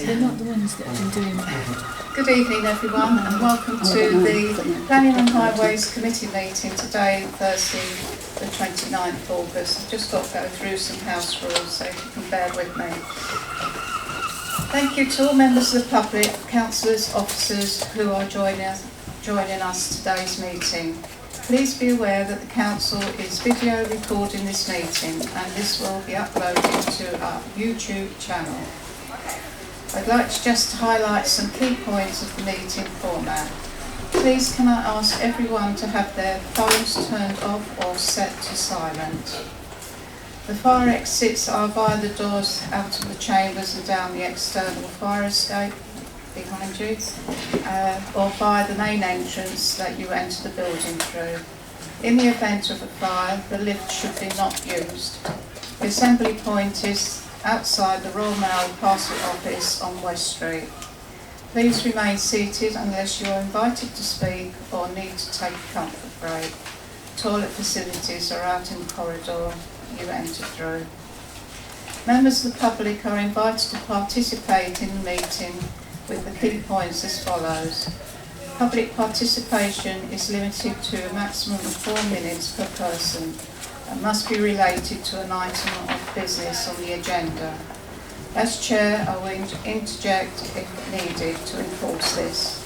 They're not the ones that have been doing Good evening everyone and welcome to the Planning and Highways Committee meeting today, Thursday the 29th of August. I've just got to go through some house rules, so if you can bear with me. Thank you to all members of the public, councillors, officers who are joining us today's meeting. Please be aware that the council is video recording this meeting and this will be uploaded to our YouTube channel. I'd like to just highlight some key points of the meeting format. Please can I ask everyone to have their phones turned off or set to silent. The fire exits are via the doors out of the chambers and down the external fire escape behind you, or via the main entrance that you enter the building through. In the event of a fire, the lift should be not used. The assembly point is outside the Royal Mail Parcel Office on West Street. Please remain seated unless you are invited to speak or need to take a comfort break. Toilet facilities are out in the corridor you enter through. Members of the public are invited to participate in the meeting with the key points as follows. Public participation is limited to a maximum of 4 minutes per person and must be related to an item of business on the agenda. As Chair, I will interject if needed to enforce this.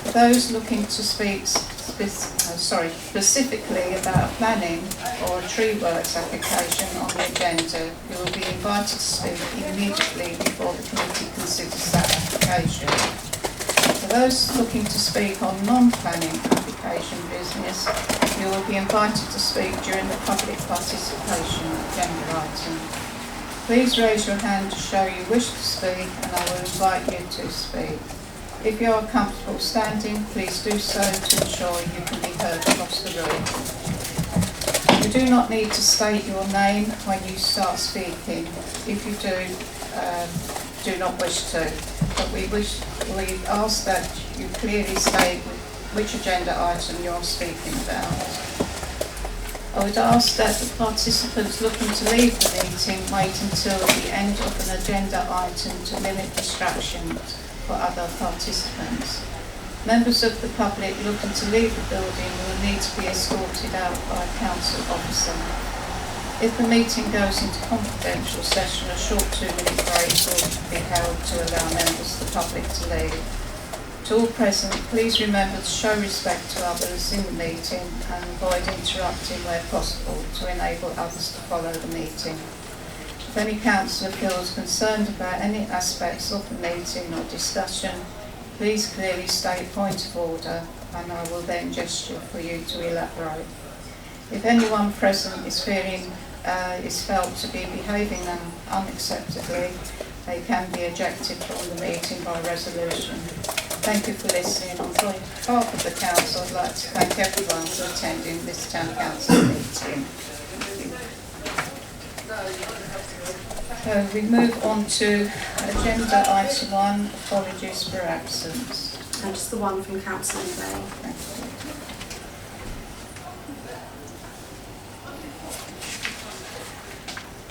For those looking to speak specifically about planning or a tree works application on the agenda, you will be invited to speak immediately before the committee considers that application. For those looking to speak on non-planning application business, you will be invited to speak during the public participation agenda item. Please raise your hand to show you wish to speak and I will invite you to speak. If you are comfortable standing, please do so to ensure you can be heard across the room. You do not need to state your name when you start speaking. If you do not wish to. But we ask that you clearly state which agenda item you're speaking about. I would ask that the participants looking to leave the meeting wait until the end of an agenda item to limit distractions for other participants. Members of the public looking to leave the building will need to be escorted out by a council officer. If the meeting goes into confidential session, a short 2-minute break will be held to allow members of the public to leave. To all present, please remember to show respect to others in the meeting and avoid interrupting where possible to enable others to follow the meeting. If any councillor feels concerned about any aspects of the meeting or discussion, please clearly state point of order and I will then gesture for you to elaborate. If anyone present is felt to be behaving unacceptably, they can be ejected from the meeting by resolution. Thank you for listening. On behalf of the council, I'd like to thank everyone for attending this town council meeting. So we move on to agenda item 1, apologies for absence. And just the one from Councillor Bay. Thank you.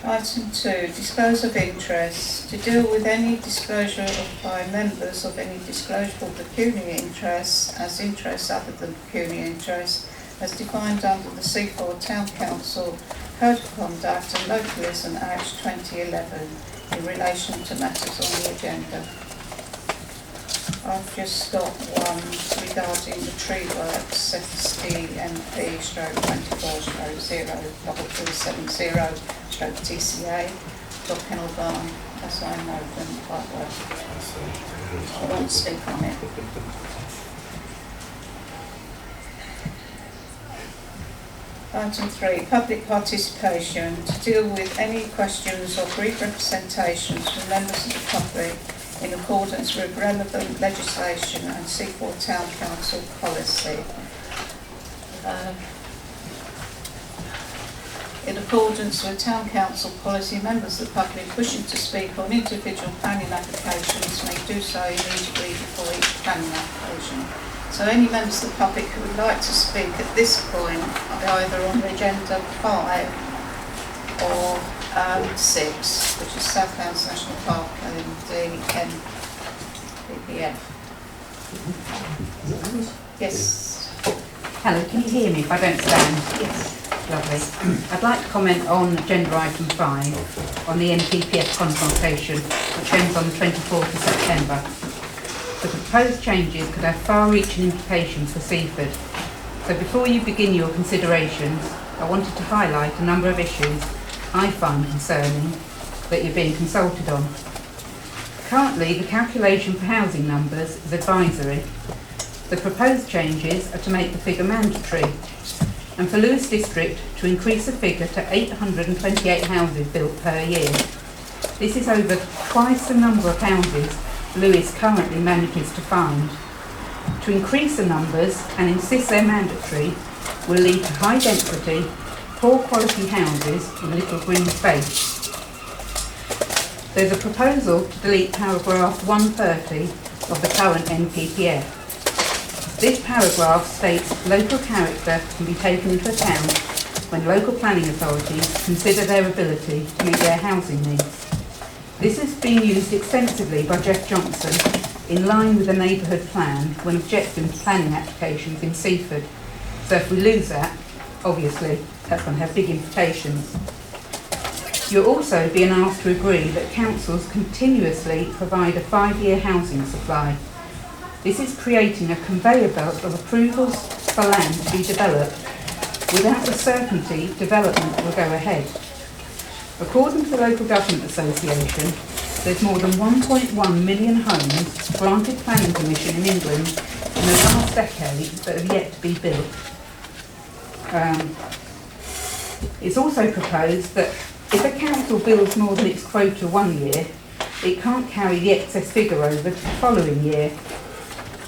Item 2, disclose of interest. To deal with any disclosure by members of any disclosable pecuniary interests as interests other than pecuniary interests as defined under the Seaford Town Council Code of Conduct and Localism Act 2011 in relation to matters on the agenda. I've just got one regarding the tree works, STNP/24/02270/TCA, Dock Kennel Barn, as I know them quite well. I won't speak on it. Item 3, public participation. To deal with any questions or brief representations from members of the public in accordance with relevant legislation and Seaford Town Council policy. In accordance with Town Council policy, members of the public wishing to speak on individual planning applications may do so immediately before each planning application. So any members of the public who would like to speak at this point, either on agenda 5 or 6, which is South Downs National Park and the NPPF. Yes. Hello, can you hear me if I don't stand? Yes. Lovely. I'd like to comment on agenda item 5 on the NPPF consultation, which ends on the 24th of September. The proposed changes could have far-reaching implications for Seaford. So before you begin your considerations, I wanted to highlight a number of issues I find concerning that you're being consulted on. Currently, the calculation for housing numbers is advisory. The proposed changes are to make the figure mandatory, and for Lewes District to increase the figure to 828 houses built per year. This is over twice the number of houses Lewes currently manages to find. To increase the numbers and insist they're mandatory will lead to high density, poor quality houses with little green space. There's a proposal to delete paragraph 130 of the current NPPF. This paragraph states local character can be taken into account when local planning authorities consider their ability to meet their housing needs. This has been used extensively by Jeff Johnson in line with the neighbourhood plan when objecting to planning applications in Seaford. So if we lose that, obviously that's going to have big implications. You're also being asked to agree that councils continuously provide a 5-year housing supply. This is creating a conveyor belt of approvals for land to be developed without the certainty development will go ahead. According to the Local Government Association, there's more than 1.1 million homes granted planning permission in England in the last decade that have yet to be built. It's also proposed that if a council builds more than its quota 1 year, it can't carry the excess figure over to the following year.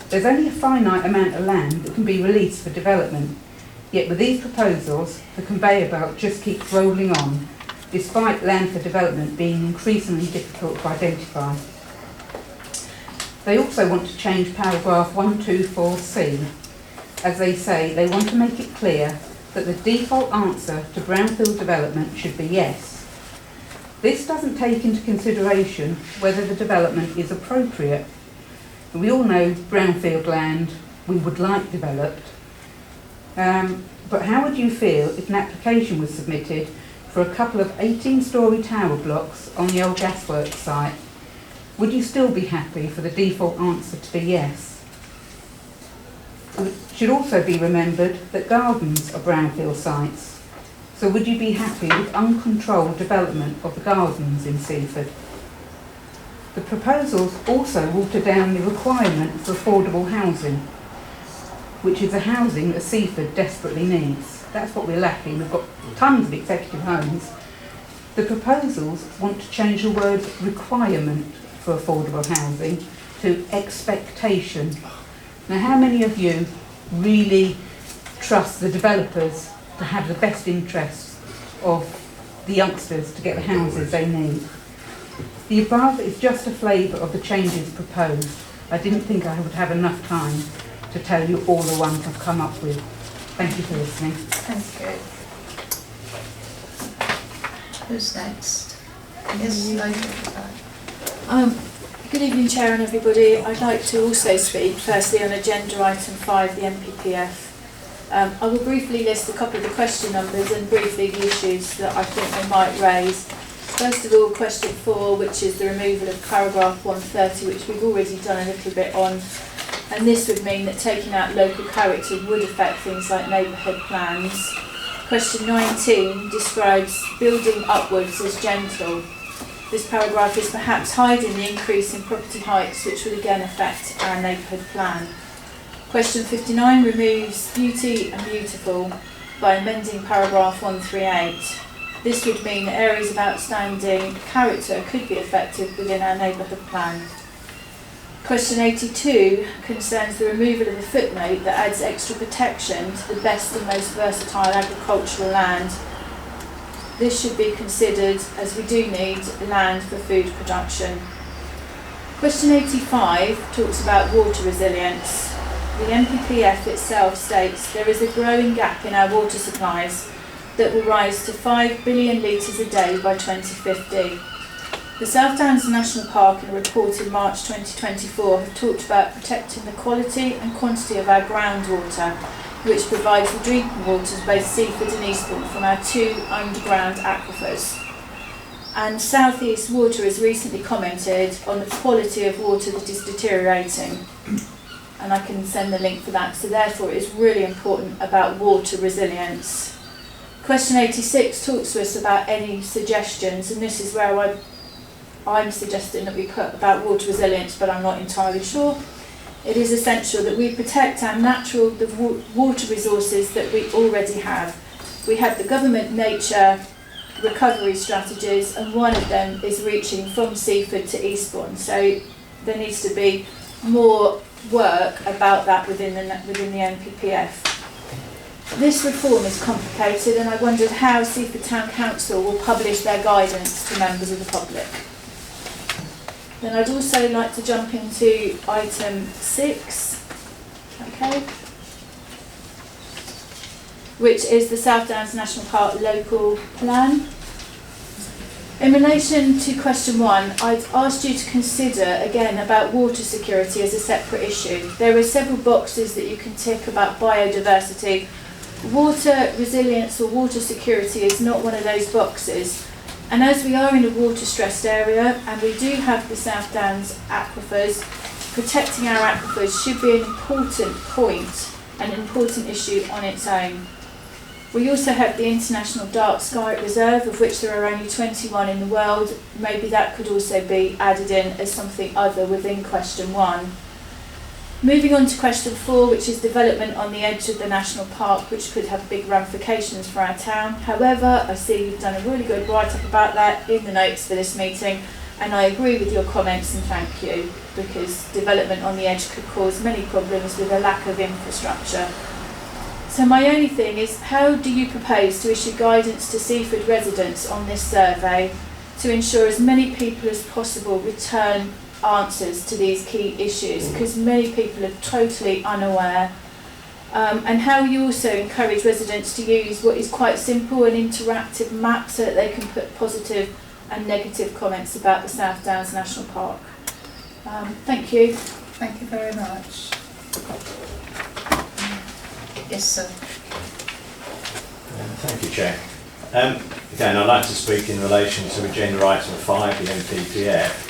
There's only a finite amount of land that can be released for development, yet with these proposals, the conveyor belt just keeps rolling on, despite land for development being increasingly difficult to identify. They also want to change paragraph 124C. As they say, they want to make it clear that the default answer to brownfield development should be yes. This doesn't take into consideration whether the development is appropriate. We all know brownfield land we would like developed, but how would you feel if an application was submitted for a couple of 18-storey tower blocks on the old gasworks site? Would you still be happy for the default answer to be yes? It should also be remembered that gardens are brownfield sites, so would you be happy with uncontrolled development of the gardens in Seaford? The proposals also water down the requirement for affordable housing, which is a housing that Seaford desperately needs. That's what we're lacking. We've got tons of executive homes. The proposals want to change the word requirement for affordable housing to expectation. Now, how many of you really trust the developers to have the best interests of the youngsters to get the houses they need? The above is just a flavour of the changes proposed. I didn't think I would have enough time to tell you all the ones I've come up with. Thank you for listening. Thank you. Who's next? Yes, Local. Good evening, Chair and everybody. I'd like to also speak firstly on agenda item 5, the NPPF. I will briefly list a couple of the question numbers and briefly the issues that I think they might raise. First of all, question 4, which is the removal of paragraph 130, which we've already done a little bit on. And this would mean that taking out local character would affect things like neighbourhood plans. Question 19 describes building upwards as gentle. This paragraph is perhaps hiding the increase in property heights, which would again affect our neighbourhood plan. Question 59 removes beauty and beautiful by amending paragraph 138. This would mean that areas of outstanding character could be affected within our neighbourhood plan. Question 82 concerns the removal of a footnote that adds extra protection to the best and most versatile agricultural land. This should be considered as we do need land for food production. Question 85 talks about water resilience. The NPPF itself states there is a growing gap in our water supplies that will rise to 5 billion litres a day by 2050. The South Downs National Park, in a report in March 2024, have talked about protecting the quality and quantity of our groundwater, which provides the drinking waters of both Seaford and Eastbourne from our 2 underground aquifers. And South East Water has recently commented on the quality of water that is deteriorating. And I can send the link for that. So therefore it is really important about water resilience. Question 86 talks to us about any suggestions, and this is where I'm suggesting that we put about water resilience, but I'm not entirely sure. It is essential that we protect our natural water resources that we already have. We have the government nature recovery strategies, and one of them is reaching from Seaford to Eastbourne. So there needs to be more work about that within the NPPF. This reform is complicated, and I wondered how Seaford Town Council will publish their guidance to members of the public. Then I'd also like to jump into item 6, okay, which is the South Downs National Park local plan. In relation to question 1, I'd asked you to consider again about water security as a separate issue. There are several boxes that you can tick about biodiversity. Water resilience or water security is not one of those boxes. And as we are in a water stressed area and we do have the South Downs aquifers, protecting our aquifers should be an important point and an important issue on its own. We also have the International Dark Sky Reserve, of which there are only 21 in the world. Maybe that could also be added in as something other within question 1. Moving on to question 4, which is development on the edge of the national park, which could have big ramifications for our town. However, I see you've done a really good write-up about that in the notes for this meeting, and I agree with your comments and thank you, because development on the edge could cause many problems with a lack of infrastructure. So my only thing is, how do you propose to issue guidance to Seaford residents on this survey to ensure as many people as possible return answers to these key issues, because many people are totally unaware, and how you also encourage residents to use what is quite simple and interactive map so that they can put positive and negative comments about the South Downs National Park. Thank you. Thank you very much. Yes, sir. Thank you, Chair. Again, I'd like to speak in relation to agenda item 5, the NPPF.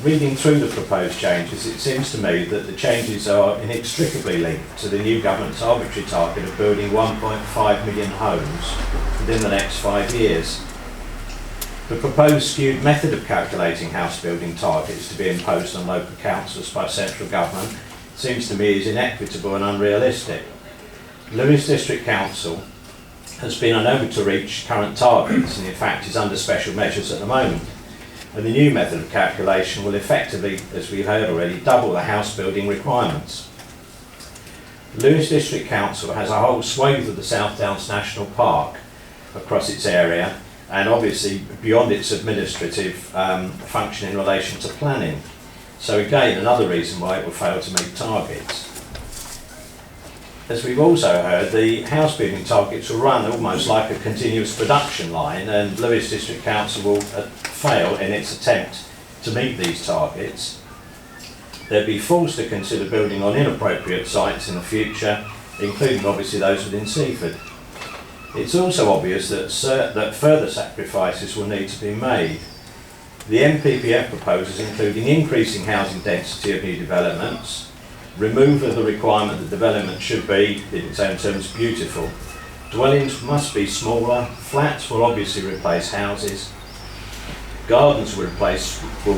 Reading through the proposed changes, it seems to me that the changes are inextricably linked to the new government's arbitrary target of building 1.5 million homes within the next 5 years. The proposed skewed method of calculating house building targets to be imposed on local councils by central government seems to me is inequitable and unrealistic. Lewes District Council has been unable to reach current targets and in fact is under special measures at the moment. And the new method of calculation will effectively, as we heard already, double the house building requirements. Lewes District Council has a whole swathe of the South Downs National Park across its area and obviously beyond its administrative function in relation to planning. So again, another reason why it will fail to meet targets. As we've also heard, the house building targets will run almost like a continuous production line, and Lewes District Council will fail in its attempt to meet these targets. They'll be forced to consider building on inappropriate sites in the future, including obviously those within Seaford. It's also obvious that further sacrifices will need to be made. The NPPF proposes including increasing housing density of new developments, removal of the requirement that development should be, in its own terms, beautiful. Dwellings must be smaller, flats will obviously replace houses, gardens will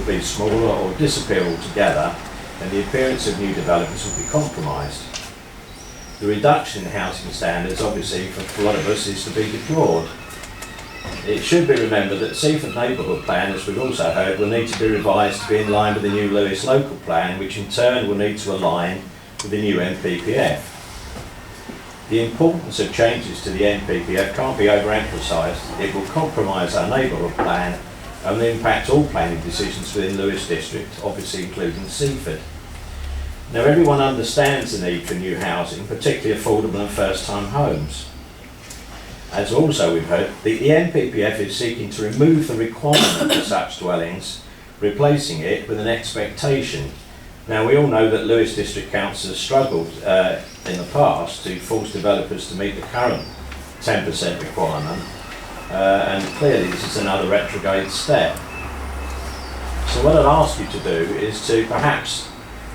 be smaller or disappear altogether, and the appearance of new developments will be compromised. The reduction in housing standards, obviously, for a lot of us, is to be deplored. It should be remembered that Seaford Neighbourhood Plan, as we've also heard, will need to be revised to be in line with the new Lewes Local Plan, which in turn will need to align with the new NPPF. The importance of changes to the NPPF can't be overemphasised. It will compromise our neighbourhood plan and will impact all planning decisions within Lewes District, obviously including Seaford. Now, everyone understands the need for new housing, particularly affordable and first-time homes. as also we've heard, the NPPF is seeking to remove the requirement for such dwellings, replacing it with an expectation. Now, we all know that Lewes District Council has struggled in the past to force developers to meet the current 10% requirement, and clearly this is another retrograde step. So what I'd ask you to do is to perhaps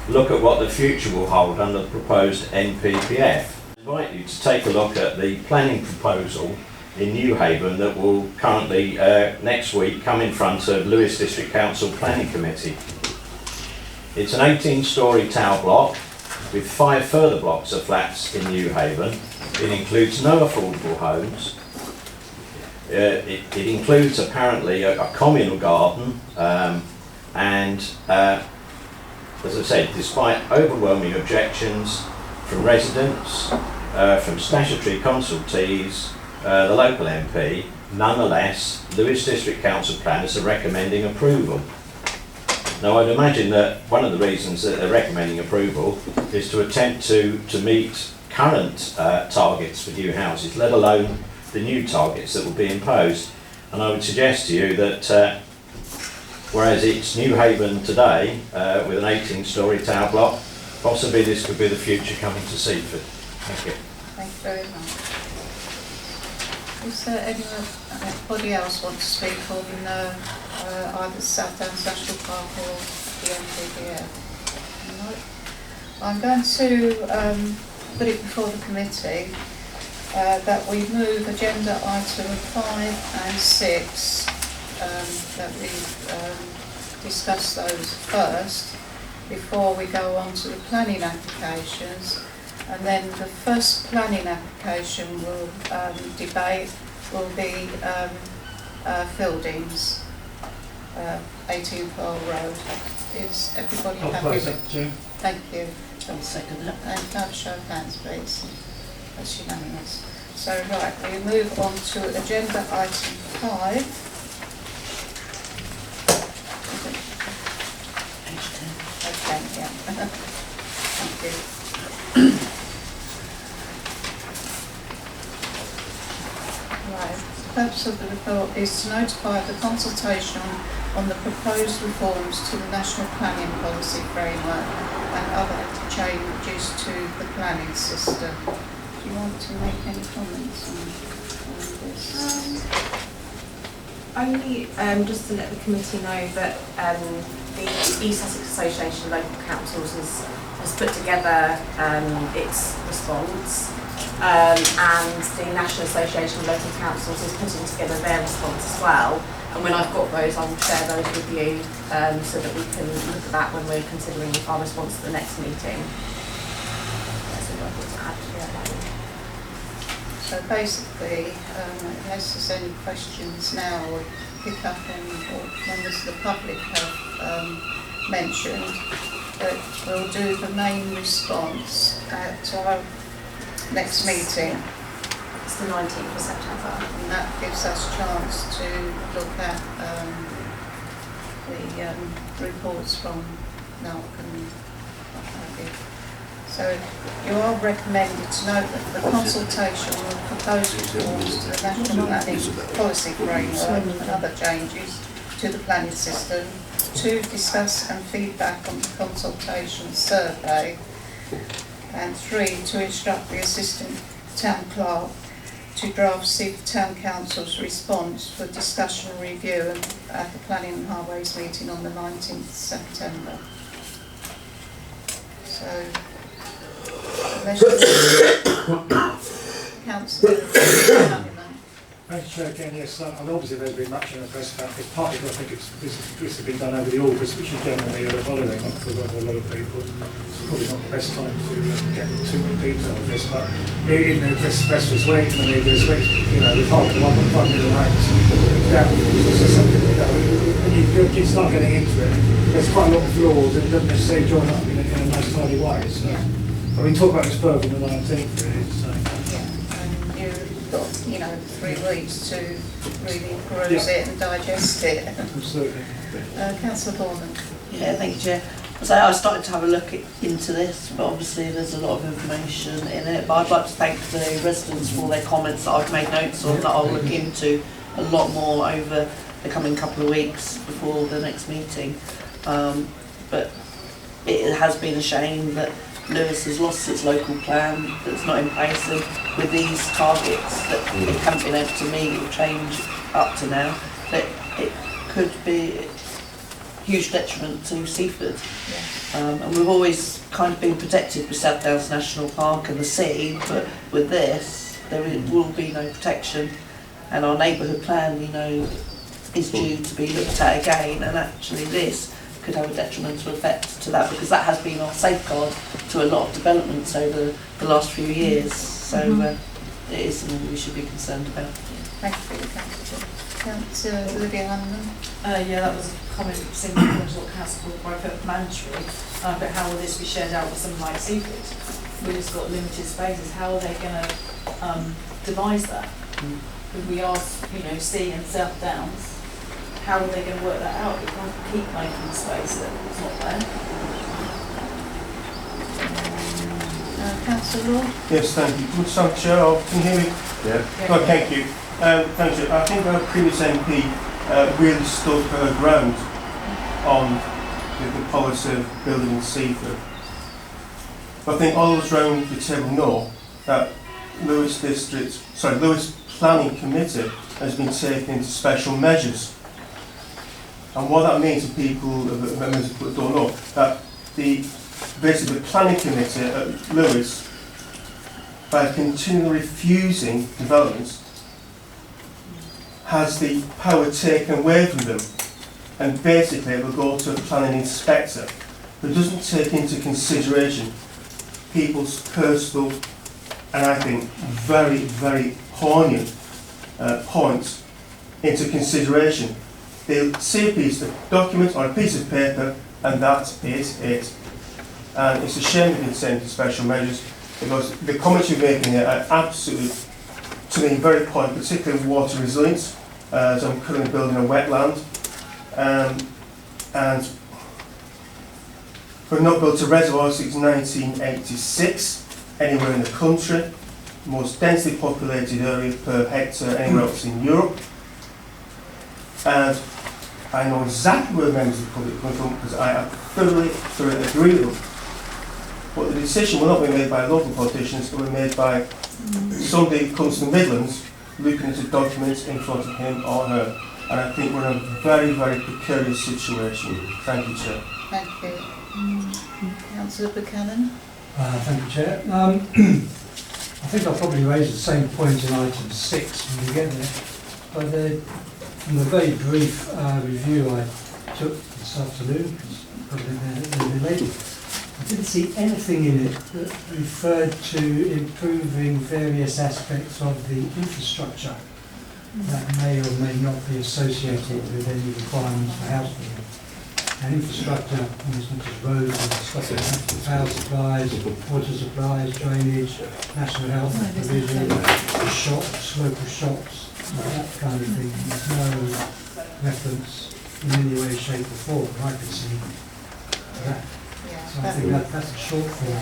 look at what the future will hold under the proposed NPPF. I invite you to take a look at the planning proposal in Newhaven that will currently, next week, come in front of Lewes District Council Planning Committee. It's an 18-storey tower block with 5 further blocks of flats in Newhaven. It includes no affordable homes. It includes apparently a communal garden, and as I said, despite overwhelming objections from residents, from statutory consultees, the local MP, nonetheless, Lewes District Council planners are recommending approval. Now, I'd imagine that one of the reasons that they're recommending approval is to attempt to meet current targets for new houses, let alone the new targets that will be imposed. And I would suggest to you that whereas it's Newhaven today with an 18-storey tower block, possibly this could be the future coming to Seaford. Thank you. Thank you very much. Is there anybody else want to speak on either Southdown National Park or the NPPF? No. I'm going to put it before the committee that we move agenda item 5 and 6, that we discuss those first before we go on to the planning applications. And then the first planning application we'll debate will be Fieldings, 18 Pearl Road. Is everybody happy with it? Thank you. I'll second that. And can I have a show of hands, please? That's unanimous. So, right, we move on to agenda item 5. Okay, yeah. Thank you. Right. The purpose of the report is to notify the consultation on the proposed reforms to the National Planning Policy Framework and other changes to the planning system. Do you want to make any comments on this? Only just to let the committee know that the East Sussex Association of Local Councils has put together its response, and the National Association of Local Councils is putting together their response as well. And when I've got those, I'll share those with you so that we can look at that when we're considering our response to the next meeting. That's all I've got to add to that. So basically, unless there's any questions now, or pick up on what members of the public have mentioned, that we'll do the main response at our next meeting. It's the 19th of September. And that gives us a chance to look at the reports from NALC and what have you. So you are recommended to note that the consultation will propose reforms to the National Planning Policy Framework and other changes to the planning system, 2, discuss and feedback on the consultation survey, and 3, to instruct the Assistant Town Clerk to draft Seaford Town Council's response for discussion and review at the Planning and Highways meeting on the 19th of September. So, Councillor. Thank you, Chair. Again, yes, and obviously there's been much in the press about this, partly because I think this has been done over the August, which is generally a holiday month for a lot of people. It's probably not the best time to get too much detail on this, but in the press this week, and the media this week, we've half the 1.5 million homes down. So something, when you start getting into it, there's quite a lot of flaws, and it doesn't necessarily join up in a nice tidy way. So, I mean, talk about this further on the 19th, really. So. Got 3 weeks to really peruse it and digest it. Absolutely. Councillor Bourne. Yeah, thank you, Chair. So I started to have a look into this, but obviously there's a lot of information in it. But I'd like to thank the residents for their comments that I've made notes of, that I'll look into a lot more over the coming couple of weeks before the next meeting. But it has been a shame that Lewes has lost its local plan that's not in place, and with these targets that it haven't been able to meet or change up to now, that it could be a huge detriment to Seaford. And we've always kind of been protected with South Downs National Park and the sea, but with this there will be no protection, and our neighbourhood plan, you know, is due to be looked at again, and actually this could have a detrimental effect to that, because that has been our safeguard to a lot of developments over the last few years. So it is something we should be concerned about. Thank you for your councillor. Councillor Olivia Hanneman. Yeah, that was a comment similar to what Councillor Woodbury put mandatory, but how will this be shared out with something like Seaford? We've just got limited spaces. How are they going to devise that? If we ask, you know, Sea and South Downs, how are they going to work that out? We can't keep making space that's not there. Councillor Lord. Yes, thank you. Mr. Chair, can you hear me? Yeah. Oh, thank you. Thank you. I think our previous MP really stood her ground on the policy of building in Seaford. But I think all of us round the table know that Lewes Planning Committee has been taken into special measures. And what that means to people, members that don't know, that basically the planning committee at Lewes, by continually refusing developments, has the power taken away from them, and basically it will go to a planning inspector who doesn't take into consideration people's personal and I think very, very poignant points into consideration. They'll see a piece of document or a piece of paper, and that is it. And it's a shame they've been sent to special measures, because the comments you're making here are absolutely, to me, very poignant, particularly water resilience, as I'm currently building a wetland. And we've not built a reservoir since 1986 anywhere in the country, most densely populated area per hectare anywhere else in Europe. And I know exactly where members of the public come from, because I thoroughly agree with them. But the decision will not be made by local politicians, it will be made by somebody who comes to the Midlands looking at the documents in front of him or her. And I think we're in a very, very precarious situation. Thank you, Chair. Thank you. Councillor Buchanan. Thank you, Chair. I think I'll probably raise the same point in item 6 when we get there. But from the very brief review I took this afternoon, I didn't see anything in it that referred to improving various aspects of the infrastructure that may or may not be associated with any requirements for house building. And infrastructure, for instance, roads and stuff like that, power supplies, water supplies, drainage, national health provision, shops, local shops, that kind of thing. There's no reference in any way, shape or form I can see to that. So I think that's a shortfall.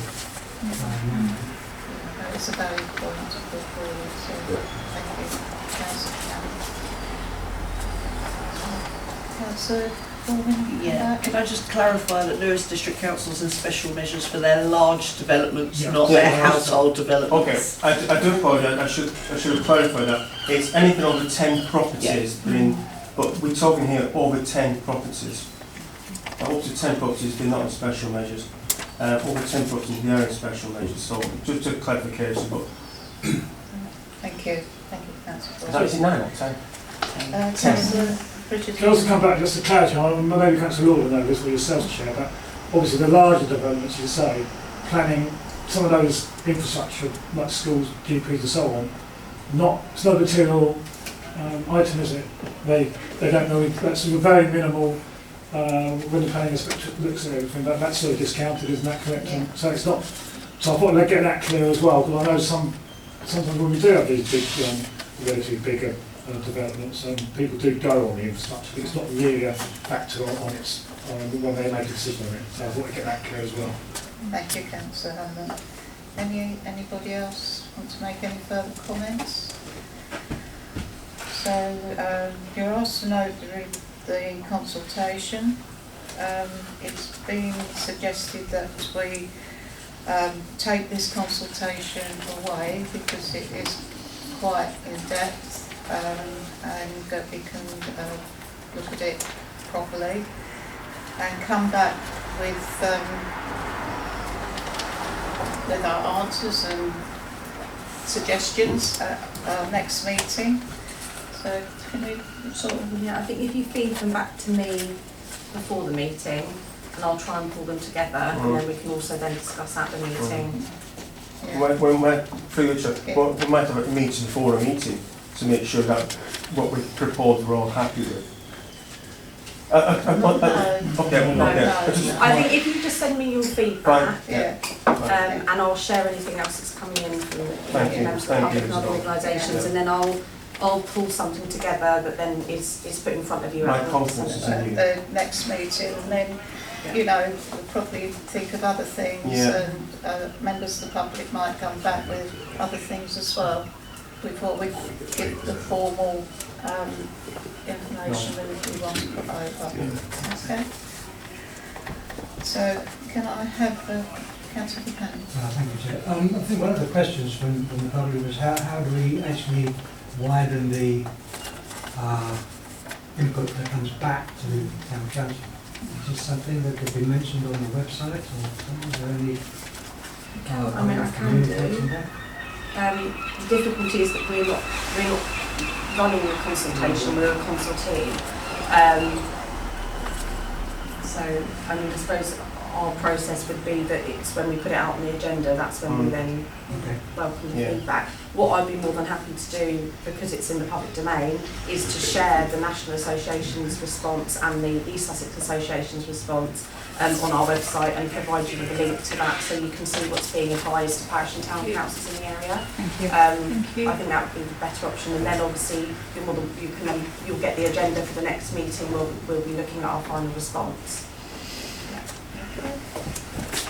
It's a valid point to put forward, so thank you. Councillor Corbyn? Yeah, can I just clarify that Lewes District Council's in special measures for their large developments, Yeah. not their household developments? Okay, I do apologise, I should have clarified that. It's anything over 10 properties, but we're talking here over 10 properties. Up to 10 properties, they're not in special measures. Over 10 properties, they are in special measures. So, just a clarification. But Thank you, Councillor Corbyn. is it 9 or 10? Councillor Richard. Can I also come back just to clarity, maybe Councillor Lord will know this for yourself, Chair, but obviously the larger developments, you say, planning some of those infrastructure, like schools, GPs and so on, it's not a material item, is it? They don't know, that's a very minimal, when the planning inspector looks at everything, that's sort of discounted, isn't that correct? Yeah. So it's not, so I thought I'd get that clear as well, because I know sometimes when we do have these big, relatively bigger developments, and people do go on the infrastructure, but it's not really a factor on its when they make a decision on it. So I thought I'd get that clear as well. Thank you, Councillor Hammond. Anybody else want to make any further comments? So you're asked to note the consultation. It's been suggested that we take this consultation away because it is quite in depth and that we can look at it properly and come back with our answers and suggestions at our next meeting. So can we sort of... Yeah, I think if you feed them back to me before the meeting, and I'll try and pull them together, and then we can also then discuss at the meeting. Yeah. When we're we might have a meeting before a meeting to make sure that what we proposed we're all happy with. Okay. No. I think if you just send me your feedback, Yeah. and I'll share anything else that's coming in from Thank you. members of the Thank public you. and other organisations, and then I'll pull something together that then is put in front of you. My at the- confidence is in you. The next meeting, and then, you know, we'll probably think of other things, Yeah. and members of the public might come back with other things as well before we give the formal information that we want to put over. Okay? So, can I have Councillor Buchanan? Thank you, Chair. I think one of the questions from the public was how do we actually widen the input that comes back to the town council? Is this something that could be mentioned on the website, or is there any I mean, I can do. communication there? The difficulty is that we're not running the consultation, we're a consultee. So, I mean, I suppose our process would be that it's when we put it out on the agenda, that's when we then Okay. welcome the Yeah. feedback. What I'd be more than happy to do, because it's in the public domain, is to share the National Association's response and the East Sussex Association's response on our website and provide you with a link to that so you can see what's being advised to parish and town councils in the area. Thank you. Thank you. I think that would be the better option, and then obviously you'll get the agenda for the next meeting. We'll be looking at our final response.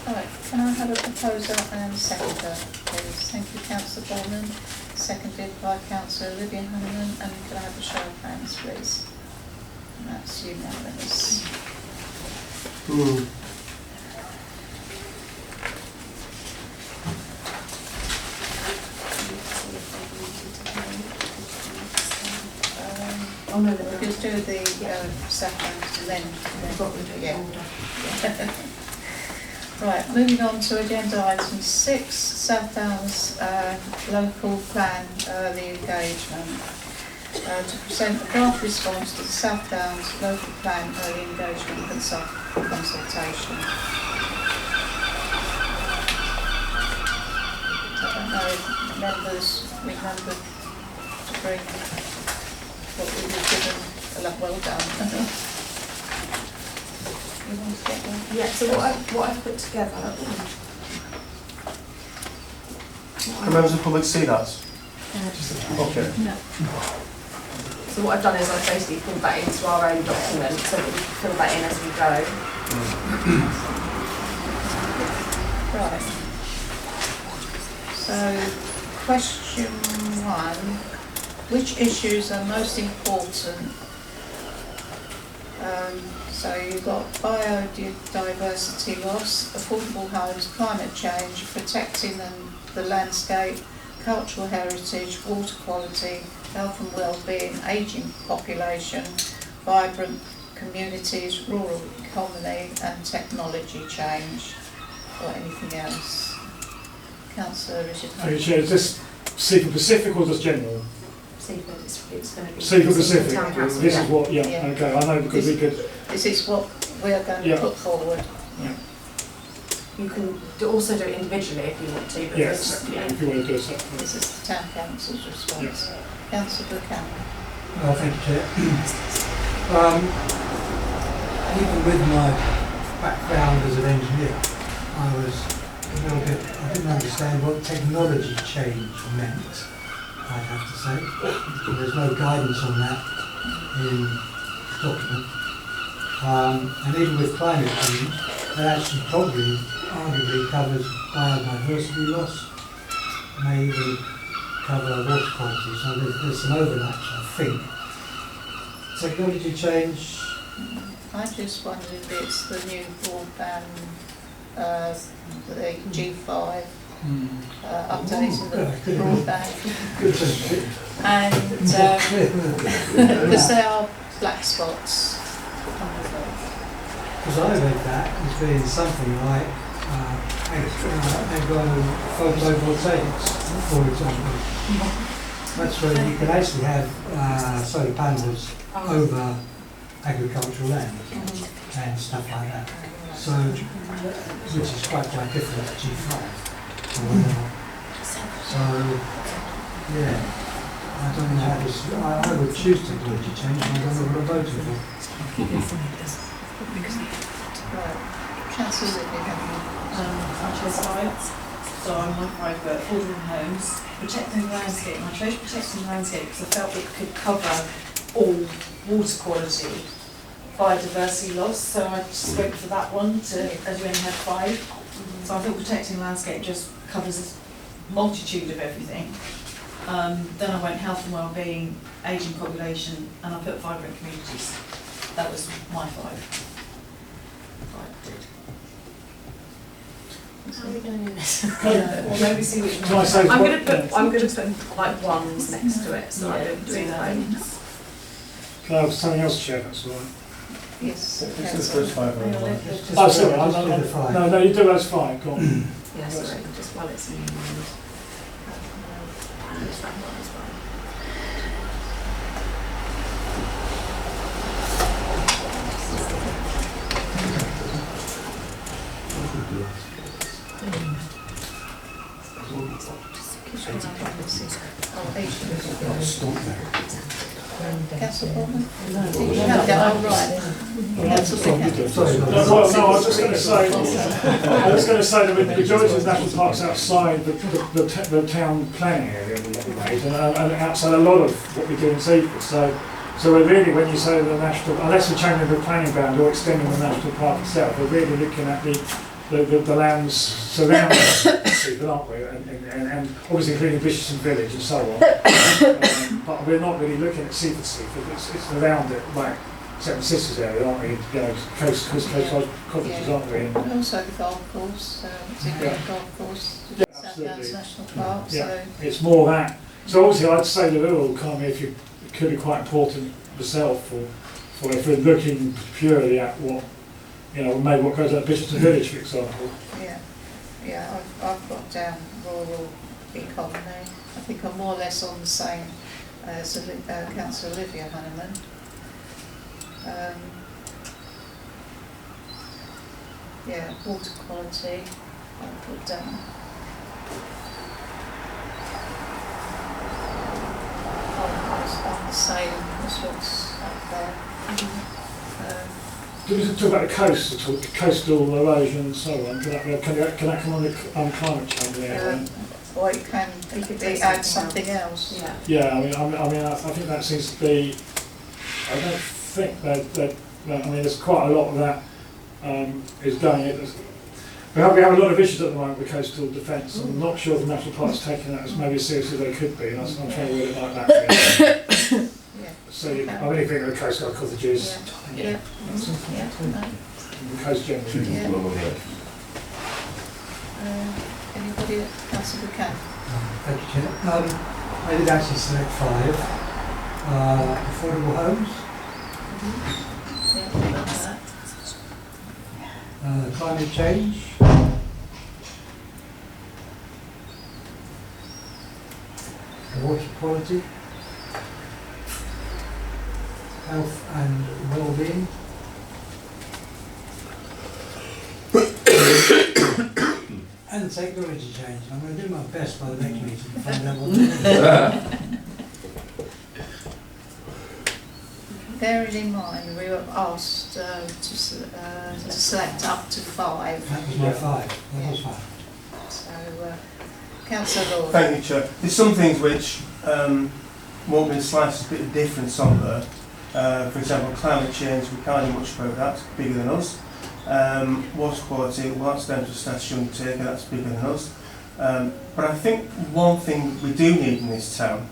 Right, can I have a proposer and seconder, please? Thank you, Councillor Bowman, seconded by Councillor Olivia Hanneman, and can I have a show of hands, please? And that's unanimous. Oh no, We'll just do the seconds and then yeah. Right, moving on to agenda item 6, South Downs local plan early engagement. To present the draft response to the South Downs local plan early engagement consultation. I don't know if members remember to bring what we were given. Well done. You want to get one? Yeah, so what I've put together. Can members of the public see that? Okay. So what I've done is I've basically pulled that into our own document so that we can fill that in as we go. Right. So, question 1. Which issues are most important? So you've got biodiversity loss, affordable homes, climate change, protecting the landscape, cultural heritage, water quality, health and well-being, ageing population, vibrant communities, rural economy and technology change, or anything else. Councillor Richard Hunt. Chair, is this Seaford Pacific or just general? Seaford, it's going to be Seaford Pacific. Town Council, This yeah. is what, yeah, Yeah. okay, I know because we could, This is what we are going to Yeah. put forward. You can also do it individually if you want to. But yes, this- if you want to do so. This is the Town Council's response. Councillor Buchanan. Well, thank you, Chair. Even with my background as an engineer, I was a little bit, I didn't understand what technology change meant, I'd have to say. There's no guidance on that in the document. And even with climate change, that actually probably arguably covers biodiversity loss, may even cover water quality, so there's some overlaps, I think. Technology change, I just wondered if it's the new broadband, the G5, updating the broadband. good thing. And because there are black spots. Because I read that as being something like agro-photovoltaics, for example. That's where you can actually have solar panels over agricultural land and stuff like that. So, which is quite different to G5. So, yeah, I don't know how this, I would choose technology change, but I don't know what I'm voting for. Right. Councillor Livy, I chose 5, so I'm on 5, but ordering homes, protecting landscape. I chose protecting landscape because I felt it could cover all water quality biodiversity loss, so I just went for that one as we only had 5. So I thought protecting landscape just covers a multitude of everything. Then I went health and wellbeing, ageing population, and I put vibrant communities. That was my 5. How are we doing this? Well, maybe see which Can I one. say I'm what- going to put like ones next to it, so I don't do that. Can I have something else, Chair, that's all right? yes. It's the Councillor. first 5 on the line. Oh, sorry, Just do the 5. no, you do those 5, go on. Yeah, sorry, just while it's in your mind. Just that one as well. Oh, Councillor Baldwin? Oh, right. Councillor Vicar. Sorry, No, I was just going to say, that with the majority of national parks outside the town planning area we made, and outside a lot of what we do in Seaford. So we're really, when you say the national, unless we're changing the planning bound or extending the national park itself, we're really looking at the lands surrounding Seaford, aren't we? And obviously including Bishopston Village and so on. But we're not really looking at Seaford. It's around it, like Seven Sisters area, aren't we? You know, coast cottages, aren't we? And also the golf course, particularly the golf course, Yeah, South absolutely. Downs National Park, Yeah, so. it's more that. So obviously I'd say the rural economy, if you could be quite important myself for if we're looking purely at what, you know, maybe what goes at Bishopston Village, for example. Yeah, I've got down rural economy. I think I'm more or less on the same as Councillor Olivia Hanneman. Yeah, water quality, I'll put down. On the same as what's up there. Do we talk about the coast, coastal erosion and so on? Can that come on the climate change area? Or it could be add something else. Yeah. Yeah, I think that seems to be. I don't think that I mean, there's quite a lot of that is going in. We have a lot of issues at the moment with coastal defence, and I'm not sure the National Park's taking that as maybe as seriously as they could be, and I'm trying to word it like that. Really. So I'm only thinking of the Coast Guard cottages, Yeah. the coast generally. Anybody, Councillor Buchanan? Thank you, Chair. I did actually select 5. Affordable homes, Yeah, climate change, water quality, health and well-being, and technology change. I'm going to do my best by the next meeting to find out what it is. Bearing in mind, we were asked to select up to 5. That was my 5. That was 5. So, Councillor Lord. Thank you, Chair. There's some things which won't be the slightest bit of difference on there. For example, climate change, we can't do much about that, it's bigger than us. Water quality, well, that's down to Statutory Undertaker, that's bigger than us. But I think one thing we do need in this town,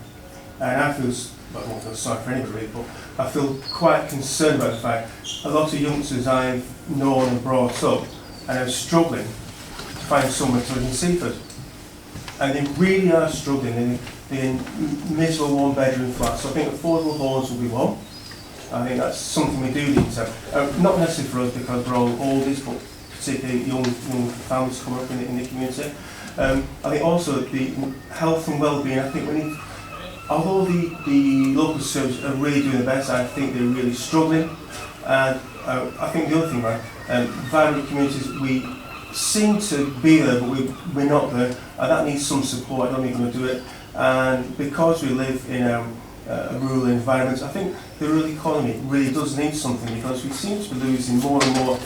and I feel, well, I don't feel sorry for anybody, but I feel quite concerned about the fact a lot of youngsters I've known and brought up and are struggling to find somewhere to live in Seaford. And they really are struggling. They're in miserable one-bedroom flats. So I think affordable homes will be one. I think that's something we do need to have. Not necessarily for us because we're all oldies, but particularly young families coming up in the community. I think also the health and well-being, I think we need, although the local services are really doing the best, I think they're really struggling. And I think the other thing, vibrant communities, we seem to be there, but we're not there, and that needs some support. I don't think we're going to do it. And because we live in a rural environment, I think the rural economy really does need something, because we seem to be losing more and more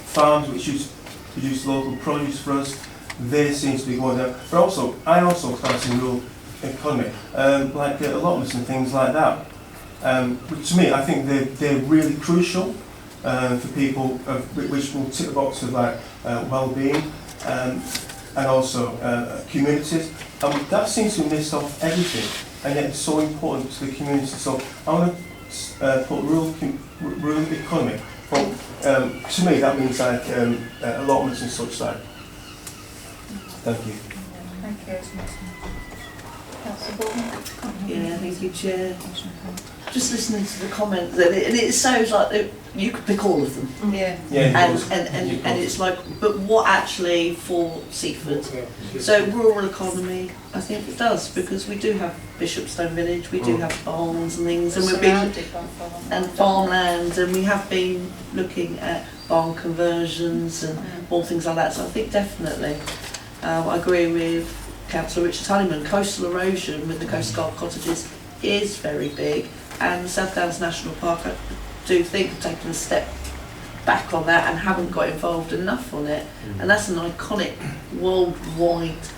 farms which used to produce local produce for us. They seem to be going down. But also, I also class in rural economy, like allotments and things like that. But to me, I think they're really crucial for people, which will tick the box of like well-being and also communities. That seems to have missed off everything, and yet it's so important to the community. So I want to put rural economy. But to me, that means like allotments and such like. Thank you. Thank you. Councillor Baldwin? Yeah, thank you, Chair. Just listening to the comments, and it sounds like you could pick all of them. Yeah. And it's like, but what actually for Seaford? So rural economy, I think it does, because we do have Bishopstone Village, we do have barns and things, and we've been and farmland, and we have been looking at barn conversions and all things like that. So I think definitely, I agree with Councillor Richard Honeyman. Coastal erosion with the Coast Guard cottages is very big, and the South Downs National Park, I do think, have taken a step back on that and haven't got involved enough on it. And that's an iconic worldwide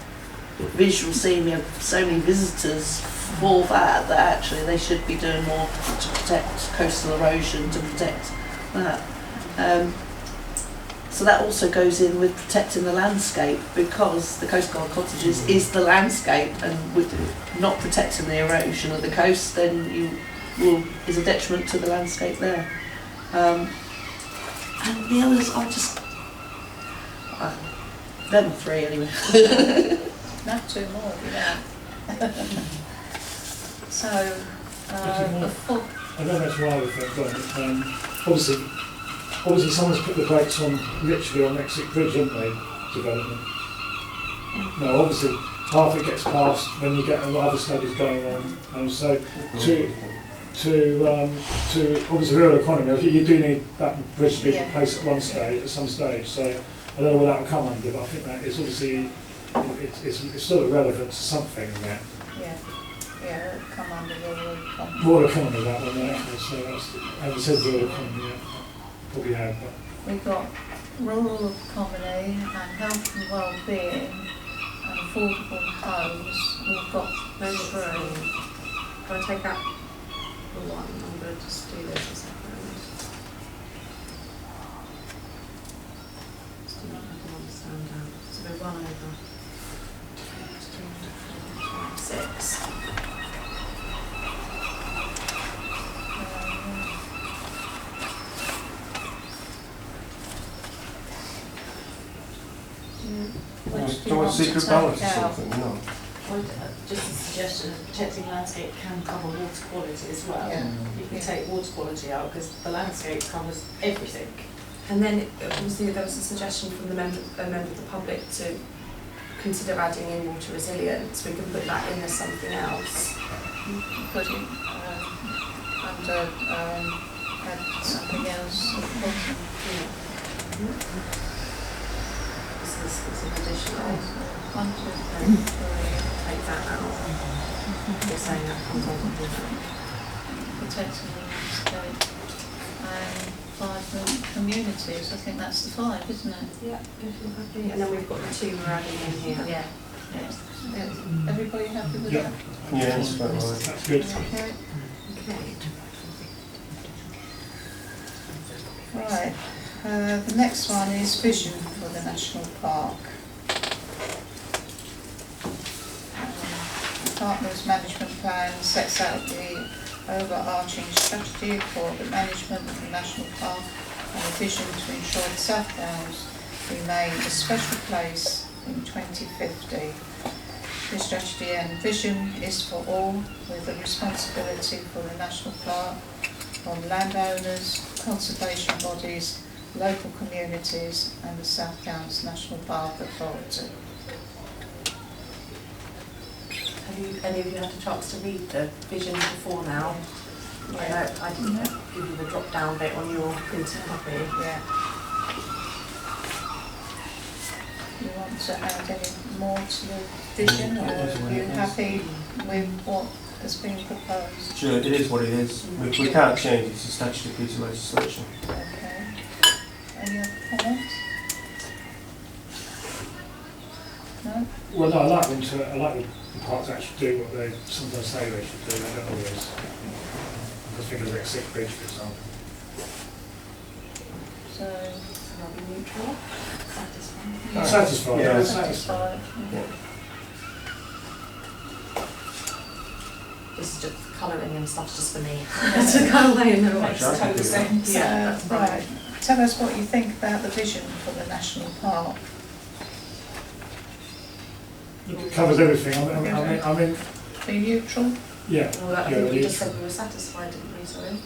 visual scene. We have so many visitors for that actually they should be doing more to protect coastal erosion, to protect that. So that also goes in with protecting the landscape, because the Coast Guard cottages is the landscape, and with not protecting the erosion of the coast, then you is a detriment to the landscape there. And the others are just them three anyway. Not two more, yeah. So, I know that's why I think, obviously someone's put the brakes on literally on Exit Bridge, haven't they, development? No, obviously half it gets passed when you get a lot of other studies going on, and so to obviously rural economy, you do need that bridge to be replaced at some stage. So I don't know what that will come under, but I think that is obviously it's sort of relevant to something in that. Yeah, it'll come under rural economy. Rural economy, that one there. So that's, as I said, rural economy. Yeah. Probably have, but We've got rural economy and health and well-being and affordable homes. We've got those three. Can I take out the one? I'm going to just do this a second. Still don't have the one stand out. So we're 1 over 6. Which do Do you a want to secret take balance or out? something, you know? Just a suggestion of protecting landscape can cover water quality as well. Yeah. You can take water quality out because the landscape covers everything. And then obviously there was a suggestion from a member of the public to consider adding in water resilience. We can put that in as something else. Put it under add something else at the bottom. This is an additional. 1, 2, 3, 4. Take that out. You're saying that comes on top of Protecting the landscape and vibrant communities. I think that's the 5, isn't it? Yeah, if you're happy. And then we've got the 2 we're adding in here. Yeah. Everybody happy with Yeah. that? Yeah, that's quite right. That's good. Okay. Okay. Right, the next one is vision for the national park. The partner's management plan sets out the overarching strategy for the management of the national park and a vision to ensure the South Downs remain a special place in 2050. The strategy and vision is for all, with the responsibility for the national park on landowners, conservation bodies, local communities and the South Downs National Park Authority. Have you, any of you had a chance to read the vision before now? I didn't give you the drop down bit on your printed copy. Yeah. You want to add any more to the vision, or are you happy with what has been proposed? Sure, it is what it is. We can't change it, it's a statutory piece of legislation. Okay. Any other comments? No? Well, no, I like the park to actually do what they sometimes say they should do, they don't always. I think of the Sick Bridge, for example. So, I'll be neutral. Satisfied. Satisfied, Yeah. satisfied? This is just colouring and stuff just for me. To go away and know what Right, I can do that. sense. Yeah, that's right. right. Tell us what you think about the vision for the national park. It covers everything, I mean, Be neutral? yeah. Well, I Yeah, think we it just is. said we were satisfied, didn't we, sorry?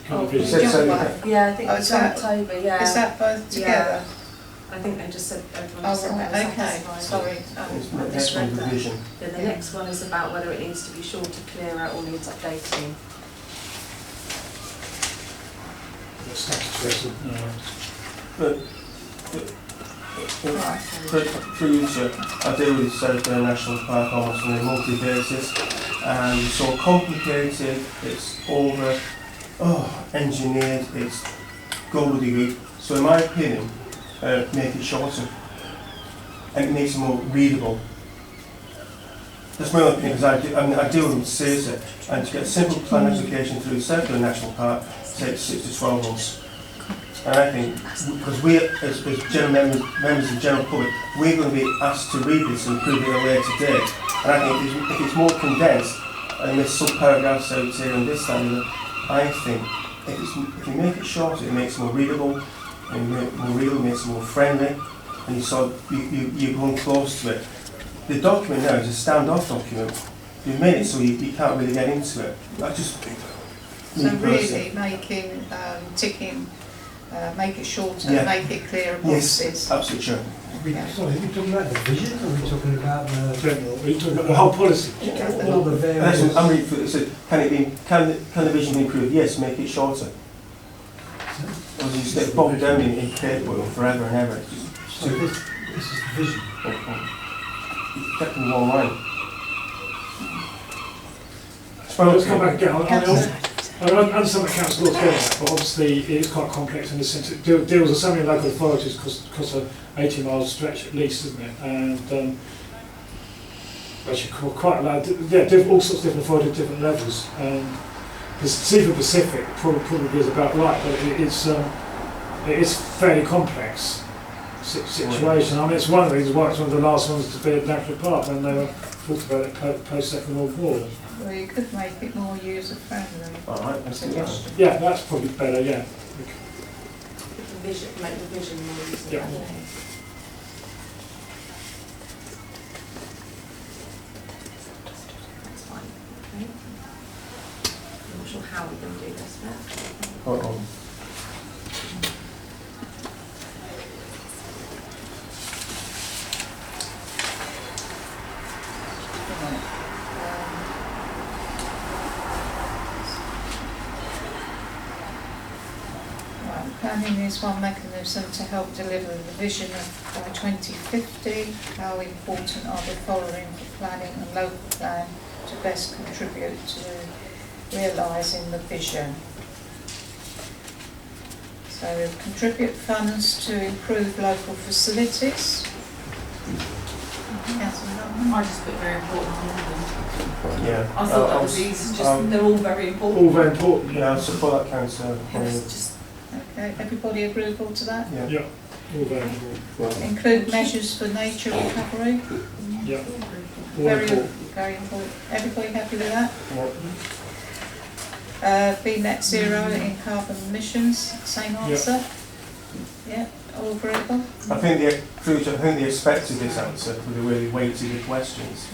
Kind of You vision. said so, jump yeah. one. Yeah, I think Oh, it is was that- October, yeah. Is that both together? I think they just said, everyone Oh, just said they were right, okay, satisfied. sorry. It's I the next misread one's the that. vision. Then the Yeah. next one is about whether it needs to be shorter, clearer or needs updating. The statutory, But, Right. for you, Chair, I deal with Seaford National Park almost on a monthly basis, and it's so complicated, it's engineered, it's gobbledygook. So in my opinion, make it shorter, and it makes it more readable. That's my own opinion, because I deal with CESA, and to get a simple plan application through Seaford National Park takes 6 to 12 months. And I think, because we, as general members of the general public, we're going to be asked to read this and prove it at a later date. And I think if it's more condensed, and there's some paragraphs out here and this, that, and the other, I think if you make it shorter, it makes it more readable, and you make it more readable, it makes it more friendly, and you're going close to it. The document now is a standoff document. You've made it so you can't really get into it. That's just So me really making, ticking, make it shorter, Yeah. make it clearer Yes, boxes. absolutely true. Sorry, are we talking about the vision or are we talking about the, general, are you talking about the whole policy? all the various? Listen, I'm reading through it. It said, can the vision be improved? Yes, make it shorter. Or you just get bogged down in paperwork forever and ever. It's just So this is the vision. you kept in one line. Well, let's come back again. Councillor. I understand the council altogether, but obviously it is quite complex in the sense it deals with so many local authorities across a 80-mile stretch at least, isn't it? And actually quite a lot, all sorts of different authorities at different levels. Because Seaford Pacific probably is about right, but it is fairly complex situation. I mean, it's one of the reasons why it's one of the last ones to be a national park when they were talked about it post-Second World War. Well, you could make it more user-friendly. All right, let's do that. Suggestion. Yeah, that's probably better, yeah. The vision, make the vision more user Yeah. friendly. That's fine. Okay. I'm not sure how we're going to do this, but Uh-oh. Right, planning is one mechanism to help deliver the vision of by 2050. How important are the following for planning and local plan to best contribute to realising the vision? So contribute funds to improve local facilities. Councillor Norman. I just put very important on all of them. Yeah. I thought that was easy, just, they're all very important. All very important. Yeah, I support that, councillor. It's just, Okay, everybody agreeable to that? Yeah. Yeah, all very important. Well, Include measures for nature recovery? Yeah. All Very, important. very important. Everybody happy with that? yeah. Be net zero in carbon emissions, same answer? Yeah, all agreeable? I think they expected this answer with the really weighted questions.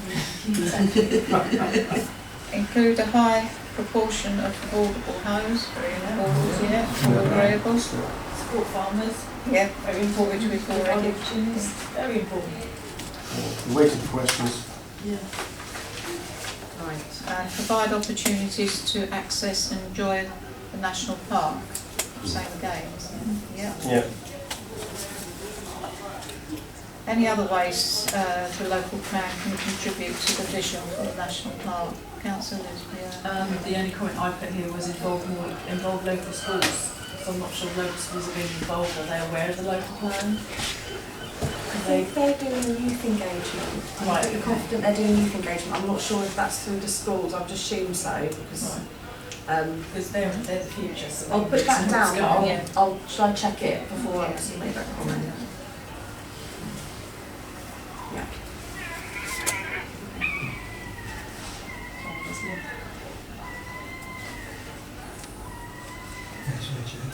Include a high proportion of affordable homes, very important, yeah, all agreeable? support farmers, Yeah, very important, which we've already. opportunities, very important. Yeah. Weighted questions. Right. Provide opportunities to access and enjoy the national park, same again, isn't it? Yeah. Yeah. Any other ways the local plan can contribute to the vision for the national park? Councillors, yeah. The only comment I put here was involve local schools. So I'm not sure local schools are being involved. Are they aware of the local plan? They're doing youth engagement. Right, I'm okay. confident they're doing youth engagement. I'm not sure if that's through the schools. I've just assumed so because. Because they're the future. So I'll put that down. Going, I'll, yeah. shall I check it before I make that comment? Yeah. Yes, Richard.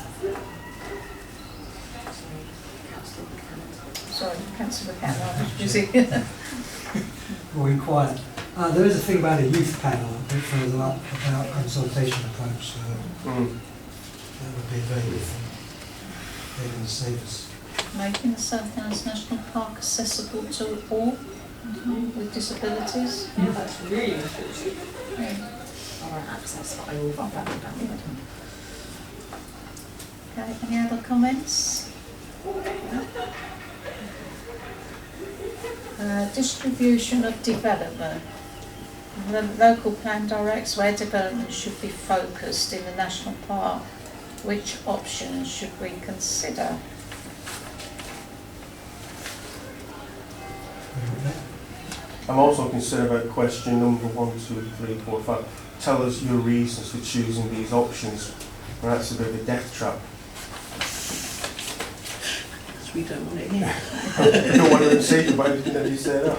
Sorry, Councillor Buchanan, I was busy. Or inquire. There is a thing about a youth panel a bit further up about consultation approach, so that would be a very good thing. They're going to save us. Making the South Downs National Park accessible to all with disabilities. Yeah, that's really important. Yeah. I won't access, but I will write that down. Okay, any other comments? Distribution of development. The local plan directs where development should be focused in the national park. Which options should we consider? I'm also concerned about question number 1, 2, 3, 4, 5. Tell us your reasons for choosing these options. And that's a bit of a death trap. Because we don't want it here. I don't want to say about anything that you say that.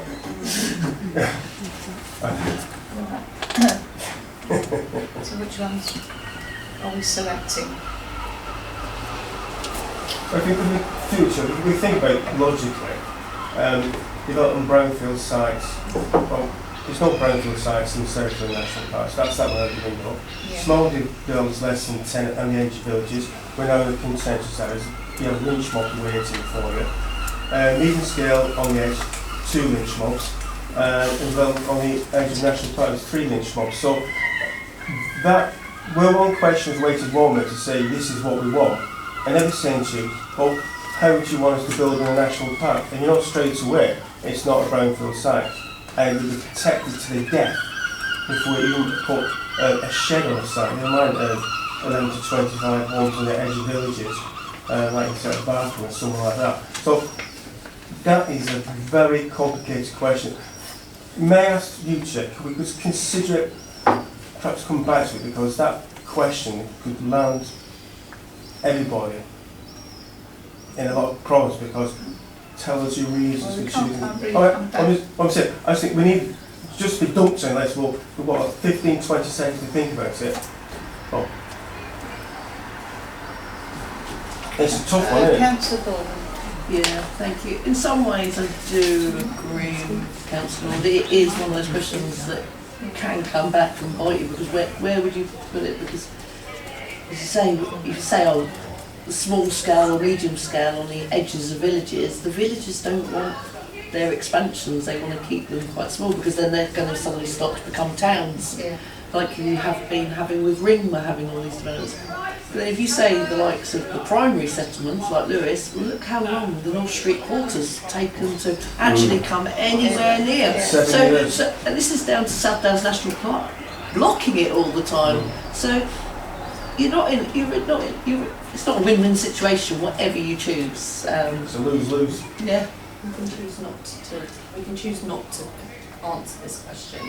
So which ones are we selecting? I think in the future, if we think about it logically, developing brownfield sites, well, there's no brownfield sites in the south of the national parks, that's that one out the window. Yeah. Small developments less than 10 and the edge villages, we're now in the consensus areas, you have lynch mob waiting for you. Medium scale on the edge, 2 lynch mobs, and development on the edge of national parks, 3 lynch mobs. So that, where one question is weighted 1 minute to say this is what we want, and never saying to you, well, how would you want us to build in a national park? And you know straight away, it's not a brownfield site. And it would be protected to the death before we even put a shed on the site. They might have 11 to 25 homes on the edge of villages, like instead of bathroom or something like that. So that is a very complicated question. May I ask you, Chair, could we just consider it, perhaps come back to it, because that question could land everybody in a lot of problems, because tell us your reasons Well, we for can't choosing. really Alright, come back. I'm saying, I just think we need just be dumped in, let's well, we've got 15, 20 seconds to think about it. Oh. It's a tough one, isn't it? Councillor Gordon. Yeah, thank you. In some ways, I do agree with Councillor Lord. It is one of those questions that can come back and bite you, because where would you put it? Because as you say, oh, the small scale or medium scale on the edges of villages, the villages don't want their expansions, they want to keep them quite small, because then they're going to suddenly start to become towns, Yeah. like you have been having with Ringmer, having all these developments. But then if you say the likes of the primary settlements like Lewis, well, look how long the North Street quarters taken to actually come anywhere near. Yeah. 7 years. So, and this is down to South Downs National Park, blocking it all the time. So it's not a win-win situation, whatever you choose. It's a lose-lose. Yeah, We can choose not to. We can choose not to answer this question.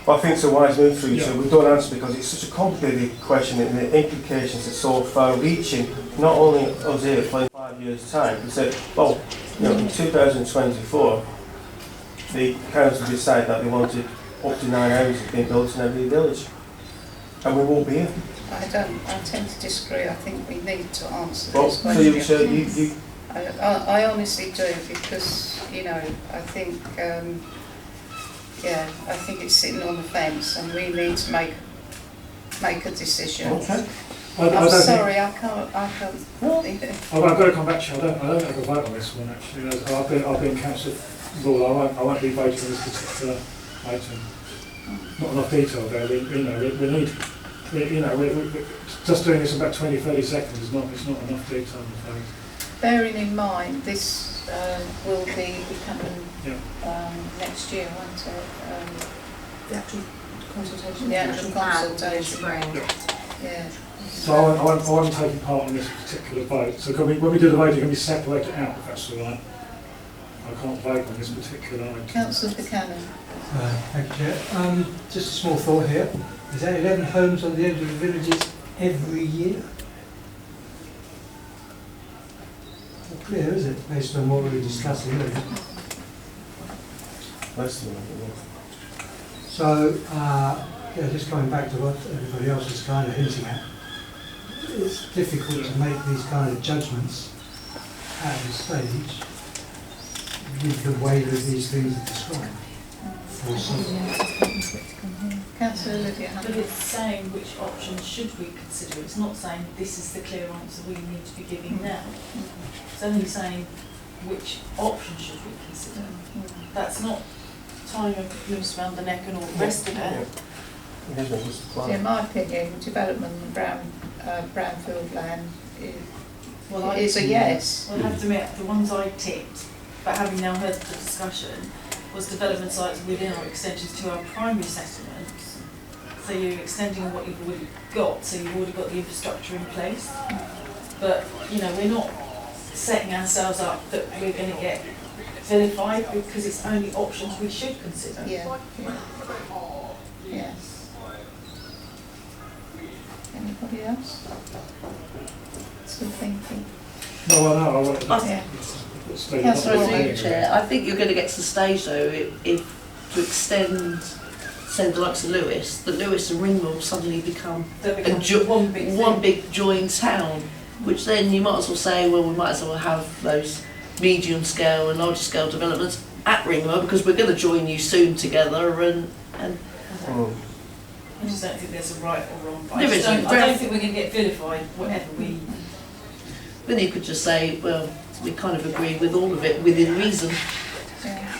Well, I think it's a wise move for you Yeah. to. We don't answer because it's such a complicated question and the implications are so far-reaching. Not only us here playing 5 years' time, we say, well, you know, in 2024, the council decided that they wanted up to 9 houses being built in every village, and we won't be here. I tend to disagree. I think we need to answer Well, this so question. you I honestly do, because, you know, I think, I think it's sitting on the fence and we need to make a decision. okay? I I'm don't sorry, I can't. I've got to come back to you. I don't have a vote on this one actually. I've been council rule. I won't be voting on this particular item. Not enough detail there. We need. We just doing this in about 20-30 seconds is not. It's not enough detail, I'm afraid. Bearing in mind, this will be becoming Yeah. next year, won't it? The actual consultation. The actual consultation. Spring. Yeah. So I won't taking part in this particular vote. So when we do the vote, it can be separated out, if that's all right. I can't vote on this particular item. Councillor Buchanan. Thank you, Chair. Just a small thought here. Is that 11 homes on the edge of the villages every year? Not clear, is it, based on what we were discussing earlier? Less than that, So, just going back to what everybody else is kind of hinting at, it's difficult to make these kind of judgments at this stage with the way that these things are described. For some. Councillor Olivia But Hunter. it's saying which option should we consider. It's not saying this is the clear answer we need to be giving now. It's only saying which option should we consider. That's not tying a noose around the neck and all the rest of it. In my opinion, development of brownfield land is a yes. Well, I have to admit, the ones I ticked, but having now heard the discussion, was development sites within our extensions to our primary settlements. So you're extending on what you've already got, so you've already got the infrastructure in place. But, you know, we're not setting ourselves up that we're going to get vilified because it's only options we should consider. Yeah. Yes. Anybody else? Still thinking. No, I won't. Yeah. Chair, I think you're going to get to the stage though, if to extend, say the likes of Lewis, that Lewis and Ringwood will suddenly become one big joined town, which then you might as well say, well, we might as well have those medium scale and larger scale developments at Ringwood because we're going to join you soon together and I just don't think there's a right or wrong. But There I isn't. don't think we're going to get vilified whatever we. then you could just say, well, we kind of agree with all of it within reason. Yeah.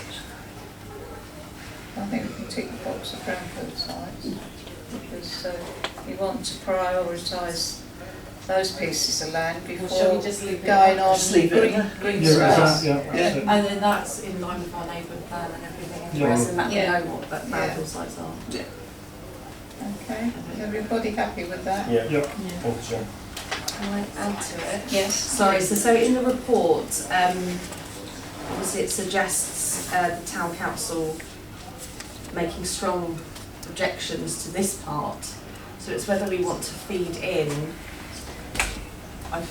I think we can tick the box of brownfield sites because we want to prioritise those pieces of land Shall before we just leave it? going on Just leave it. green Yeah, space. yeah. And then that's in line with our neighbourhood plan and everything. Yeah. And that we Yeah. know what that Yeah. brownfield sites are. Okay, is everybody happy with that? Yeah, Yeah. thanks, Chair. Can I add to it? Yes. Sorry, so in the report, obviously it suggests the town council making strong objections to this part. So it's whether we want to feed in. I've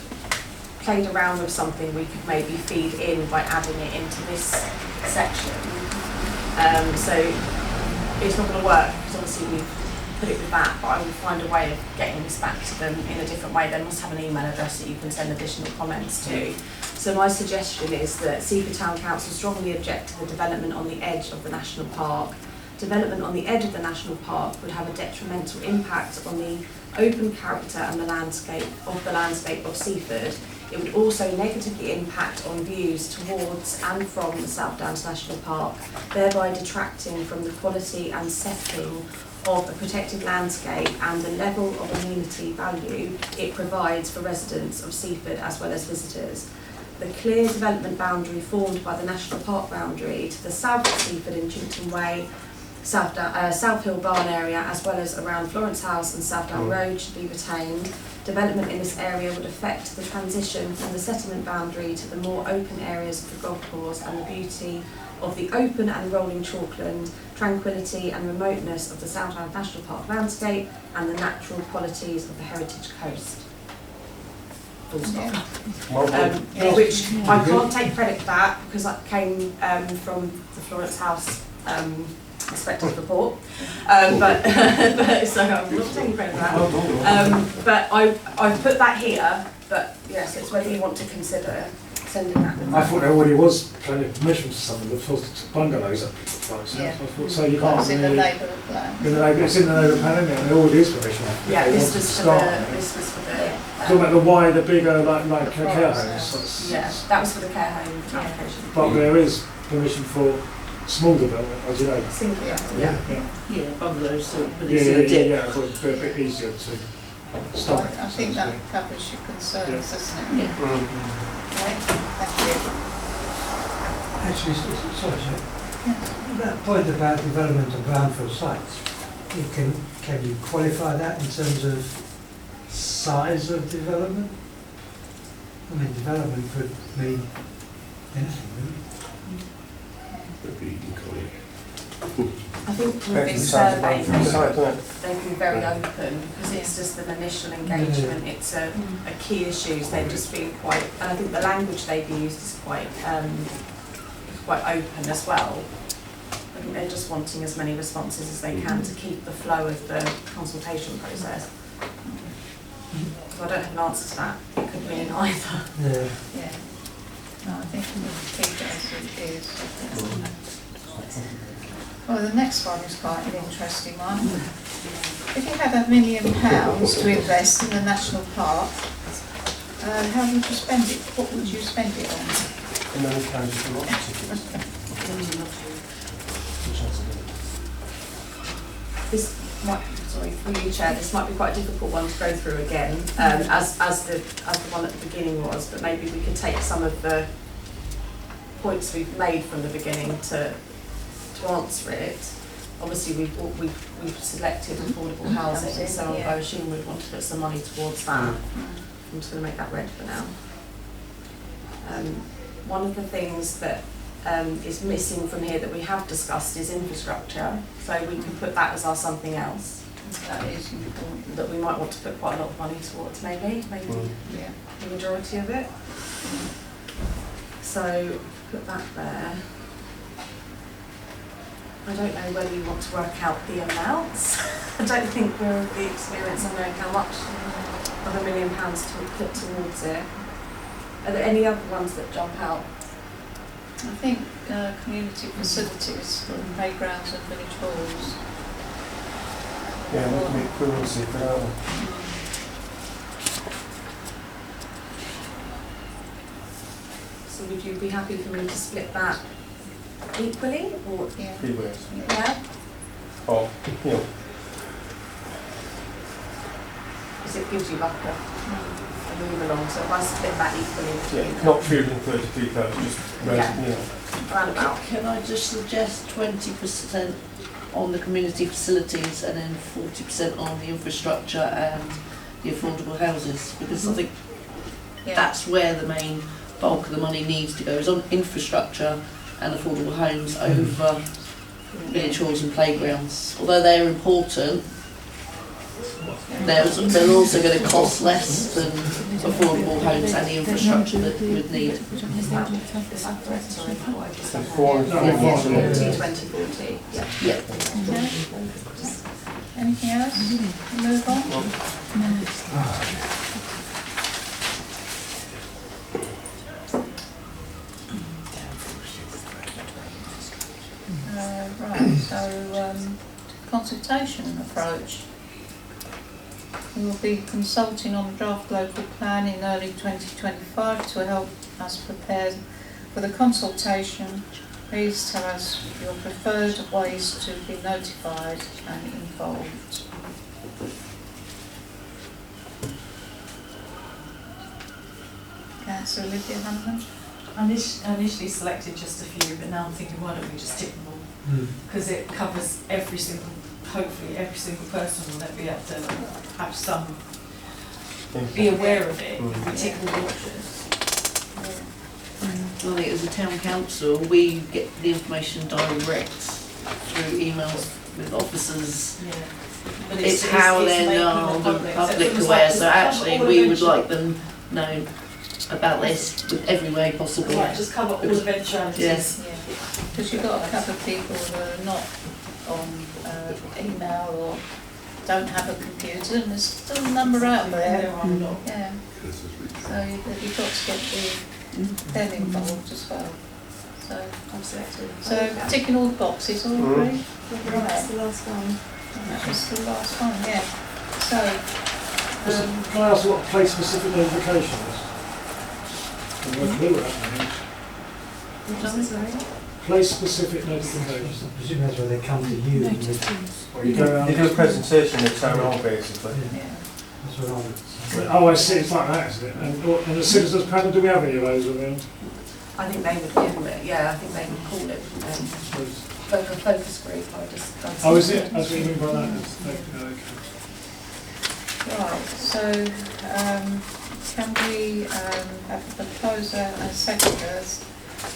played around with something we could maybe feed in by adding it into this section. So it's not going to work because obviously we've put it with that, but I will find a way of getting this back to them in a different way. They must have an email address that you can send additional comments to. So my suggestion is that Seaford Town Council strongly object to the development on the edge of the National Park. Development on the edge of the National Park would have a detrimental impact on the open character and the landscape of Seaford. It would also negatively impact on views towards and from the South Downs National Park, thereby detracting from the quality and setting of a protected landscape and the level of amenity value it provides for residents of Seaford as well as visitors. The clear development boundary formed by the National Park boundary to the south of Seaford in Chimpton Way, South Hill Barn area, as well as around Florence House and South Down Road should be retained. Development in this area would affect the transition from the settlement boundary to the more open areas of the golf course and the beauty of the open and rolling chalkland, tranquility and remoteness of the Southland National Park landscape and the natural qualities of the heritage coast. Full stop. Which I can't take credit for that because that came from the Florence House inspector's report, but so I'm not taking credit for that. But I've put that here. But yes, it's whether you want to consider sending that. I thought there already was plenty of permission for some of the bungalows up at Florence. Yeah. I thought, so you can't That's in the really. neighbourhood plan. It's in the neighbourhood plan, isn't it? And there already is permission. Yeah, They this want was to for start. the Talking about the wider, bigger, like care homes. yeah, that was for the care home application. But there is permission for small development, as you know. Single, Yeah. Yeah, bungalows, so, but Yeah, it's yeah, a dip. yeah, but it's a bit easier to stop. I think that covers your concerns, doesn't it? Yeah. Right, thank you. Actually, sorry, sir. That point about development of brownfield sites, can you qualify that in terms of size of development? I mean, development could mean anything, really. I think with this survey, they've been very open because it's just an initial engagement. It's a key issues. They've just been quite, and I think the language they've used is quite open as well. I think they're just wanting as many responses as they can to keep the flow of the consultation process. So I don't have an answer to that. It could mean either. Yeah. Yeah. No, I think we'll keep it as it is. Well, the next one is quite an interesting one. If you had £1 million to invest in the national park, how would you spend it? What would you spend it on? And then carriage for lot tickets. This might, sorry, through you, Chair, this might be quite a difficult one to go through again, as the one at the beginning was, but maybe we could take some of the points we've made from the beginning to answer it. Obviously, we've selected affordable housing, so I assume we'd want to put some money towards that. I'm just going to make that red for now. One of the things that is missing from here that we have discussed is infrastructure, so we can put that as our something else. That is important. That we might want to put quite a lot of money towards, maybe Yeah. the majority of it. So put that there. I don't know whether you want to work out the amounts. I don't think we're of the experience of knowing how much of £1 million to put towards it. Are there any other ones that jump out? I think community facilities for playgrounds and village halls. Yeah, we can be equivalency for that one. So would you be happy for me to split that equally, or Yeah. Three ways. yeah? Or, you know, Because it gives you like a move along. So if I split that equally, yeah, not 333,000, just Yeah. you know. around about. Can I just suggest 20% on the community facilities and then 40% on the infrastructure and the affordable houses? Because I think Yeah. that's where the main bulk of the money needs to go, is on infrastructure and affordable homes over village halls and playgrounds. Although they're important, they're also going to cost less than affordable homes and the infrastructure that we would need. Is that correct? Sorry, what I've just So done. 440. 40. Yeah. Yeah. Okay. Anything else? Move on. Right, so consultation approach. We will be consulting on the draft local plan in early 2025 to help us prepare for the consultation. Please tell us your preferred ways to be notified and involved. Councillor Olivia Hanlon. I initially selected just a few, but now I'm thinking, why don't we just tick them all? Because it covers hopefully every single person will then be able to have some be aware of it, we tick all the boxes. I think as a town council, we get the information direct through emails with officers. Yeah. But It's how making they're the now the So it public was aware, like so just actually cover all we would eventual- like them know about this with every way possible. Right, just cover all eventualities. Yes. Because you've got a couple of people who are not on email or don't have a computer, and there's still a number out there. There are a lot. Yeah. So you've got to get them involved as well. So, Absolutely. so ticking all the boxes, all agree? That's the last one. That was the last one, yeah. So, Can I ask what place-specific notification is? I've no clue what that means. Place-specific notification. I presume that's where they come to you. and Or you go around. They do a presentation in the town hall, basically. Yeah, yeah. that's what I would say. Oh, I see, it's like that, is it? And the citizens panel, do we have any of those around? I think they would call it, yeah, I think they would call it focus group, I just. Oh, is it? That's what you mean by that? Okay. Right, so can we have a proposer and seconders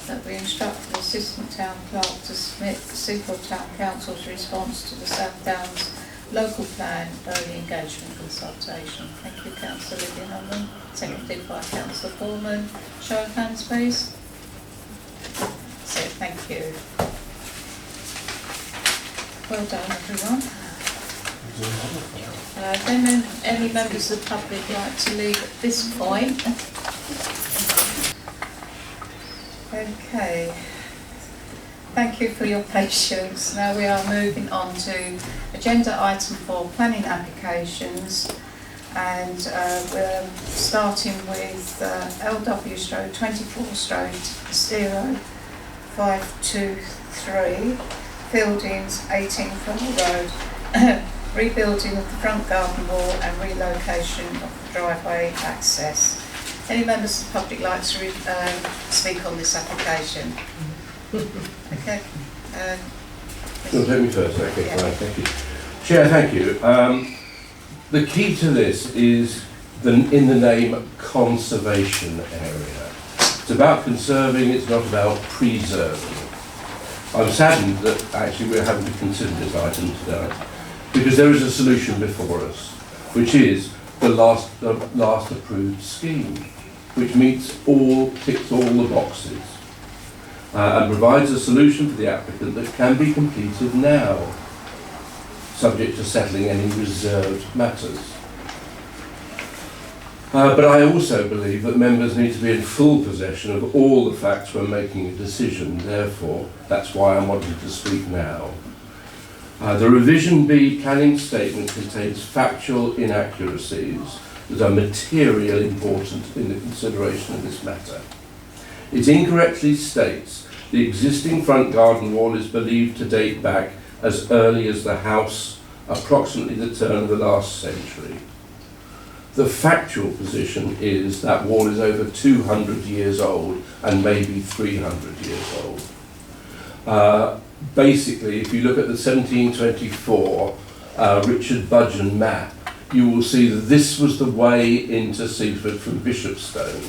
that we instruct the Assistant Town Clerk to submit the Seaford Town Council's response to the South Downs Local Plan Early Engagement Consultation? Thank you, Councillor Liddy-Hunman, seconded by Councillor Foreman. Show of hands, please. So, thank you. Well done, everyone. Then any members of the public like to leave at this point? Okay. Thank you for your patience. Now we are moving on to agenda item 4, planning applications, and we're starting with LW 24/0 523 Buildings 18 Funnel Road. Rebuilding of the front garden wall and relocation of the driveway access. Any members of the public like to speak on this application? Okay. You'll take me first, okay, Yeah. fine, thank you. Chair, thank you. The key to this is in the name conservation area. It's about conserving, it's not about preserving. I'm saddened that actually we're having to consider this item today, because there is a solution before us, which is the last approved scheme, which ticks all the boxes, and provides a solution for the applicant that can be completed now, subject to settling any reserved matters. But I also believe that members need to be in full possession of all the facts when making a decision. Therefore, that's why I'm wanting to speak now. The Revision B planning statement contains factual inaccuracies that are materially important in the consideration of this matter. It incorrectly states the existing front garden wall is believed to date back as early as the house, approximately the turn of the last century. The factual position is that wall is over 200 years old and maybe 300 years old. Basically, if you look at the 1724 Richard Budgeon map, you will see that this was the way into Seaford from Bishopstone.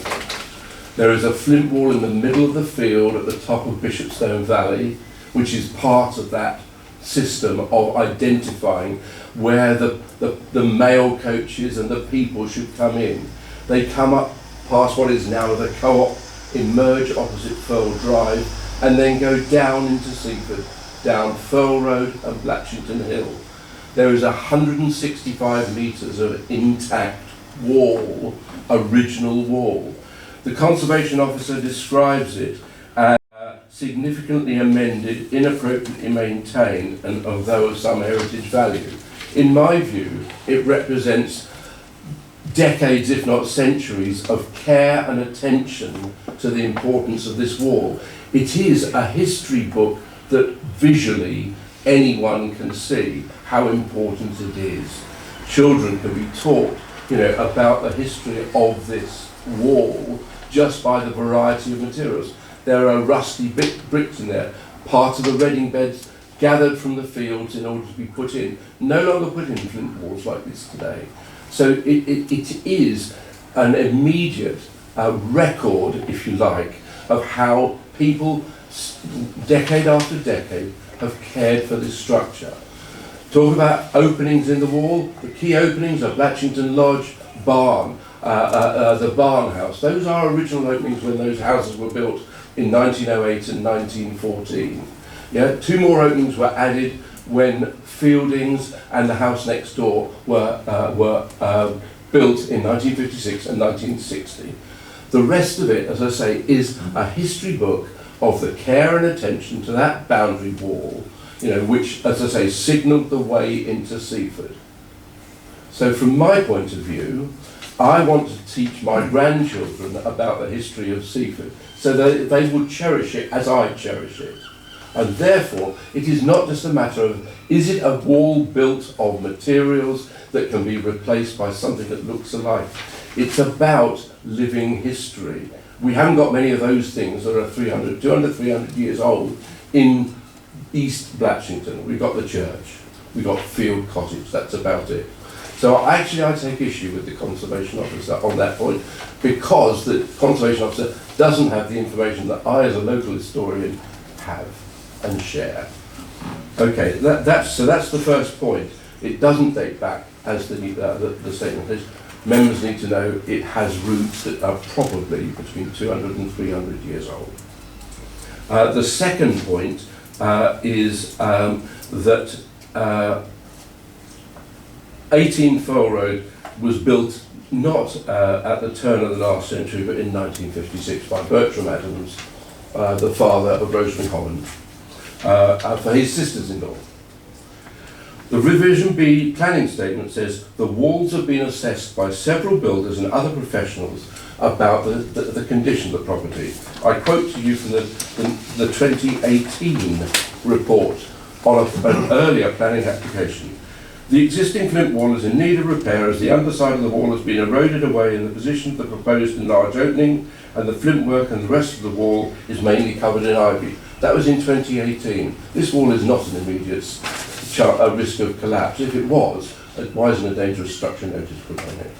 There is a flint wall in the middle of the field at the top of Bishopstone Valley, which is part of that system of identifying where the mail coaches and the people should come in. They come up past what is now the Co-op, emerge opposite Firle Drive, and then go down into Seaford, down Firle Road and Blatchington Hill. There is 165 metres of intact wall, original wall. The Conservation Officer describes it as significantly amended, inappropriately maintained, and although of some heritage value. In my view, it represents decades, if not centuries, of care and attention to the importance of this wall. It is a history book that visually anyone can see how important it is. Children can be taught, about the history of this wall just by the variety of materials. There are rusty bricks in there, part of the redding beds gathered from the fields in order to be put in. No longer put in flint walls like this today. So it is an immediate record, if you like, of how people, decade after decade, have cared for this structure. Talk about openings in the wall. The key openings are Blatchington Lodge, Barn, the Barn House. Those are original openings when those houses were built in 1908 and 1914. Yeah, 2 more openings were added when Fieldings and the house next door were built in 1956 and 1960. The rest of it, as I say, is a history book of the care and attention to that boundary wall, you know, which, as I say, signalled the way into Seaford. So from my point of view, I want to teach my grandchildren about the history of Seaford so that they will cherish it as I cherish it. And therefore, it is not just a matter of, is it a wall built of materials that can be replaced by something that looks alike? It's about living history. We haven't got many of those things that are 200, 300 years old in East Blatchington. We've got the church, we've got Field Cottage, that's about it. So actually I take issue with the Conservation Officer on that point, because the Conservation Officer doesn't have the information that I as a local historian have and share. Okay, that's the first point. It doesn't date back, as the statement is. Members need to know it has roots that are probably between 200 and 300 years old. The second point is that 18 Furl Road was built not at the turn of the last century, but in 1956 by Bertram Adams, the father of Rosemary Holland, for his sisters-in-law. The Revision B planning statement says the walls have been assessed by several builders and other professionals about the condition of the property. I quote to you from the 2018 report on an earlier planning application. The existing flint wall is in need of repair as the underside of the wall has been eroded away in the position of the proposed enlarged opening, and the flint work and the rest of the wall is mainly covered in ivy. That was in 2018. This wall is not an immediate risk of collapse. If it was, why isn't a dangerous structure notice put on it?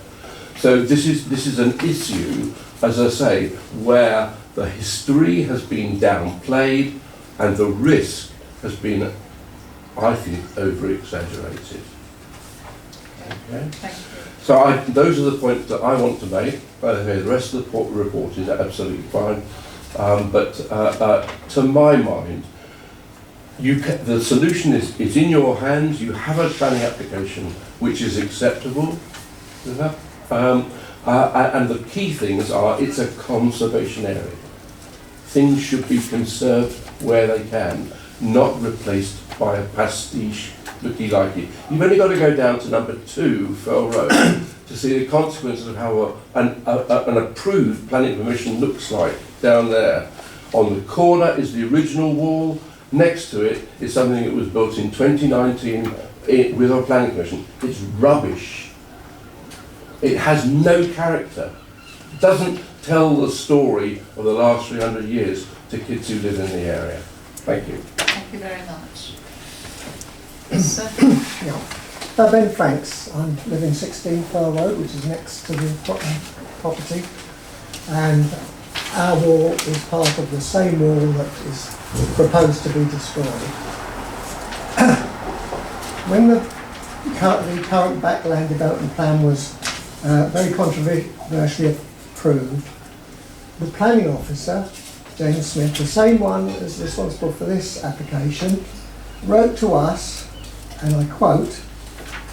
So this is an issue, as I say, where the history has been downplayed and the risk has been, I think, over-exaggerated. Okay. Thank you. So those are the points that I want to make. By the way, the rest of the report is absolutely fine. But to my mind, the solution is in your hands. You have a planning application which is acceptable. And the key things are, it's a conservation area. Things should be conserved where they can, not replaced by a pastiche looky-likey. You've only got to go down to number 2, Furl Road, to see the consequences of how an approved planning permission looks like down there. On the corner is the original wall. Next to it is something that was built in 2019 with our planning permission. It's rubbish. It has no character. It doesn't tell the story of the last 300 years to kids who live in the area. Thank you. Thank you very much. Yes, sir. Yeah. Ben Franks. I live in 16 Furl Road, which is next to the property, and our wall is part of the same wall that is proposed to be destroyed. When the current backland development plan was very controversially approved, the planning officer, James Smith, the same one as responsible for this application, wrote to us, and I quote,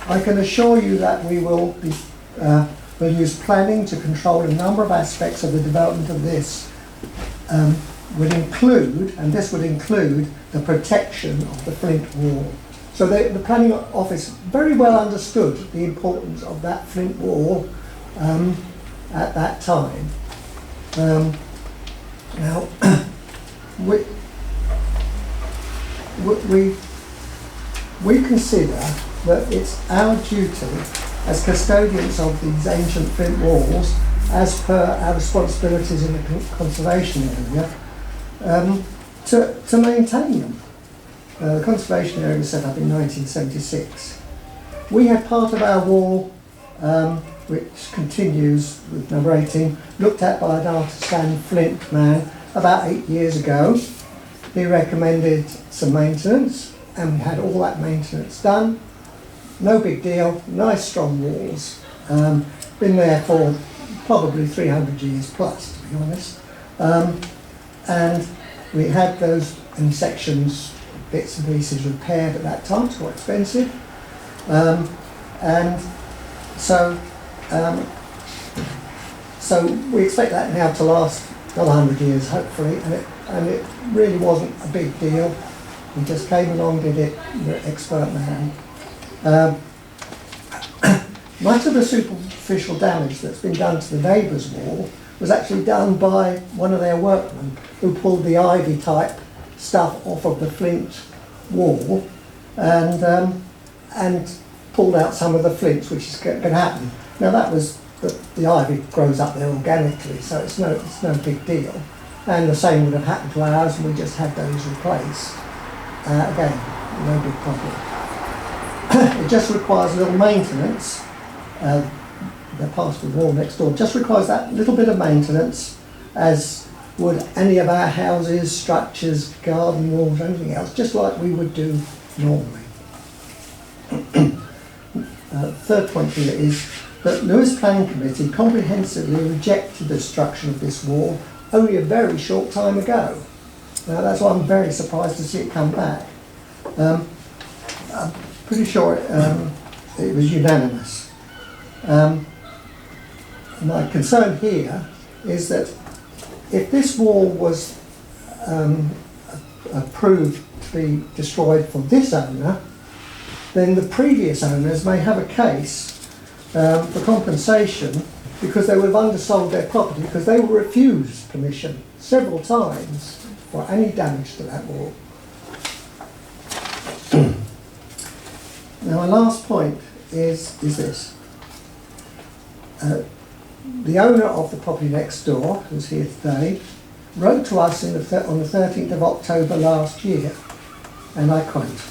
"I can assure you that we will use planning to control a number of aspects of the development of this, would include, and this would include, the protection of the flint wall." So the planning office very well understood the importance of that flint wall at that time. Now, we consider that it's our duty as custodians of these ancient flint walls, as per our responsibilities in the conservation area, to maintain them. The conservation area was set up in 1976. We had part of our wall which continues with number 18, looked at by an artisan flint man about 8 years ago. He recommended some maintenance, and we had all that maintenance done. No big deal, nice strong walls. Been there for probably 300 years plus, to be honest. And we had those in sections, bits and pieces repaired at that time, it's quite expensive. And so we expect that now to last another 100 years, hopefully, and it really wasn't a big deal. We just came along, did it, we're an expert man. Much of the superficial damage that's been done to the neighbour's wall was actually done by one of their workmen who pulled the ivy type stuff off of the flint wall and pulled out some of the flints, which is going to happen. Now that was, the ivy grows up there organically, so it's no big deal. And the same would have happened to ours, and we just had those replaced. Again, no big problem. It just requires a little maintenance. The plaster wall next door just requires that little bit of maintenance, as would any of our houses, structures, garden walls, anything else, just like we would do normally. Third point here is that Lewes Planning Committee comprehensively rejected the destruction of this wall only a very short time ago. Now that's why I'm very surprised to see it come back. I'm pretty sure it was unanimous. My concern here is that if this wall was approved to be destroyed for this owner, then the previous owners may have a case for compensation because they would have undersold their property because they were refused permission several times for any damage to that wall. Now my last point is this. The owner of the property next door, who's here today, wrote to us on the 13th of October last year, and I quote,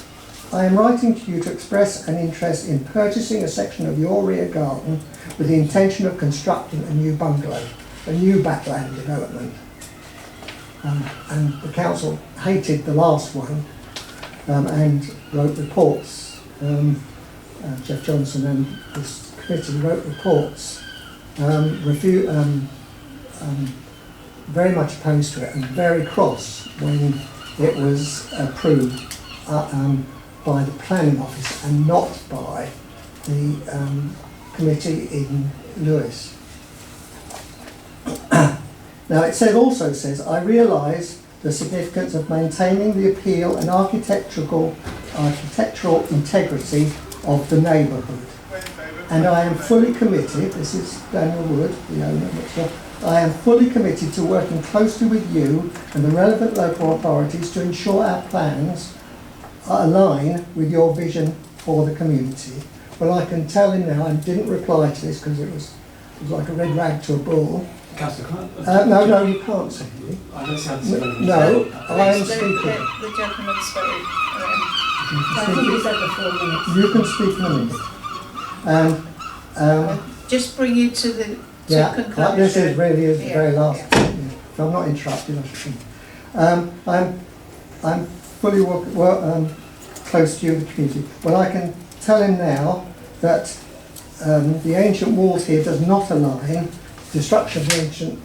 "I am writing to you to express an interest in purchasing a section of your rear garden with the intention of constructing a new bungalow, a new backland development." And the council hated the last one and wrote reports. Jeff Johnson and this committee wrote reports very much opposed to it and very cross when it was approved by the planning office and not by the committee in Lewes. Now it also says, "I realise the significance of maintaining the appeal and architectural integrity of the neighbourhood. And I am fully committed," this is Daniel Wood, the owner, "I am fully committed to working closely with you and the relevant local authorities to ensure our plans align with your vision for the community." Well, I can tell him now, I didn't reply to this because it was like a red rag to a bull. No, you can't see me. No, I am speaking. The gentleman spoke. I think you said the 4 minutes. You can speak in a minute. Just bring you to the conclusion. This is really the very last. Yeah. If I'm not interrupted, I should think. I'm fully close to you in the community. Well, I can tell him now that the ancient walls here does not align. Destruction of the ancient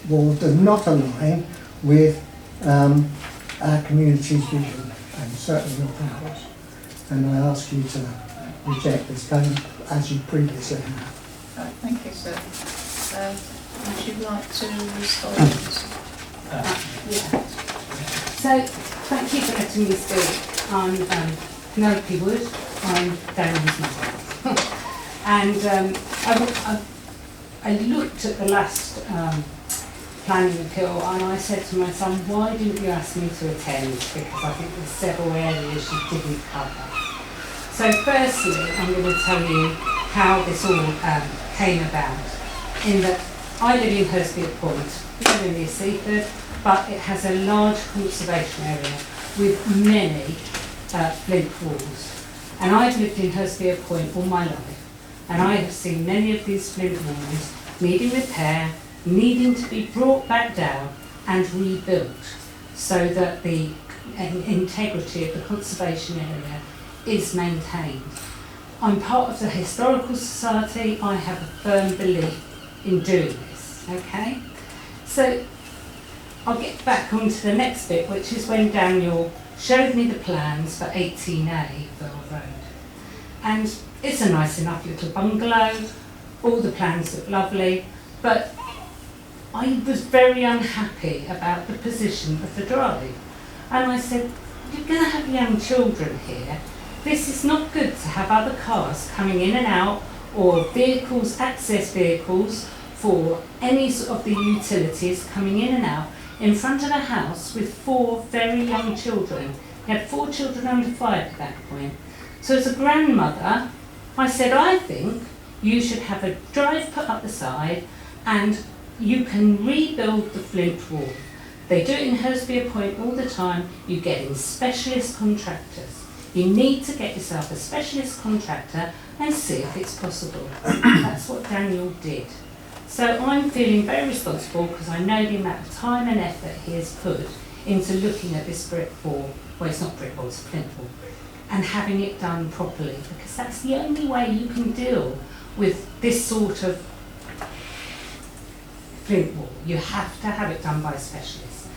wall does not align with our community's vision, and certainly not ours. And I ask you to reject this plan as you previously have. Right, thank you, sir. Would you like to respond? So, thank you for letting me speak. I'm Penelope Wood, I'm Daniel's mother. And I looked at the last planning appeal and I said to my son, why didn't you ask me to attend? Because I think there's several areas you didn't cover. So firstly, I'm going to tell you how this all came about. In that I live in Hurstfield Point, very near Seaford, but it has a large conservation area with many flint walls. And I've lived in Hurstfield Point all my life. and I have seen many of these flint walls needing repair, needing to be brought back down and rebuilt so that the integrity of the conservation area is maintained. I'm part of the Historical Society. I have a firm belief in doing this, okay? So I'll get back onto the next bit, which is when Daniel showed me the plans for 18A Vale Road. And it's a nice enough little bungalow, all the plans look lovely, but I was very unhappy about the position of the drive. And I said, you're going to have young children here. This is not good to have other cars coming in and out, or vehicles, access vehicles for any sort of the utilities coming in and out in front of a house with 4 very young children. He had 4 children under 5 at that point. So as a grandmother, I said, I think you should have a drive put up the side and you can rebuild the flint wall. They do it in Hurstby Point all the time. You get in specialist contractors. You need to get yourself a specialist contractor and see if it's possible. That's what Daniel did. So I'm feeling very responsible because I know the amount of time and effort he has put into looking at this brick wall. Well, it's not brick wall, it's a flint wall. And having it done properly, because that's the only way you can deal with this sort of flint wall. You have to have it done by a specialist.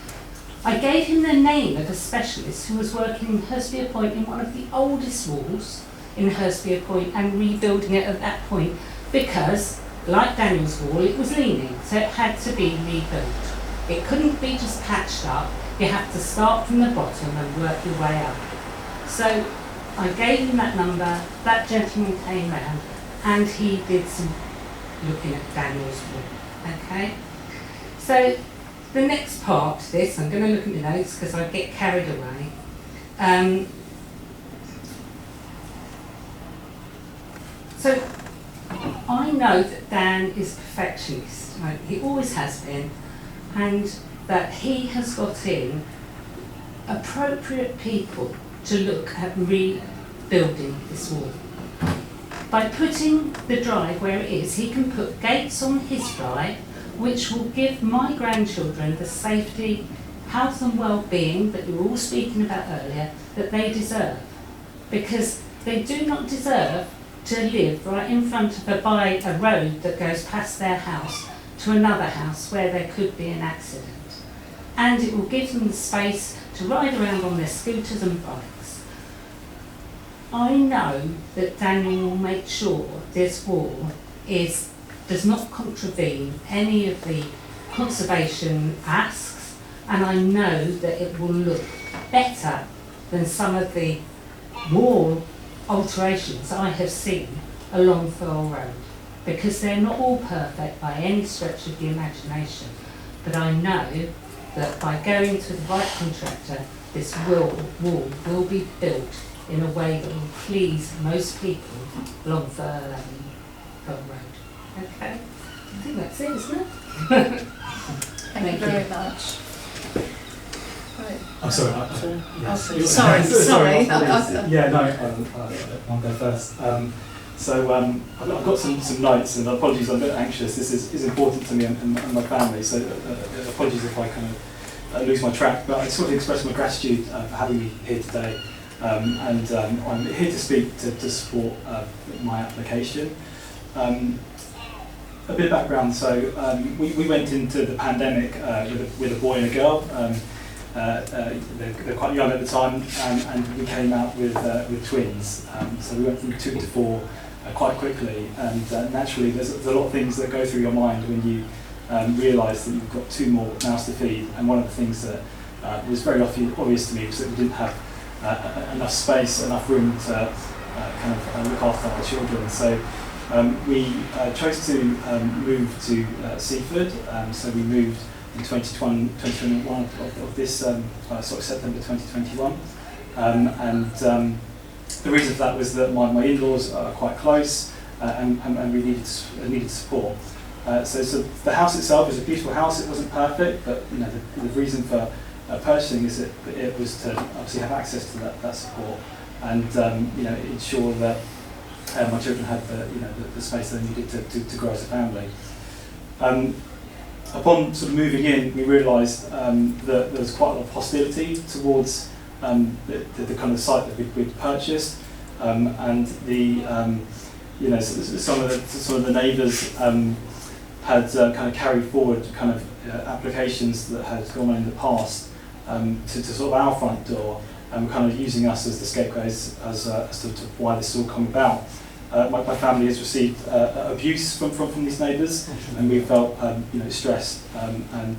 I gave him the name of a specialist who was working in Hurstby Point in one of the oldest walls in Hurstby Point and rebuilding it at that point because, like Daniel's wall, it was leaning, so it had to be rebuilt. It couldn't be just patched up. You have to start from the bottom and work your way up. So I gave him that number, that gentleman came round and he did some looking at Daniel's wall, okay? So the next part to this, I'm going to look at my notes because I get carried away. So I know that Dan is a perfectionist, right? He always has been, and that he has got in appropriate people to look at rebuilding this wall. By putting the drive where it is, he can put gates on his drive which will give my grandchildren the safety, health and well-being that you were all speaking about earlier, that they deserve. Because they do not deserve to live right in front of by a road that goes past their house to another house where there could be an accident. And it will give them the space to ride around on their scooters and bikes. I know that Daniel will make sure this wall does not contravene any of the conservation asks, and I know that it will look better than some of the wall alterations I have seen along Furl Road, because they're not all perfect by any stretch of the imagination, but I know that by going to the right contractor, this wall will be built in a way that will please most people along Furl Road. Okay, I think that's it, isn't it? Thank you very much. Right. I'm sorry. Sorry. Yeah, no, I'll go first. So I've got some notes, and apologies, I'm a bit anxious. This is important to me and my family, so apologies if I kind of lose my track. But I just want to express my gratitude for having me here today. And I'm here to speak to support my application. A bit of background, so we went into the pandemic with a boy and a girl. They're quite young at the time, and we came out with twins. So we went from 2 to 4 quite quickly, and naturally there's a lot of things that go through your mind when you realise that you've got 2 more mouths to feed. And one of the things that was very obvious to me was that we didn't have enough space, enough room to kind of look after our children. So we chose to move to Seaford, so we moved in 2021 of this, sort of September 2021. The reason for that was that my in-laws are quite close, and we needed support. So the house itself is a beautiful house. It wasn't perfect, but you know the reason for purchasing is that it was to obviously have access to that support, and you know ensure that my children had the space they needed to grow as a family. Upon sort of moving in, we realised that there was quite a lot of hostility towards the kind of site that we'd purchased, and the some of the neighbours had kind of carried forward kind of applications that had gone on in the past to sort of our front door, and were kind of using us as the scapegoats as to why this has all come about. My family has received abuse from these neighbours, and we felt stressed, and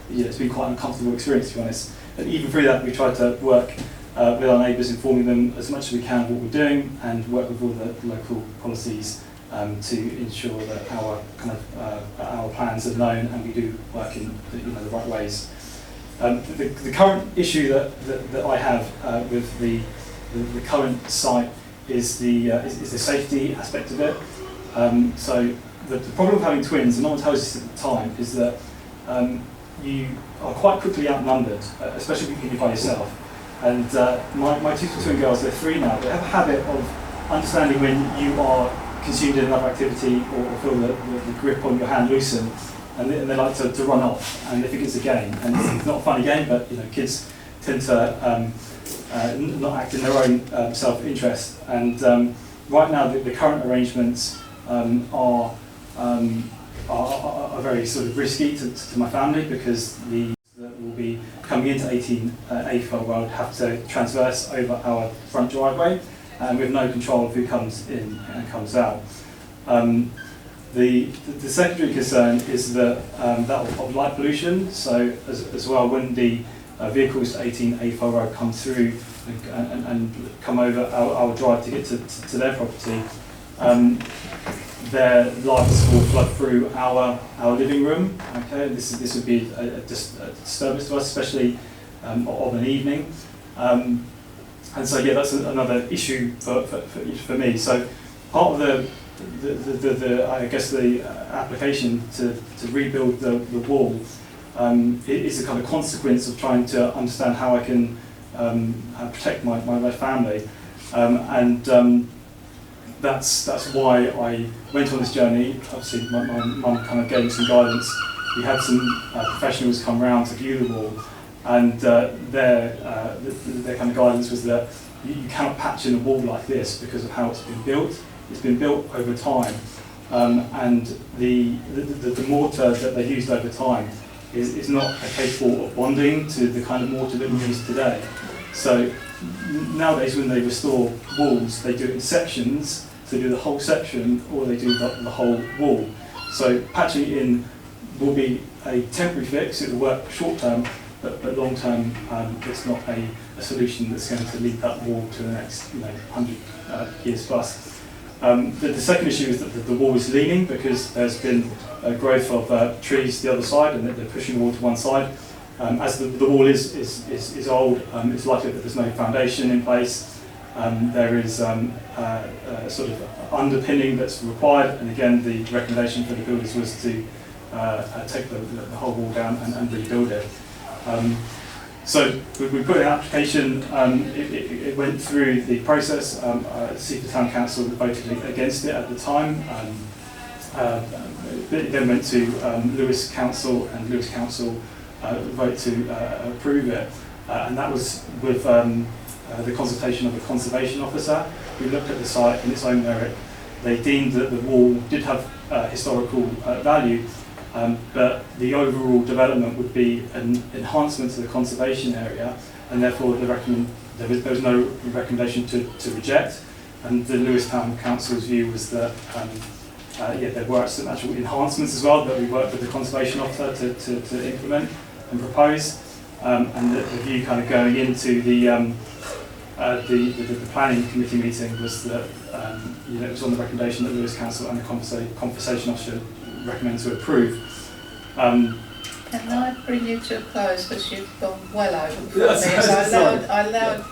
it's been quite an uncomfortable experience, to be honest. And even through that, we tried to work with our neighbours, informing them as much as we can of what we're doing, and work with all the local policies to ensure that our plans are known and we do work in the right ways. The current issue that I have with the current site is the safety aspect of it. So the problem of having twins, and no one tells us at the time, is that you are quite quickly outnumbered, especially if you're by yourself. And my two twin girls, they're 3 now, they have a habit of understanding when you are consumed in another activity or feel the grip on your hand loosen, and they like to run off, and they think it's a game. And it's not a funny game, but kids tend to not act in their own self-interest. And right now, the current arrangements are very sort of risky to my family, because that will be coming into 18 A4 Road have to transverse over our front driveway, and we have no control of who comes in and comes out. The secondary concern is that of light pollution. So as well, when the vehicles to 18 A4 Road come through and come over our drive to get to their property, their lights will flood through our living room. Okay, this would be a disturbance to us, especially of an evening. And so that's another issue for me. So part of the I guess the application to rebuild the wall is a kind of consequence of trying to understand how I can protect my family, and that's why I went on this journey. Obviously, my mum kind of gave me some guidance. We had some professionals come round to view the wall, and their kind of guidance was that you cannot patch in a wall like this because of how it's been built. It's been built over time, and the mortar that they used over time is not capable of bonding to the kind of mortar that we use today. So nowadays, when they restore walls, they do it in sections. So they do the whole section, or they do the whole wall. So patching it in will be a temporary fix. It will work short term, but long term, it's not a solution that's going to lead that wall to the next 100 years plus. The second issue is that the wall is leaning, because there's been a growth of trees to the other side, and they're pushing the wall to one side. As the wall is old, it's likely that there's no foundation in place. There is sort of underpinning that's required, and again, the recommendation for the builders was to take the whole wall down and rebuild it. So we put an application, it went through the process. Seaford Town Council voted against it at the time. It then went to Lewis Council, and Lewis Council voted to approve it. And that was with the consultation of a conservation officer who looked at the site in its own merit. They deemed that the wall did have historical value, but the overall development would be an enhancement to the conservation area, and therefore there was no recommendation to reject. And the Lewis Town Council's view was that there were some actual enhancements as well that we worked with the conservation officer to implement and propose. And the view kind of going into the planning committee meeting was that it was on the recommendation that Lewis Council and the conservation officer recommend to approve. Can I bring you to a close, because you've gone well over before me, so I allowed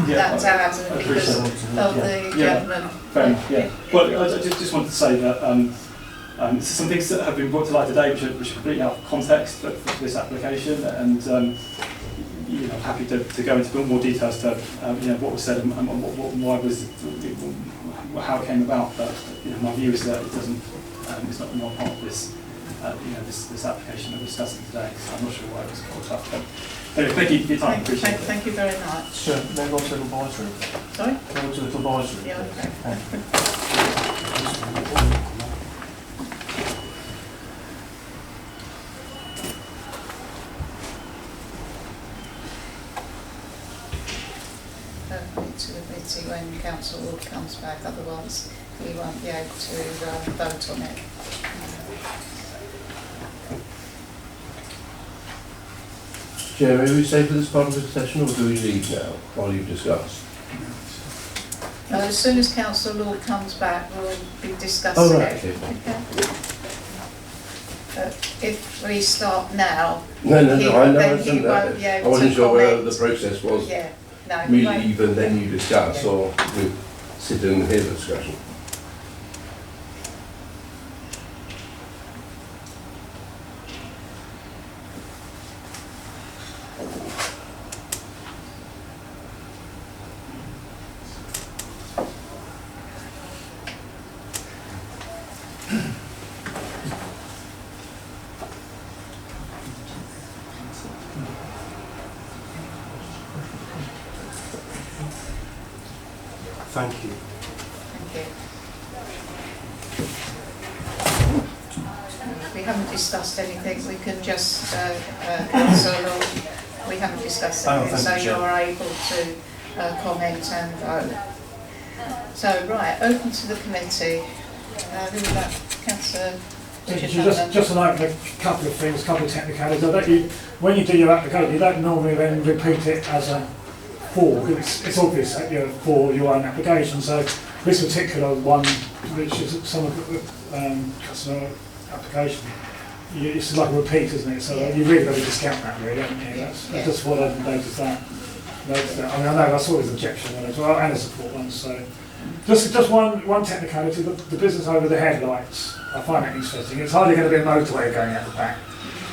that to happen because of the gentleman. Fair enough, Well, I just wanted to say that some things that have been brought to light today which are completely out of context for this application, and I'm happy to go into a bit more details to what was said and how it came about, but my view is that it doesn't. It's not part of this. This application that we're discussing today. So I'm not sure why it was brought up. But anyway, thank you for your time. Appreciate it. Thank you very much. Sure, then go to the advisory. Sorry? Go to the advisory. Yeah, okay. To the committee when Council Wood comes back, otherwise we won't be able to vote on it. Chair, may we stay for this part of the session, or do we leave now while you've discussed? As soon as Councillor Lord comes back, we'll be discussing Oh, right, it. okay. If we start now, No, I know, then I he understand won't be that. I able wasn't to sure whether comment. the process was Yeah, no, he really won't. even then you discuss, Yeah. or we sit and hear the discussion. Thank you. Thank you. We haven't discussed anything, we can just, Councillor Lord, we haven't discussed anything, so you're able to comment and vote. So, right, open to the committee. Who would like, Councillor? Just to note a couple of things, a couple of technicalities. When you do your application, you don't normally then repeat it as a for. It's obvious that you're for your own application. So this particular one, which is some of the customer application, it's like a repeat, isn't it? So you really got to discount that, really, haven't you? That's just what I've noticed that. I mean, I know that's always an objection one as well, and a support one. So just one technicality: the business over the headlights. I find that interesting. It's hardly going to be a motorway going out the back.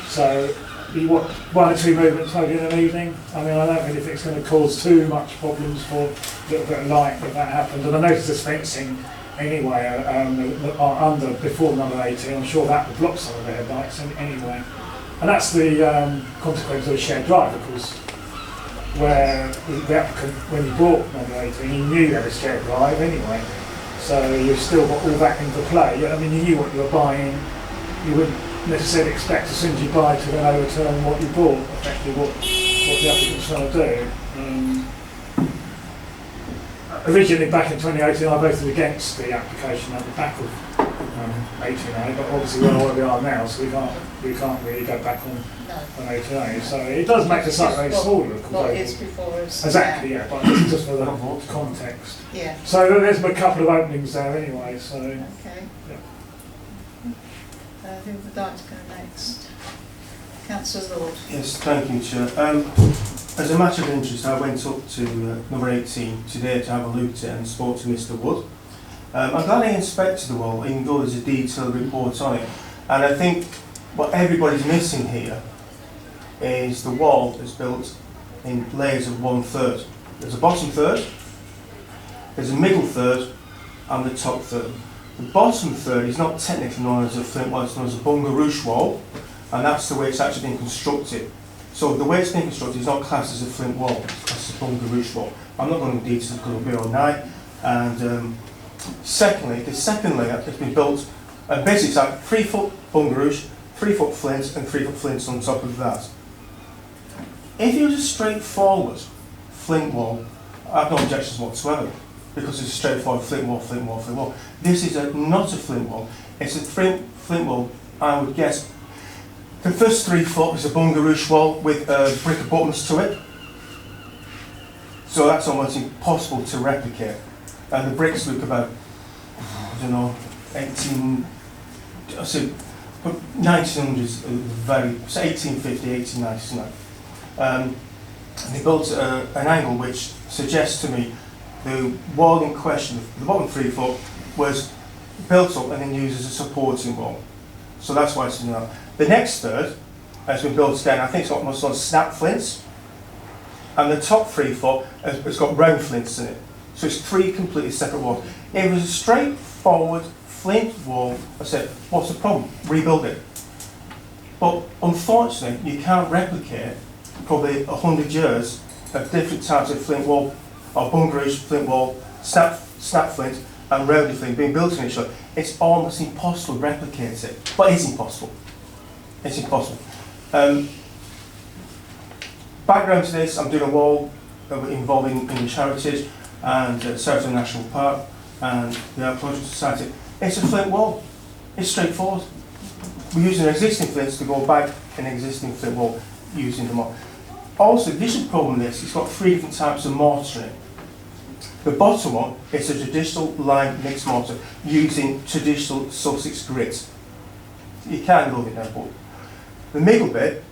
So you want 1 or 2 movements maybe in an evening. I mean, I don't really think it's going to cause too much problems for a little bit of light if that happens. And I noticed there's fencing anyway under before number 18. I'm sure that would block some of the headlights anyway. And that's the consequence of a shared drive, of course, where the applicant, when he bought number 18, he knew there was a shared drive anyway. So you've still got all that into play. I mean, you knew what you were buying. You wouldn't necessarily expect as soon as you buy to then overturn what you bought, effectively what the applicant's trying to do. Originally, back in 2018, I voted against the application at the back of 18A, but obviously we're where we are now, so we can't really go back on 18A. So it does make the site very smaller. What is before us? Exactly, yeah, but this is just for the context. Yeah. So there's a couple of openings there anyway. So. Okay. Yeah. Who would like to go next? Councillor Lord. Yes, thank you, Chair. As a matter of interest, I went up to number 18 today to have a look at it and spoke to Mr Wood. I'm glad he inspected the wall, even though there's a detailed report on it. And I think what everybody's missing here is the wall is built in layers of 1/3. There's a bottom third, there's a middle third, and the top third. The bottom third is not technically known as a flint wall, it's known as a bungarouche wall, and that's the way it's actually been constructed. So the way it's been constructed is not classed as a flint wall, it's classed as a bungarouche wall. I'm not going into details because it'll be all night. And secondly, the second layer has been built, basically it's like 3 foot bungarouche, 3 foot flints, and 3 foot flints on top of that. If it was a straightforward flint wall, I have no objections whatsoever, because it's a straightforward flint wall, flint wall, flint wall. This is not a flint wall. It's a flint wall, I would guess. The first 3 foot is a bungarouche wall with brick abutments to it. So that's almost impossible to replicate. And the bricks look about, I don't know, 1900s, very, so 1850, 1890. And they built an angle which suggests to me the wall in question, the bottom 3 foot, was built up and then used as a supporting wall. So that's why it's in there. The next third has been built again, I think it's got most of snap flints, and the top 3 foot has got round flints in it. So it's 3 completely separate walls. If it was a straightforward flint wall, I said, what's the problem? Rebuild it. But unfortunately, you can't replicate probably 100 years of different types of flint wall, or bungerish flint wall, snap flint, and rounded flint being built in each other. It's almost impossible to replicate it. But it's impossible. It's impossible. Background to this, I'm doing a wall involving English Heritage and Seaford National Park and the Archaeological Society. It's a flint wall. It's straightforward. We're using existing flints to go back an existing flint wall using them all. Also, the additional problem with this, it's got 3 different types of mortar in it. The bottom one is a traditional lime mixed mortar using traditional Sussex grit. You can't build it now, but the middle bit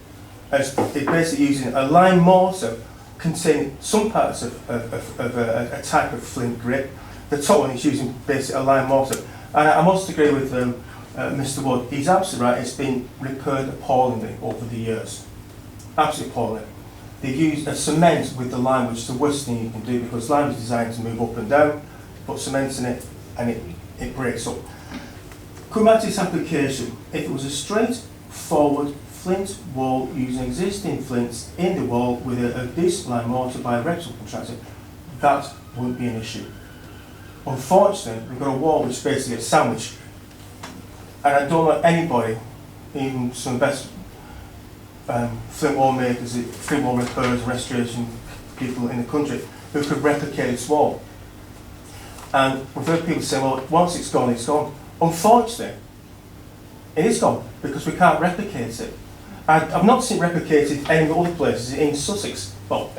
is basically using a lime mortar containing some parts of a type of flint grit. The top one is using basically a lime mortar. And I must agree with Mr. Wood, he's absolutely right, it's been repaired appallingly over the years. Absolutely appalling. They use a cement with the lime, which is the worst thing you can do because lime is designed to move up and down, put cement in it and it breaks up. Coming back to this application, if it was a straightforward flint wall using existing flints in the wall with a decent lime mortar by a reputable contractor, that wouldn't be an issue. Unfortunately, we've got a wall which is basically a sandwich. And I don't know anybody, even some of the best flint wall makers, flint wall repairers, restoration people in the country, who could replicate this wall. And we've heard people say, well, once it's gone, it's gone. Unfortunately, it is gone because we can't replicate it. I've not seen it replicated any other places in Sussex. Well,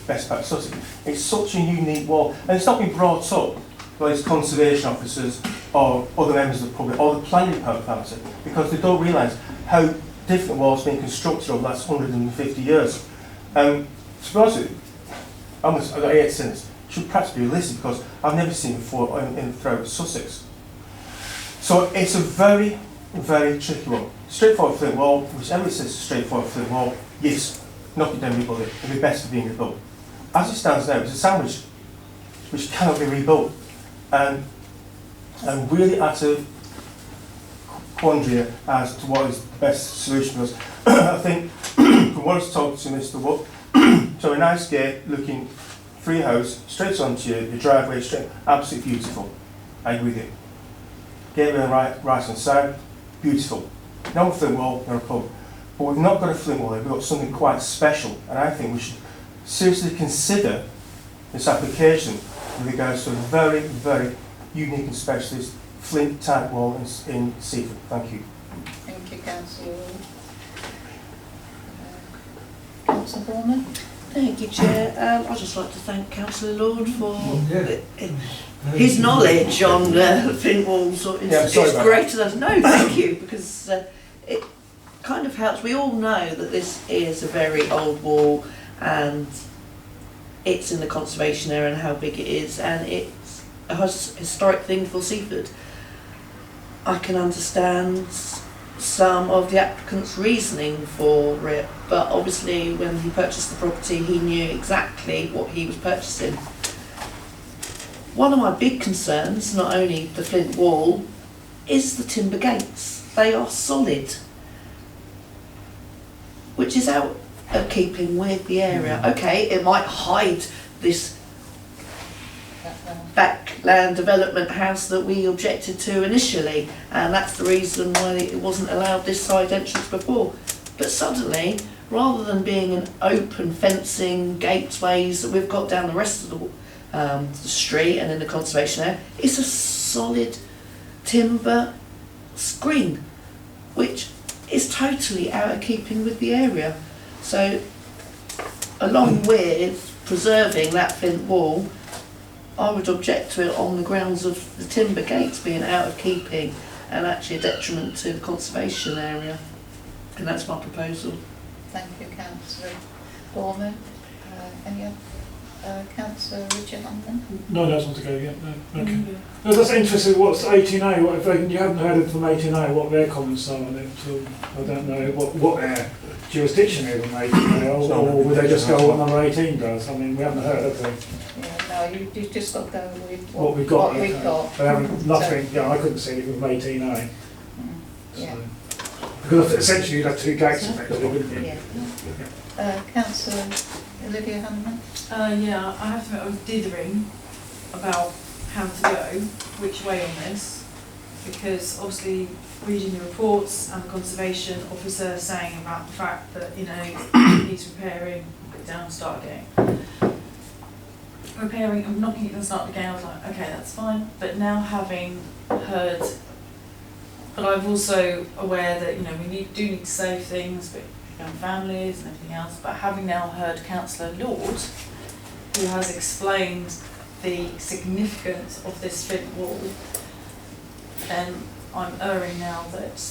best part of Sussex. It's such a unique wall, and it's not been brought up by its conservation officers or other members of the public or the planning department because they don't realise how different walls have been constructed over the last 150 years. To be honest with you, I've got 8 sinners. It should perhaps be listed because I've never seen it before throughout Sussex. So it's a very, very tricky one. Straightforward flint wall, which everybody says is a straightforward flint wall, yes, knock it down, rebuild it. It'll be best for being rebuilt. As it stands now, it's a sandwich which cannot be rebuilt. And really at a quandary as to what is the best solution for us. I think from what I was talking to Mr. Wood, so a nice gate looking through your house, straight onto your driveway, straight, absolutely beautiful. I agree with you. Gateway on the right hand side, beautiful. No flint wall, no problem. But we've not got a flint wall, we've got something quite special, and I think we should seriously consider this application with regards to a very, very unique and specialist flint type wall in Seaford. Thank you. Thank you, Councillor. Councillor Borman. Thank you, Chair. I'd just like to thank Councillor Lord for his knowledge on flint walls. It's great to know. No, thank you, because it kind of helps. We all know that this is a very old wall and it's in the conservation area and how big it is, and it's a historic thing for Seaford. I can understand some of the applicant's reasoning for it, but obviously when he purchased the property he knew exactly what he was purchasing. One of my big concerns, not only the flint wall, is the timber gates. They are solid, which is out of keeping with the area. Okay, it might hide this backland development house that we objected to initially, and that's the reason why it wasn't allowed this side entrance before. But suddenly, rather than being an open fencing gateways that we've got down the rest of the street and in the conservation area, it's a solid timber screen, which is totally out of keeping with the area. So, along with preserving that flint wall, I would object to it on the grounds of the timber gates being out of keeping and actually a detriment to the conservation area. And that's my proposal. Thank you, Councillor Borman. Any other? Councillor Richard London? No, I don't want to go yet. No. Okay. No, that's interesting. What's 18A? What if you haven't heard from 18A? What their comments are on it? So I don't know what their jurisdiction is on 18A, or would they just go what number 18 does? I mean, we haven't heard, have we? Yeah, no, say, you've just got to go with What we've got. What we've got. They haven't, nothing, yeah, I couldn't see anything from 18A. Yeah. Because essentially you'd have two gates effectively, wouldn't you? Yeah. Councillor Olivia Hanneman? Yeah, I have to admit I was dithering about how to go, which way on this, because obviously reading the reports and the conservation officer saying about the fact that, you know, it needs repairing, put it down, start again. Repairing and knocking it and start again, I was like, okay, that's fine. But now having heard, but I'm also aware that, you know, we do need to save things, but young families and everything else, but having now heard Councillor Lord, who has explained the significance of this flint wall, then I'm erring now that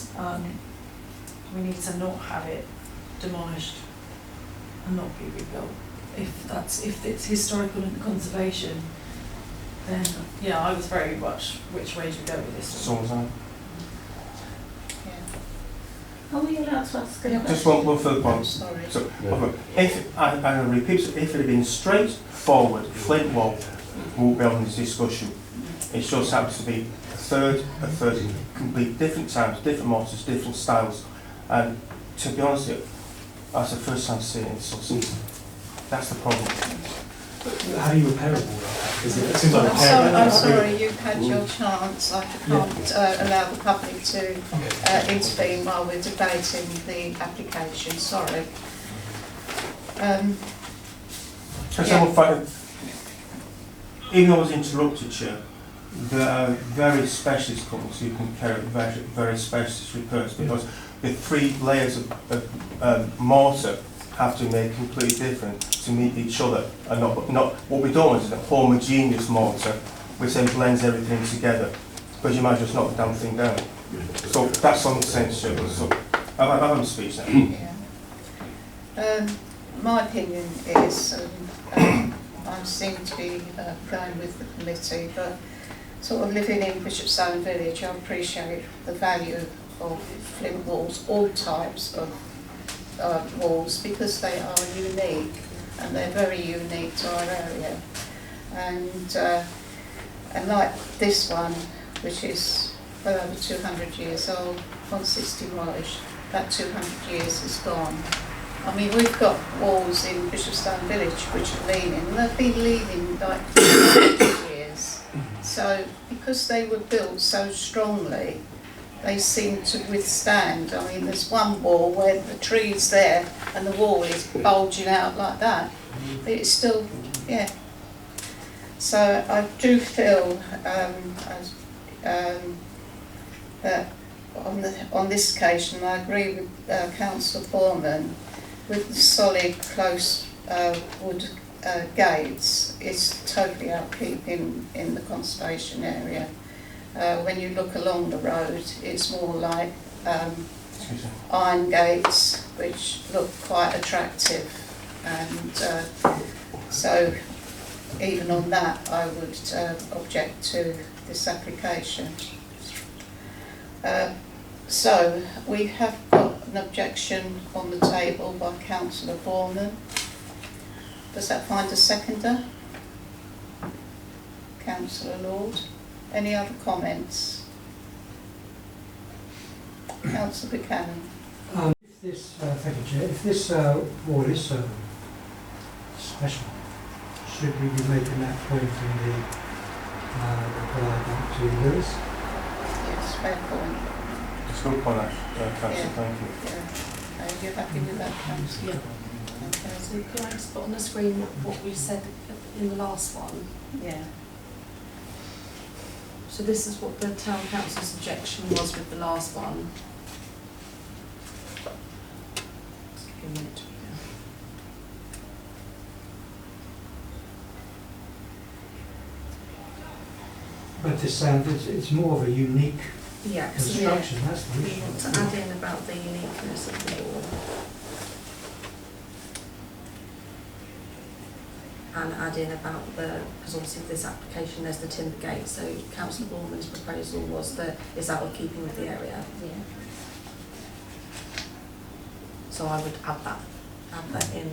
we need to not have it demolished and not be rebuilt. If it's historical and conservation, then yeah, I was very much which way do we go with this one. Are we allowed to ask a question? Just one further point. Sorry. So, if I repeat, if it had been straightforward, flint wall, we won't be having this discussion. It just happens to be a third, complete different times, different mortars, different styles. And to be honest with you, that's the first time seeing it in Sussex. That's the problem. How do you repair a wall like that? Because it seems like I'm sorry, you've had your chance. I can't allow the public to intervene while we're debating the application. Sorry. Even though I was interrupted, Chair, there are very specialist companies who can carry out very specialist repairs, because the 3 layers of mortar have to be made completely different to meet each other, and not what we don't want is a homogeneous mortar which then blends everything together, because you might just knock the damn thing down. So that's on the sense, so I have a speech now. Yeah. My opinion is, I seem to be going with the committee, but sort of living in Bishopstone Village, I appreciate the value of flint walls, all types of walls, because they are unique and they're very unique to our area. And like this one, which is well over 200 years old, 160 Wallish, that 200 years is gone. I mean, we've got walls in Bishopstone Village which are leaning, and they've been leaning like 200 years. So, because they were built so strongly, they seem to withstand. I mean, there's one wall where the tree's there and the wall is bulging out like that. But it's still, yeah. So I do feel that on this occasion, I agree with Councillor Foreman, with the solid, close wood gates, it's totally outkeeping in the conservation area. When you look along the road, it's more like iron gates, which look quite attractive. And so even on that, I would object to this application. So we have got an objection on the table by Councillor Foreman. Does that find a seconder? Councillor Lord. Any other comments? Councillor Buchanan. If this, thank you, Chair, if this wall is so special, should we be making that point in the reply back to Lewis? Yes, fair point. Just good point, Councillor, Yeah. thank you. Yeah. Are you happy with that, Councillor? Yeah. Okay. So can I just put on the screen what we said in the last one? Yeah. So this is what the town council's objection was with the last one. Just give me a minute to read it. But this it's more of a unique Yeah, construction, that's the we issue. want to add in about the uniqueness of the wall. And add in about because obviously with this application there's the timber gate, so Councillor Borman's proposal was that it's out of keeping with the area. Yeah. So I would add that in,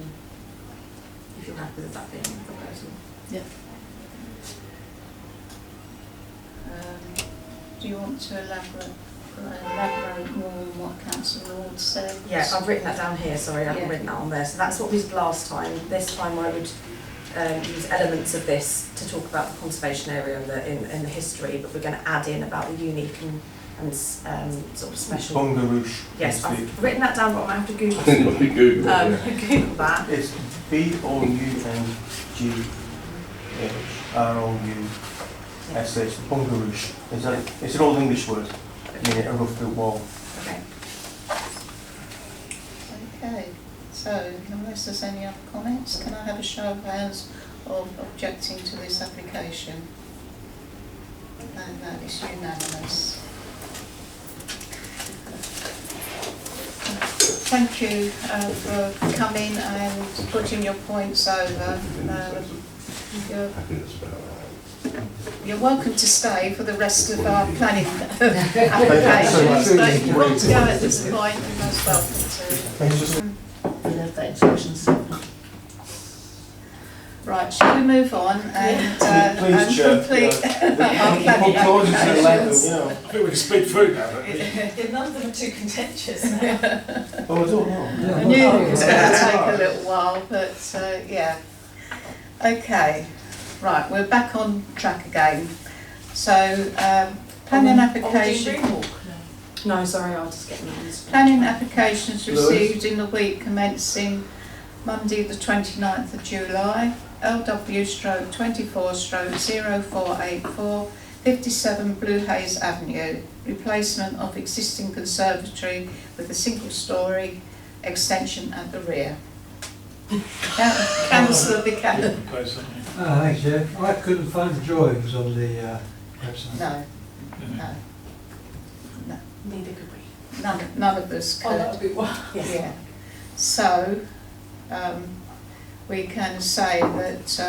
if you're happy with that being the proposal. Yeah. Do you want to elaborate more on what Councillor Lord said? Yeah, I've written that down here, sorry, I haven't Yeah. written that on there. So that's what we did last time. This time I would use elements of this to talk about the conservation area and the history, but we're going to add in about the unique and sort of special. Bungarouche. Yes, I've written that down, but I might have to Google, Google, Google that. It's Bungaroush, Bungarouche. It's an old English word, meaning a rough built wall. Okay. Okay, so unless there's any other comments, can I have a show of hands of objecting to this application? And that is unanimous. Thank you for coming and putting your points over. You're welcome to stay for the rest of our planning applications, but if you want to go at this point, you're most welcome to. We left that in section 7. Right, shall we move on and Please, Chair. complete our You planning put clauses in the applications? letter, I think we can speed through now, don't we? None of them are too contentious. Oh, I don't know. I knew it was going to take a little while, but yeah. Okay, right, we're back on track again. So, planning application. No, sorry, I'll just get them on. Planning applications received in the week commencing Monday the 29th of July, LW/24/0484, 57 Blue Haze Avenue, replacement of existing conservatory with a single storey extension at the rear. Councillor Buchanan. Thanks, Chair. I couldn't find the drawings on the website. No. Neither could we. None of us Oh, could. that would be one. Yeah. So, we can say that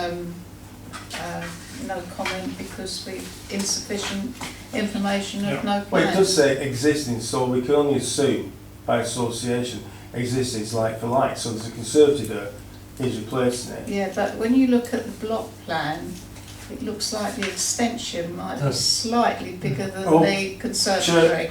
no comment because insufficient information of no Well, it plan. does say existing, so we can only assume by association existing is like for like, so there's a conservative there, he's replacing it. Yeah, but when you look at the block plan, it looks like the extension might be slightly bigger than the conservatory.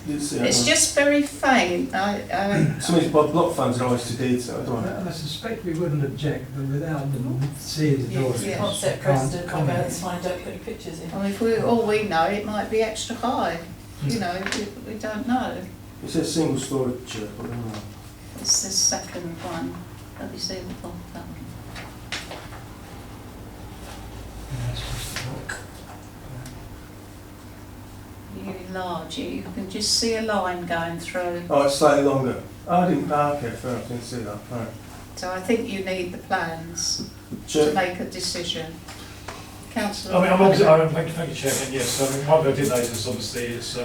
It's just very faint. Some of these block plans are always too detailed, don't they? I suspect we wouldn't object, but without them seeing the drawings. Yeah. Can't set precedent by going, it's fine, don't put any pictures in. I mean, all we know, it might be extra high. You know, we don't know. It says single storage, but I don't know. It's the second one. Have you seen that one? Yeah, it's just a block. You enlarge it, you can just see a line going through. Oh, it's slightly longer. Oh, I didn't, okay, fair enough, didn't see that, right. So I think you need the plans to Chair, make a decision. Councillor. I mean, thank you, Chairman. Yes, I mean, one thing I did notice, obviously, it's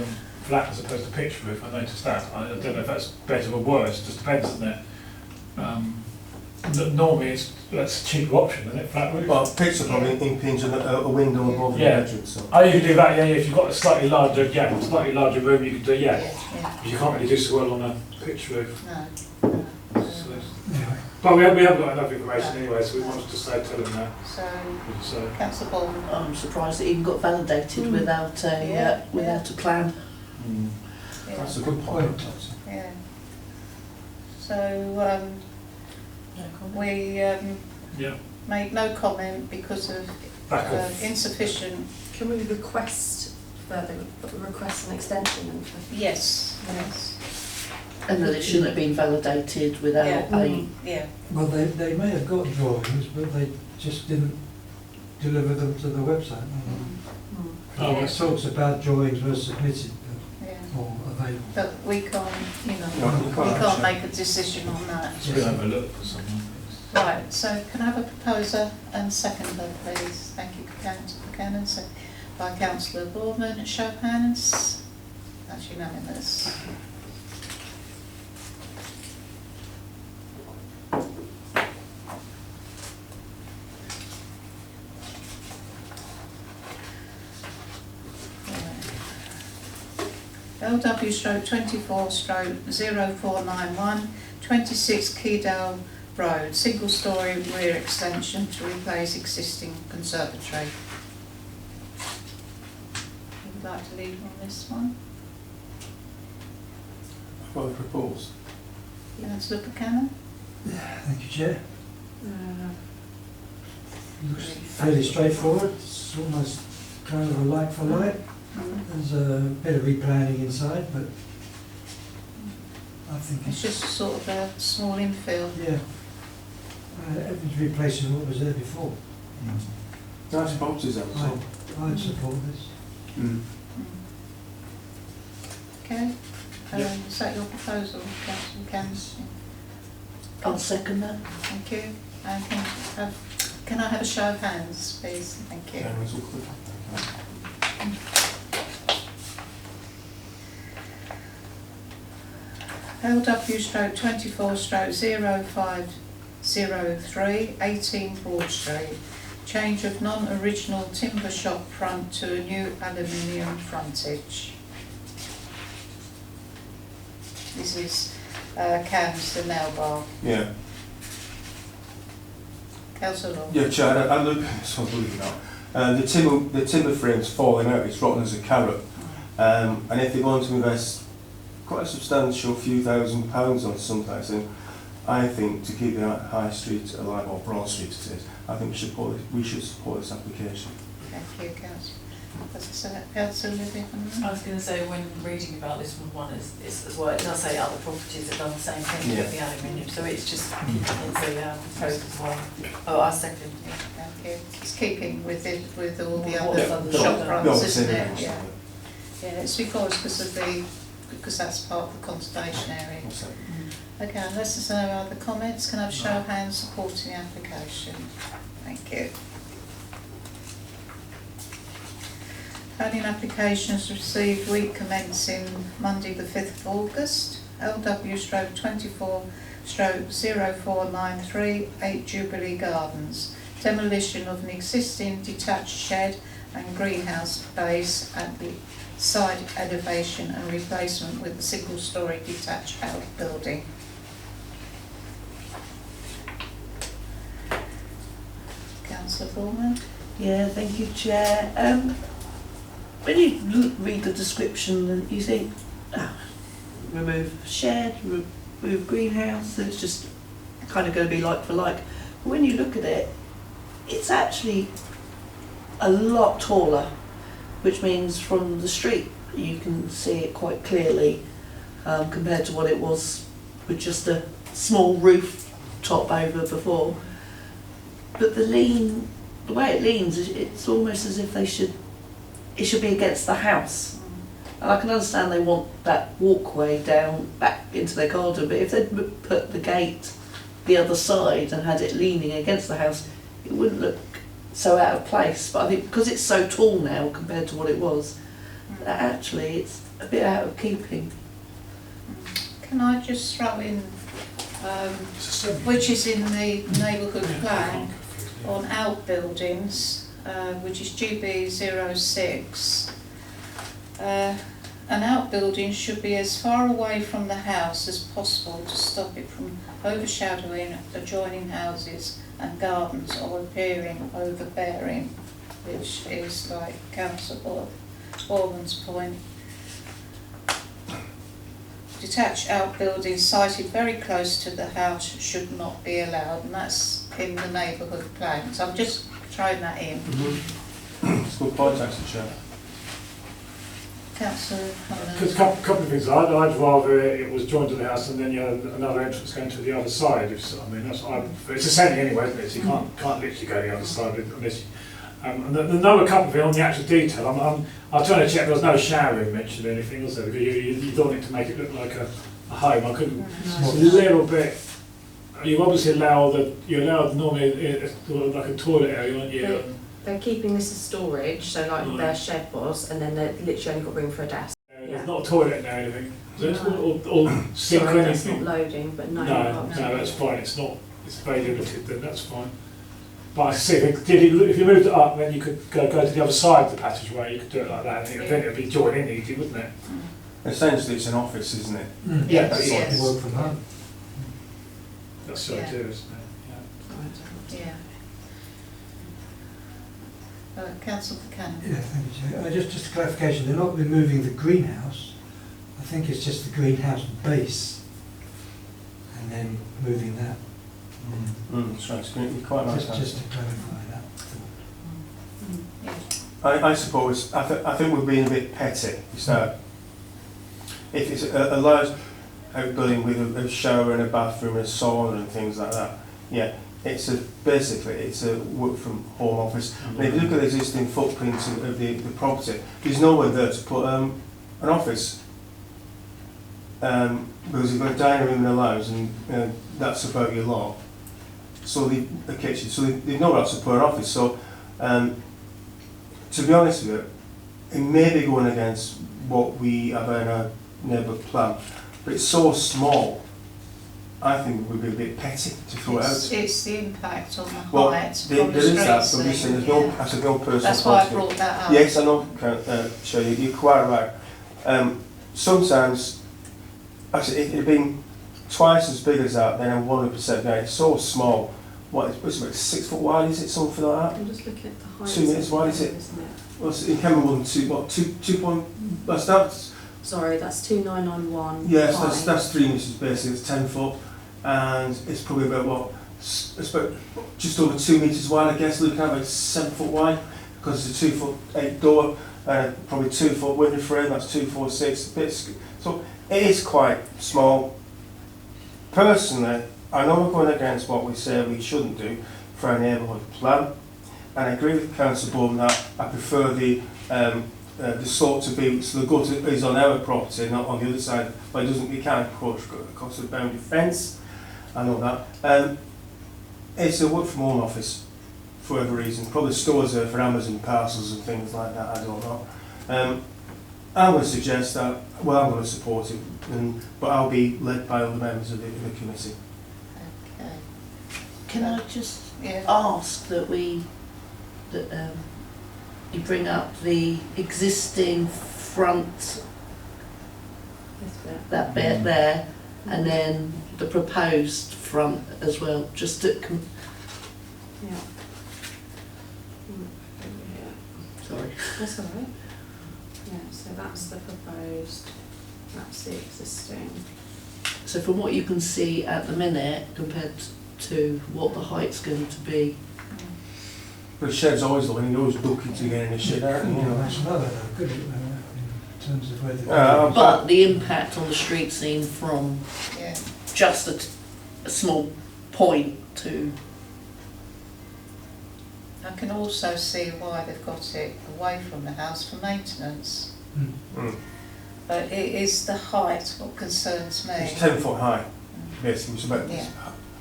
flat as opposed to pitch roof. I noticed that. I don't know if that's better or worse. It just depends, doesn't it? Normally, that's a cheaper option, isn't it? Flat roof. well, picture probably impinge on a window above the Yeah. bedroom, so. Oh, you can do that. Yeah, if you've got a slightly larger room, you can do Yeah. You can't really do so well on a pitch roof. No. So, but we haven't got enough information anyway, so we want to say tell them that. So, Councillor Baldwin. I'm surprised it even got validated without a plan. Yeah. That's a good point. Yeah. So, we make no comment because of Back off. insufficient. Can we request an extension? Yes. Yes. And that it shouldn't have been validated without a... Yeah. Well, they may have got drawings, but they just didn't deliver them to the website. Oh, It talks about drawings were submitted Yeah. or available. But we can't, No, we you can't can't make a decision on that. So we'll have a look for someone. Right, so can I have a proposer and seconder, please? Thank you, Councillor Buchanan. So by Councillor Boardman, show of hands. That's unanimous. LW/24/0491, 26 Keydale Road, single-storey rear extension to replace existing conservatory. Would you like to lead on this one? What I propose. Councillor Buchanan? Thank you, Chair. Looks fairly straightforward. It's almost kind of a like for like. There's a bit of replanning inside, but I think It's just sort of a small infill. yeah. Everything's replacing what was there before. Nice boxes though, so. I'd support this. Okay. Is that your proposal, Councillor Buchanan? I'll second that. Thank you. And can I have a show of hands, please? Thank you. LW/24/0503, 18 Broad Street. Change of non-original timber shop front to a new aluminium frontage. This is Cam's, the nail bar. Yeah. Councillor Law. Yeah, Chair, I look, so I'm looking now. The timber frame's falling out, it's rotten as a carrot. And if they're going to invest quite a substantial few £1,000s on something, I think to keep the High Street alive, or Broad Street it is, I think we should support this application. Thank you, Councillor. Councillor Livy. I was going to say, when reading about this one is as well, it does say other properties have done the same thing with the aluminium, so it's just, it's a proposal as well. Oh, I second. Yeah, thank you. It's keeping with all the What other other shop shop fronts, isn't it? Yeah. It's because that's part of the conservation area. Okay, unless there's no other comments, can I have a show of hands supporting the application? Thank you. Planning applications received week commencing Monday the 5th of August. LW/24/0493, 8 Jubilee Gardens. Demolition of an existing detached shed and greenhouse base at the side elevation and replacement with a single-storey detached outbuilding. Councillor Foreman? Yeah, thank you, Chair. When you read the description, and you think, remove shed, remove greenhouse, it's just kind of going to be like for like. But when you look at it, it's actually a lot taller, which means from the street you can see it quite clearly compared to what it was with just a small roof top over before. But the way it leans, it's almost as if it should be against the house. And I can understand they want that walkway down back into their garden, but if they'd put the gate the other side and had it leaning against the house, it wouldn't look so out of place. But I think because it's so tall now compared to what it was, that actually it's a bit out of keeping. Can I just throw in, which is in the neighbourhood plan, on outbuildings, which is GB06. An outbuilding should be as far away from the house as possible to stop it from overshadowing adjoining houses and gardens or appearing overbearing, which is like Councillor Orman's point. Detached outbuildings sited very close to the house should not be allowed, and that's in the neighbourhood plan. So I'm just throwing that in. It's good point, actually, Chair. Councillor Because a couple of things, I'd rather it was joined to the house and then you had another entrance going to the other side. It's the same anyway, isn't it? So you can't literally go the other side unless you, and there's another couple of things on the actual detail. I was trying to check there was no showering mentioned or anything, was there? Because you don't need to make it look like a home. I couldn't. It's a little bit. You obviously you allow normally like a toilet area, aren't you? They're keeping this as storage, so like their shed was, and then they've literally only got room for a desk. There's not a toilet in there or anything. So it's all sink or Sorry, that's anything. not loading, but no. No, that's fine. It's very limited. Then that's fine. But I see, if you moved it up, then you could go to the other side of the passageway. You could do it like that, and then it'd be joined in easy, wouldn't it? Essentially, it's an office, isn't it? Yeah, that's yes. Work from home. That's the Yeah. idea, isn't it? Yeah. Councillor Buchanan. Yeah, thank you, Chair. Just a clarification, they're not removing the greenhouse. I think it's just the greenhouse base and then moving that. That's right, it's quite nice. Just to clarify that. I suppose, I think we're being a bit petty. So, if it's a large outbuilding with a shower and a bathroom and a sauna and things like that, yeah, basically it's a work from home office. And if you look at the existing footprint of the property, there's nowhere there to put an office. Because you've got a dining room and a lounge, and that's about your lot. So a kitchen, so they've nowhere else to put an office. So, to be honest with you, it may be going against what we have in our neighbour plan, but it's so small. I think it would be a bit petty to throw it out. It's the impact on the height Well, from the there is that, street but listen, scene, there's no, yeah. I said no personal. That's why I policy. brought that up. Yes, I know, Shirley, you're quite right. Sometimes, actually, if it had been twice as big as that, then I'm 100% right. It's so small. What, it's about 6 foot wide, is it, something like that? I'm just looking at the height. 2 meters wide, is it? Isn't it? Well, it can be more than 2 point, that's, Sorry, that's 2991. yes, high. that's 3 metres basically, it's 10 foot, and it's probably about it's about just over 2 metres wide, I guess, looking at about 7 foot wide, because it's a 2'8" door, probably 2 foot window frame, that's 246, so it is quite small. Personally, I know we're going against what we say we shouldn't do for a neighbourhood plan, and I agree with Councillor Bowman that I prefer the sort to be, so the gutter is on our property, not on the other side, but you can't cross the boundary fence, I know that. It's a work from home office, for whatever reason, probably stores there for Amazon parcels and things like that, I don't know. I'm going to suggest that, well, I'm going to support it, but I'll be led by other members of the committee. Okay. Can I just Yeah. ask that you bring up the existing front, This bit. that bit there, and then the proposed front as well, just to, Yeah. sorry. That's all right. Yeah, so that's the proposed, that's the existing. So from what you can see at the minute, compared to what the height's going to be, But the shed's always looking, you're always ducking to get in the shed, aren't you? Yeah, that's another though, good, in terms of where the... but the impact on the street scene from Yeah. just a small point to, I can also see why they've got it away from the house for maintenance. But it is the height what concerns me. It's 10 foot high, basically, it's about Yeah.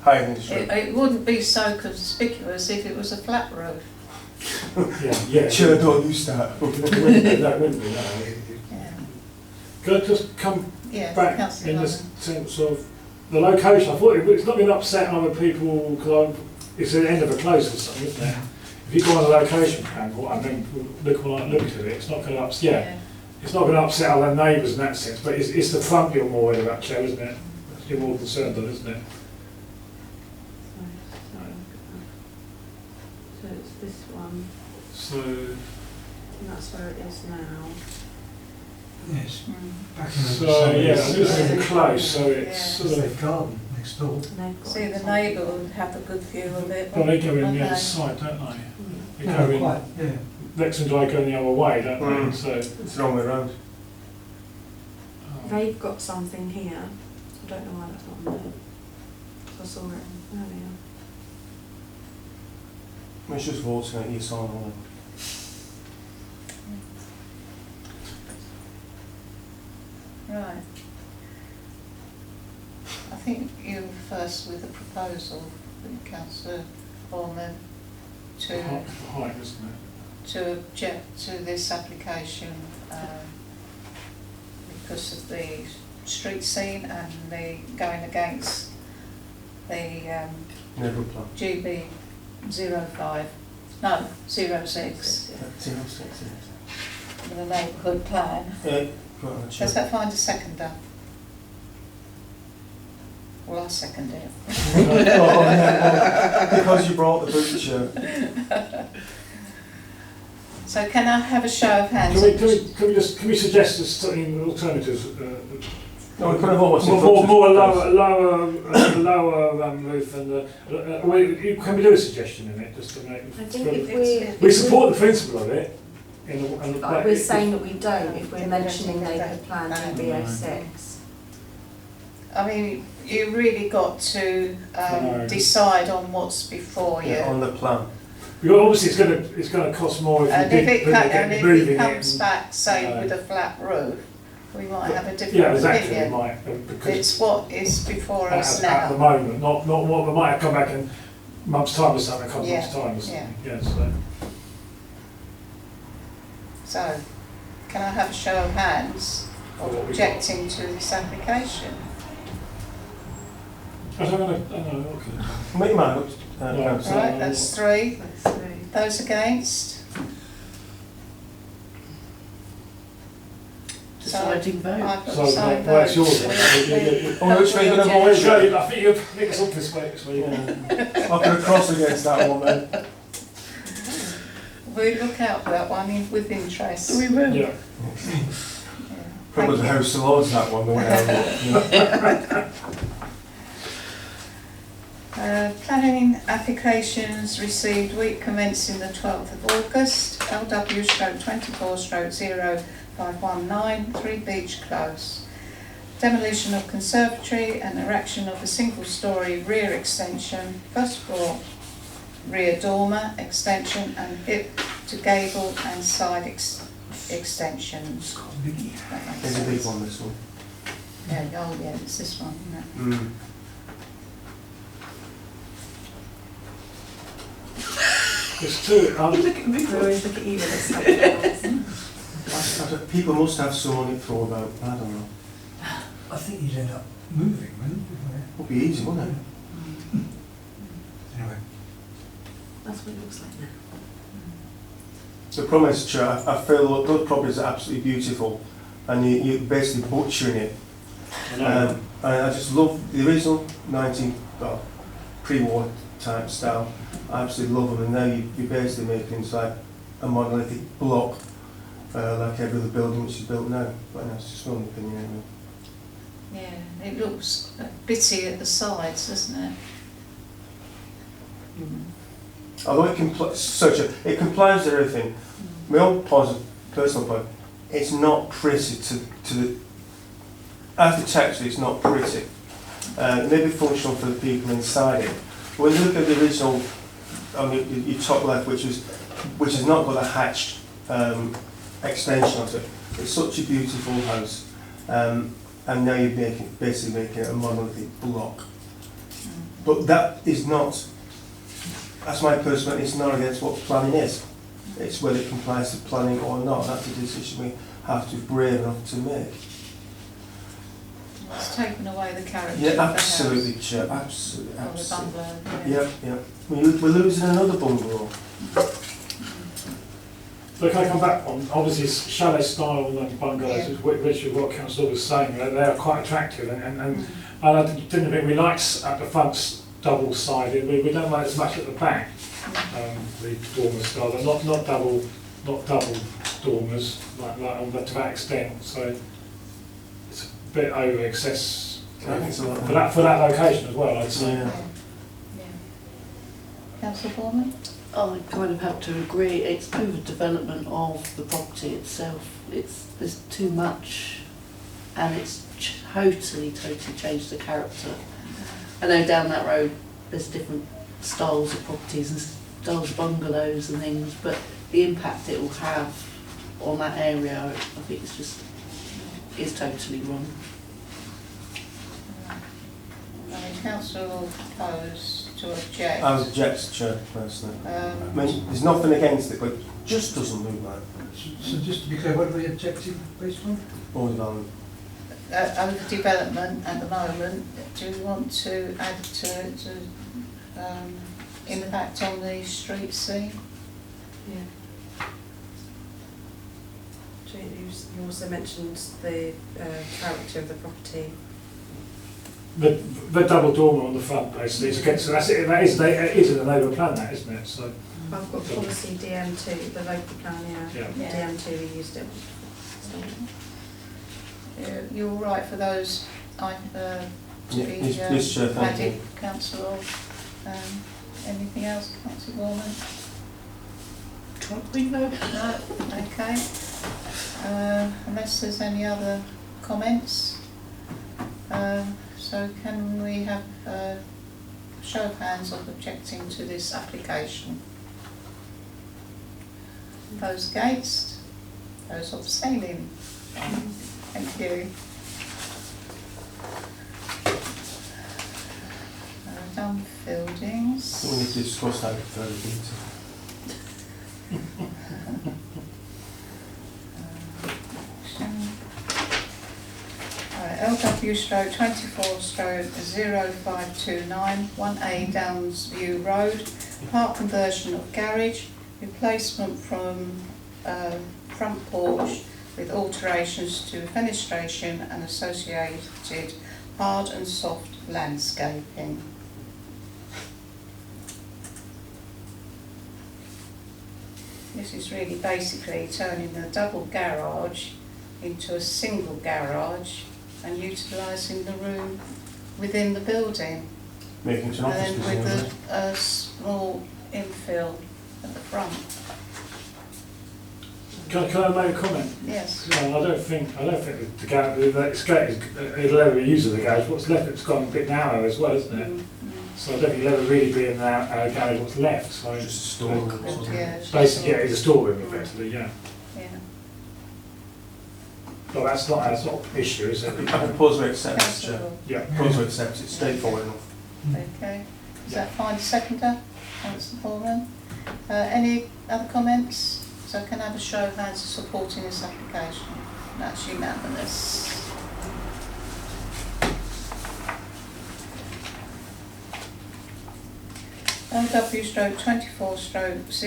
higher than the street. It wouldn't be so conspicuous if it was a flat roof. Yeah. Sure, don't you start. That wouldn't be, no. Yeah. Could I just come Yeah, back Councillor in the London. sense of the location? I thought it's not been upset other people because it's the end of a close or something, isn't it? If you go on a location plan, what I mean, look at it, it's not going to upset. Yeah, it's not going to upset other neighbours in that sense. But it's the front you're more worried about, Chair, isn't it? You're more concerned on, isn't it? So it's this one, So and that's where it is now. Yes, Mm. back in the... So yeah, I'm looking close. So it's Yeah. sort It's of. their garden next door. And they've got See, the it on- neighbour would have a good view of it. Well, they go in the wouldn't other they? side, don't they? They No, go in. quite, yeah. Lex and Dry go in the other way, don't they? Mm. So. It's the wrong way around. They've got something here, I don't know why that's not on there. I saw it earlier. It's just voting at yes or no. Right. I think you were first with a proposal, Councillor Bowman, to Height, isn't it? to object to this application because of the street scene and the going against the Neighbourhood plan. GB 05, no, 06, 06, for the neighbourhood plan. yeah. Go on, Chair. Does that find a seconder? Well, I second it. Because you brought the book, Chair. So can I have a show of hands? Can we suggest certain alternatives? No, we could have almost more lower roof and can we do a suggestion in it just to make? I think if We support the principle of it. But we're saying that we don't if we're mentioning they could plan DB06. I mean, you really got to decide on what's before you. On the plan. Because obviously it's going to cost more if And you if it comes it. back, say, with a flat roof, we might have a different Yeah, exactly. opinion. We might, because It's what is before us at the now. moment, not what we might have come back in a month's time or something, a couple of months' time or something. Yeah. So, can I have a show of hands of objecting to this application? I don't know. Okay. Make mine up. Right, that's 3. That's 3. Those against? Deciding vote. I've got So, deciding well, it's vote. yours. Which way are you going to vote? I think you'll pick us up this way. So I'm going to cross against that one then. We look out for that one with interest. We will. yeah. Probably the House of Lords, that one. Planning applications received week commencing the 12th of August, LW/24/0519, 3 Beach Close. Demolition of conservatory and erection of a single-storey rear extension, first floor rear dormer extension and hip to gable and side extensions. There's a big one, this one. Yeah, oh yeah, it's this one, isn't it? There's 2. We always look at you with this. People must have some on it for about, I don't know. I think you'd end up moving, wouldn't you? Would be easy, wouldn't it? Anyway. That's what it looks like now. The problem is, Chair, I feel those properties are absolutely beautiful, and you're basically butchering it. And I just love the original pre-war type style. I absolutely love them, and now you're basically making it like a monolithic block, like every other building which is built now. But that's just my own opinion anyway. Yeah, it looks bitty at the sides, doesn't it? Although it complies with everything. My own personal point, it's not pretty to the architecture. It's not pretty. It may be functional for the people inside it. But when you look at the original, your top left, which has not got a hatched extension of it, it's such a beautiful house. And now you're basically making it a monolithic block. But that is not. That's my personal. It's not against what planning is. It's whether it complies to planning or not. That's a decision we have to be brave enough to make. It's taken away the character Yeah, of the absolutely, house. Chair. Absolutely, Or the absolutely. bungalow. Yeah. We're losing another bungalow. So can I come back on, obviously chalet style bungalows, which is what Councillor was saying, they are quite attractive and I didn't think we liked at the front double sided, we don't like as much at the back, the dormer style, and not double dormers like to that extent, so it's a bit over excess I think it's a lot for that location as well, I'd say. Yeah. Councillor Foreman? I kind of have to agree. It's overdevelopment of the property itself. There's too much, and it's totally changed the character. I know down that road there's different styles of properties and styles of bungalows and things, but the impact it will have on that area, I think it's totally wrong. Councillor will propose to object. I would object, Chair, personally. I mean, there's nothing against it, but it just doesn't look like So just to be clear, what are we objecting based on? more development. Overdevelopment at the moment. Do you want to add to impact on the street scene? Yeah. You also mentioned the character of the property. The double dormer on the front, basically. So that's it. That is in the Labour plan, that isn't it? So I've got policy DM2, the local plan, yeah. DM2 we used it. You're all right for those to be added, Councillor? Anything else, Councillor Warman? Can't we know? No? Okay. Unless there's any other comments. So can we have a show of hands of objecting to this application? Those against? Those abstaining? Thank you. Done buildings. We need to discuss that in further detail. LW/24/0529 1A Downsview Road, part conversion of garage, replacement from front porch with alterations to fenestration and associated hard and soft landscaping. This is really basically turning a double garage into a single garage and utilising the room within the building. Making it an office And building, with a small infill at the front. Can I make a comment? Yes. No, I don't think the garage, it'll ever be used as a garage. What's left, it's gone a bit narrow as well, isn't it? So I don't think it'll ever really be in our garage what's left. So just a storeroom. Basically, yeah, it's a storeroom effectively, yeah. Yeah. Well, that's not an issue, is it? I propose we accept it, Chair. Councillor. Yeah. Propose we accept it, straightforward enough. Okay. Is that fine, seconder? Councillor Foreman? Any other comments? So can I have a show of hands supporting this application? That's unanimous.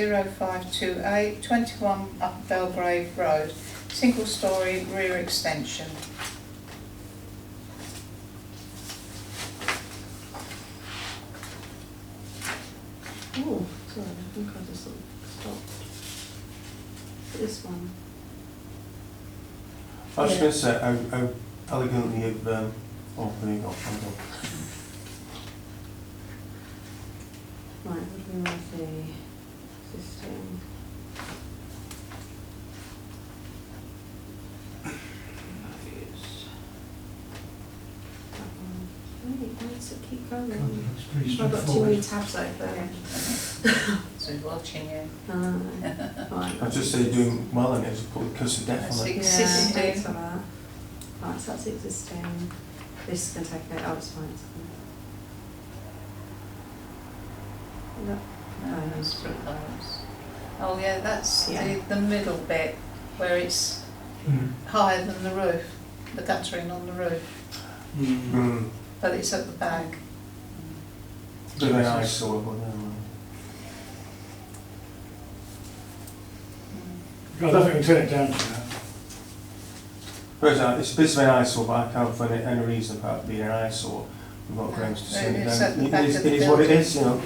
LW/24/0528 21 Upper Belgrave Road, single storey rear extension. Oh, sorry, I think I just stopped. This one. I was going to say how elegantly you've opening up. Right, what do we want to see? System. Wait, why does it keep going? It's pretty I've got too straightforward. many tabs open. So we're watching you. Right. I'd just say you're doing well in it, just put the cursor death on it. Yeah, Existing. thanks for that. Right, so that's existing. This is going to take it. Oh, it's fine. It's fine. Look. Those proposed. Oh yeah, that's Yeah. the middle bit where it's higher than the roof, the guttering on the roof, Mm. but it's at the back. Bit of an eyesore, but I don't think we can turn it down to that. it's a bit of an eyesore, but I can't find any reason apart from being an eyesore. We've got grounds to say It's at the it. back It of the is what it building. is, you know.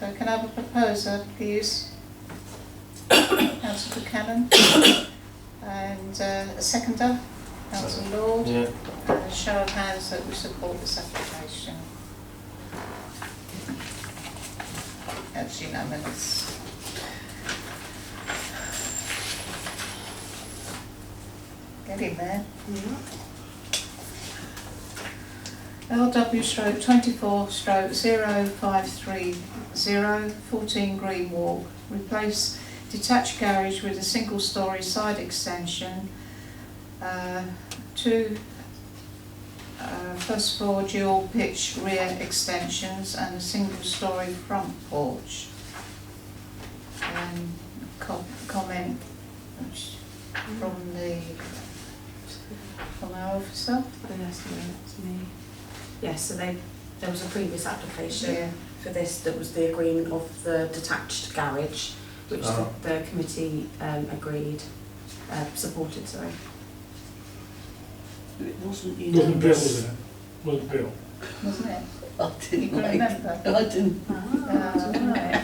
So can I have a proposer, please? Councillor Buchanan. And a seconder, Councillor Lord. Yeah. And a show of hands that we support this application. That's unanimous. Get in there. LW/24/0530 14 Green Walk. Replace detached garage with a single storey side extension. Two first floor dual pitch rear extensions and a single storey front porch. Comment from our officer. Oh, yes, no, that's me. Yes, so there was a previous application Yeah. for this that was the agreement of the detached garage, which the committee agreed, supported, sorry. It wasn't Wasn't Bill, unanimous. wasn't it? Wasn't Bill. Wasn't it? I You didn't can like. remember? I didn't. Right.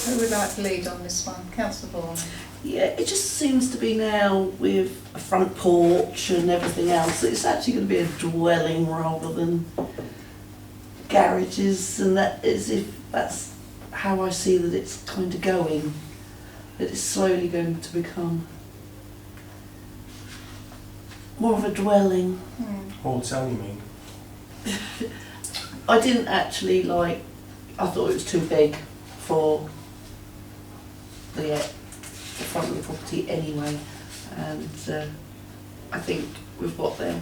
Who would like to lead on this one? Councillor Vaughan. Yeah, it just seems to be now with a front porch and everything else, that it's actually going to be a dwelling rather than garages, and that is if that's how I see that it's kind of going, that it's slowly going to become more of a dwelling. Hotel, you mean? I didn't actually like, I thought it was too big for the front of the property anyway, and I think with what they're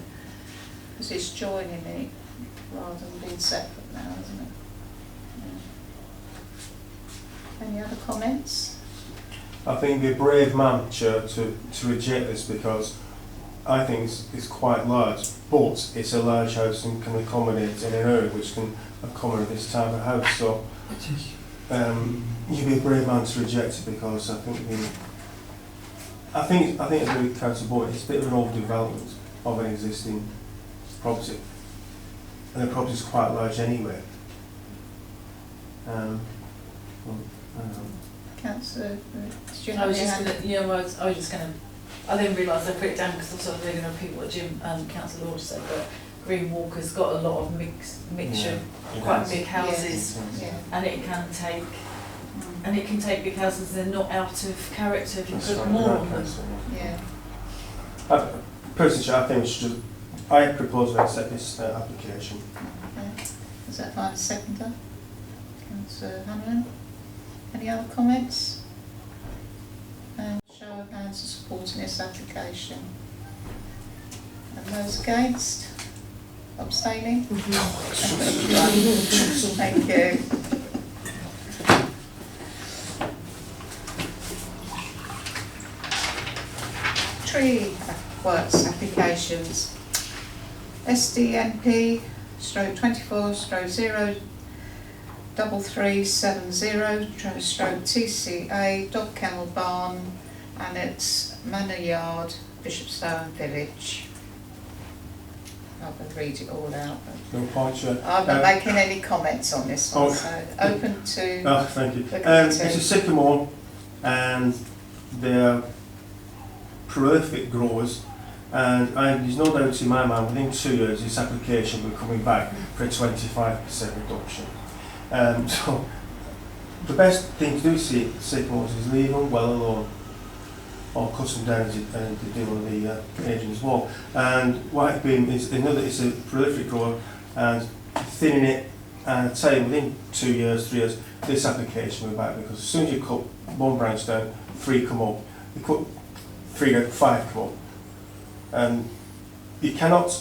Because it's joining it rather than being separate now, isn't it? Yeah. Any other comments? I think you're a brave man, Chair, to reject this, because I think it's quite large, but it's a large house and can accommodate in an area which can accommodate this type of house. So you'd be a brave man to reject it, because I think I agree with Councillor Boyd. It's a bit of an overdevelopment of an existing property, and the property is quite large anyway. Councillor, did you I have was your just hand? going to, yeah, well, I was just going to, I didn't realise I put it down because I thought they were going to repeat what Jim, Councillor Lord said, but Green Walker's got a lot of mixture, quite big houses, Yeah. and it can take big houses, they're not out of character if you put more on them. Yeah. Personally, I think we should. I propose we accept this application. Okay. Is that fine? Seconder? Councillor Hanlon? Any other comments? And show of hands supporting this application. And those against? Abstaining? Thank you. Tree works applications. SDNP stroke 24 stroke 03370 stroke TCA Dog Kennel Barn, and it's Manor Yard, Bishopstone Village. I'm going to read it all out. No point, Chair. I'm not making any comments on this one, so open to Thank you. the committee. It's a sycamore, and they're prolific growers, and there's no doubt in my mind within 2 years this application will be coming back for a 25% reduction. So the best thing to do with sycamores is leave them well alone, or cut them down as they do on the agent's wall. And white beam is another. It's a prolific grower, and thinning it. And I tell you, within 2 years, 3 years, this application will be back, because as soon as you cut one branch down, 3 come up. You cut 3 down, 5 come up. And you cannot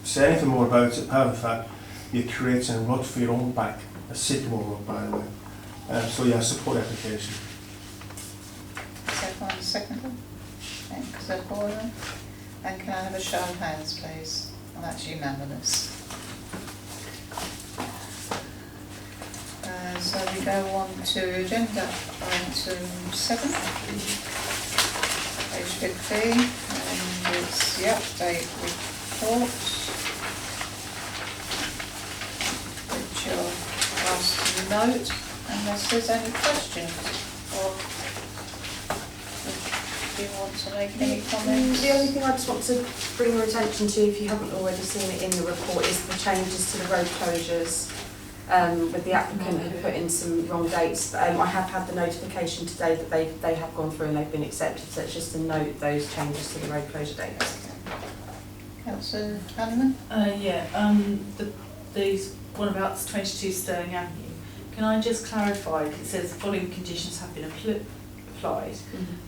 say anything more about it. However, in fact, you're creating a rod for your own back, a sycamore rod, by the way. So yeah, I support the application. Is that fine? Seconder? Thanks, Gordon. And can I have a show of hands, please? And that's unanimous. So we go on to agenda item 7, page 15, and it's the update report, which you're asked to note unless there's any questions, or do you want to make any comments? The only thing I just want to bring your attention to, if you haven't already seen it in the report, is the changes to the road closures. With the applicant had put in some wrong dates. I have had the notification today that they have gone through and they've been accepted, so it's just to note those changes to the road closure dates. Councillor Hanneman? These one about 22 Sterling Avenue. Can I just clarify? It says the following conditions have been applied.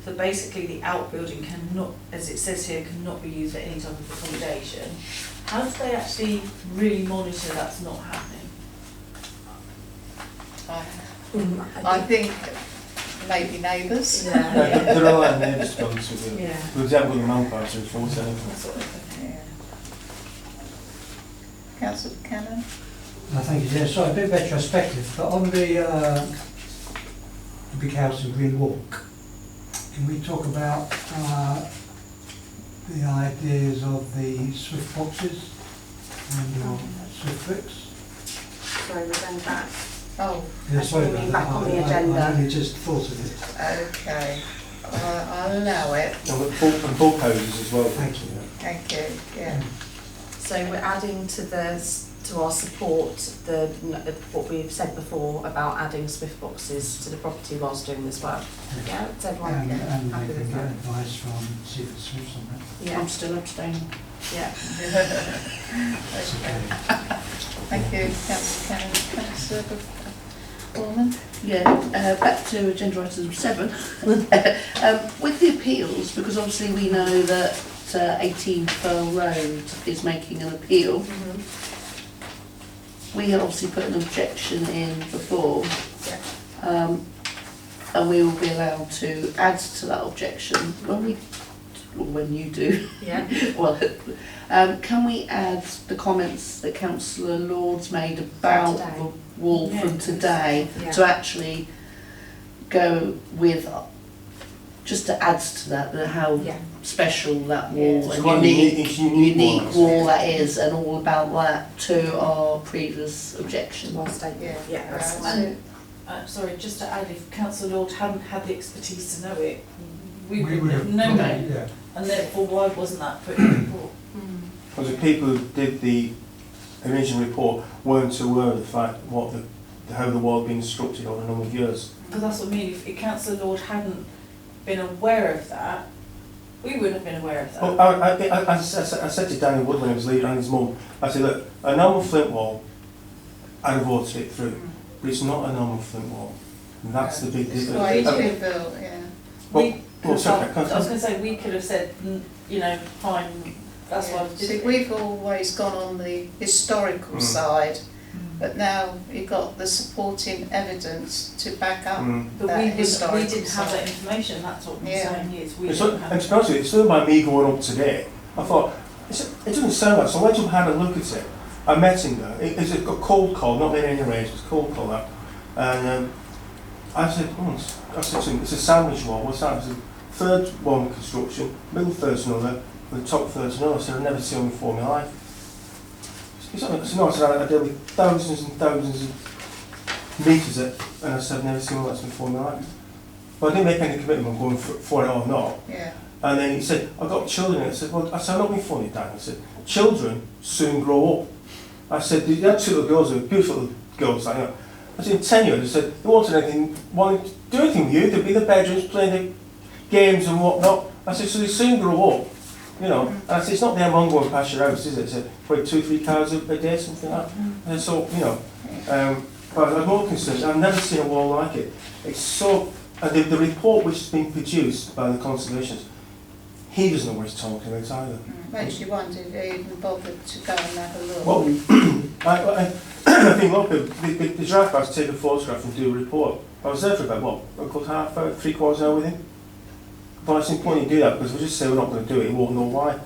So basically, the outbuilding cannot, as it says here, cannot be used for any type of accommodation. How do they actually really monitor that's not happening? I think maybe neighbours. There are our neighbours, to be honest with you. Yeah. For example, the manufacturer is 47. Yeah. Councillor Cannon? Thank you, yeah, sorry, a bit retrospective, but on the big house in Green Walk, can we talk about the ideas of the Swift boxes and your Swift bricks. Sorry, we're going back. Oh, Yeah, sorry Actually, about back that. on the I agenda. only just thought of it. okay. I'll allow it. And bulk hoses as well. Thank you. Thank you. Yeah. So we're adding to our support what we've said before about adding Swift boxes to the property whilst doing this work. Yeah, it's everyone And happy they with can get that. advice from Seaford Swifts on that. Yeah, I'm still abstaining. yeah. It's Okay. okay. Thank you, Councillor Cannon. Councillor Foreman? Yeah, back to agenda item 7. With the appeals, because obviously we know that 18 Pearl Road is making an appeal. We had obviously put an objection in before, and we will be allowed to add to that objection when you do. Yeah. Well, can we add the comments that Councillor Lords made about Today. the wall Yeah. from today Yeah. to actually go with, just to add to that, how Yeah. special that wall It's and quite it's unique wall, wall that is, and all about that to our previous objection. Well stated. Yeah, that's Right. fine. Sorry, just to add, if Councillor Lord hadn't had the expertise to know it, we We would have would known have, it. yeah. And therefore, why wasn't that put in the report? Because the people who did the original report weren't aware of the fact how the wall had been constructed over a number of years. But that's what I mean, if Councillor Lord hadn't been aware of that, we wouldn't have been aware of that. Well, I said to Daniel Wood when he was leaving and his mum, I said, look, a normal flint wall, I'd have voted it through, but it's not a normal flint wall. And that's the big It's difference. why it's been built, yeah. Well, sorry, I was going to say, we could have said, you know, fine, that's why we did See, it. we've always gone on the historical side, but now you've got the supporting evidence to back up But that we historical didn't have side. that information, that's what we're Yeah. saying is, we And didn't have to be honest with you, it's still by me going up today. I thought, it doesn't sound like, so I went up and had a look at it. I met him there. It's a cold call, not made any arrangements, cold call that. And I said to him, it's a sandwich wall, what's that? It's a third one construction, middle third's another, the top third's another. I said, I've never seen one before in my life. He said, no, I said, I deal with thousands and thousands of metres, and I said, I've never seen one like this before in my life. But I didn't make any commitment on going for it or not. Yeah. And then he said, I've got children. I said, well, I'm not being funny, Dan. I said, children soon grow up. I said, the had two little girls, who were beautiful little girls, like that. I said, in 10 years, I said, they wanted to do anything with you, they'd be in the bedrooms playing the games and whatnot. I said, so they soon grow up, you know. And I said, it's not the M1 going past your house, is it? I said, probably 2-3 cars a day, something like that. And so, you know, but I was more concerned. I've never seen a wall like it. It's so, and the report which has been produced by the conservationists, he doesn't know what he's talking about either. Makes you wonder if he even bothered to go and have a look. Well, I think, look, the draft guys take a photograph and do a report. I was there for about, a good half hour, 3/4 hour with him. But it's important you do that, because if we just say we're not going to do it, he won't know why.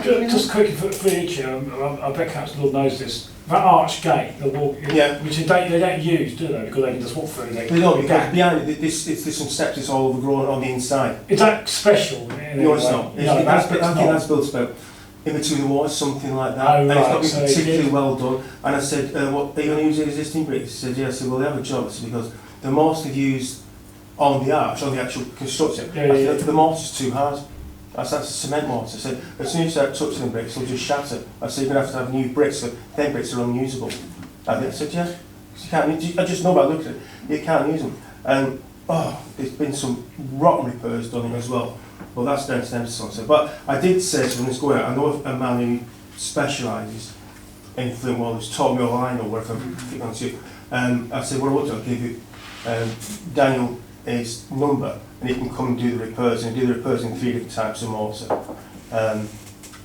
Just quickly for each year, I bet Councillor Lord knows this. That arch gate, the wall, Yeah. which they don't use, do they? Because they can just walk through. They don't, because behind it, there's some steps, it's all overgrown on the inside. Is that special? No, it's not. No, I that's think not. that's built about in between the walls, something like that. Oh, And it's right, not been so particularly it- well done. And I said, what, are you going to use the existing bricks? He said, yeah. I said, well, they have a job. I said, because the mortar they've used on the arch, on the actual construction, Yeah, yeah, the mortar's too hard. That's a cement mortar. I said, as soon as you start touching the bricks, they'll just shatter. I said, you're going to have new bricks, so them bricks are unusable. I said, yeah. You can't, I just know by looking at it, you can't use them. And, there's been some rotten repairs done as well. Well, that's down to them to sort of. But I did say to them, let's go out. I know a man who specialises in flint wall, who's taught me all I know, whatever I on to you. I said, what I will do, I'll give you Daniel his number, and he can come and do the repairs, and do the repairs in 3 different types of mortar. But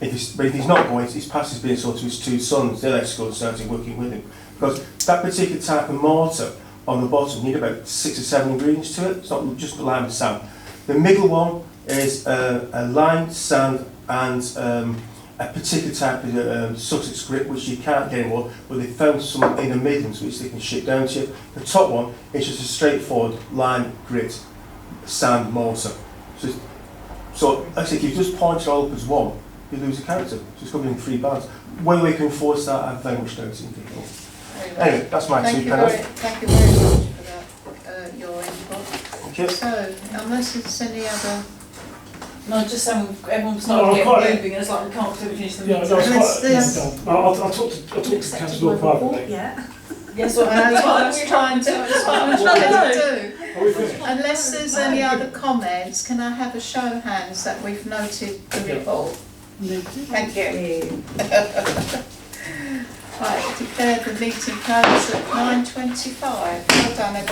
if he's not going, he's passed his being sort to his 2 sons, they're at school and started working with him. Because that particular type of mortar on the bottom, you need about 6 or 7 ingredients to it. It's not just the lime and sand. The middle one is a lime, sand, and a particular type of Sussex grit, which you can't get anymore, but they found some in the Midlands which they can ship down to you. The top one is just a straightforward lime, grit, sand, mortar. So it's So actually, if you just point it all up as one, you lose a character. Just coming in 3 bands. Whether we can enforce that, I have very much doubt in people. Anyway, that's my Thank 2 you pence. thank you very much for that, your input. Thank you. So, unless there's any other, No, just saying, everyone's No, starting to quite- get moving, and it's like we can't finish the Yeah, meeting. no, it's Let's- quite, let's- yeah, I'll talk to Councillor privately. Yeah. Yes, well, that's what I was trying to do. Are we finished? Unless there's any other comments, can I have a show of hands that we've noted the report? Thank you. Right, declare the meeting closed at 9:25. Well done, everyone.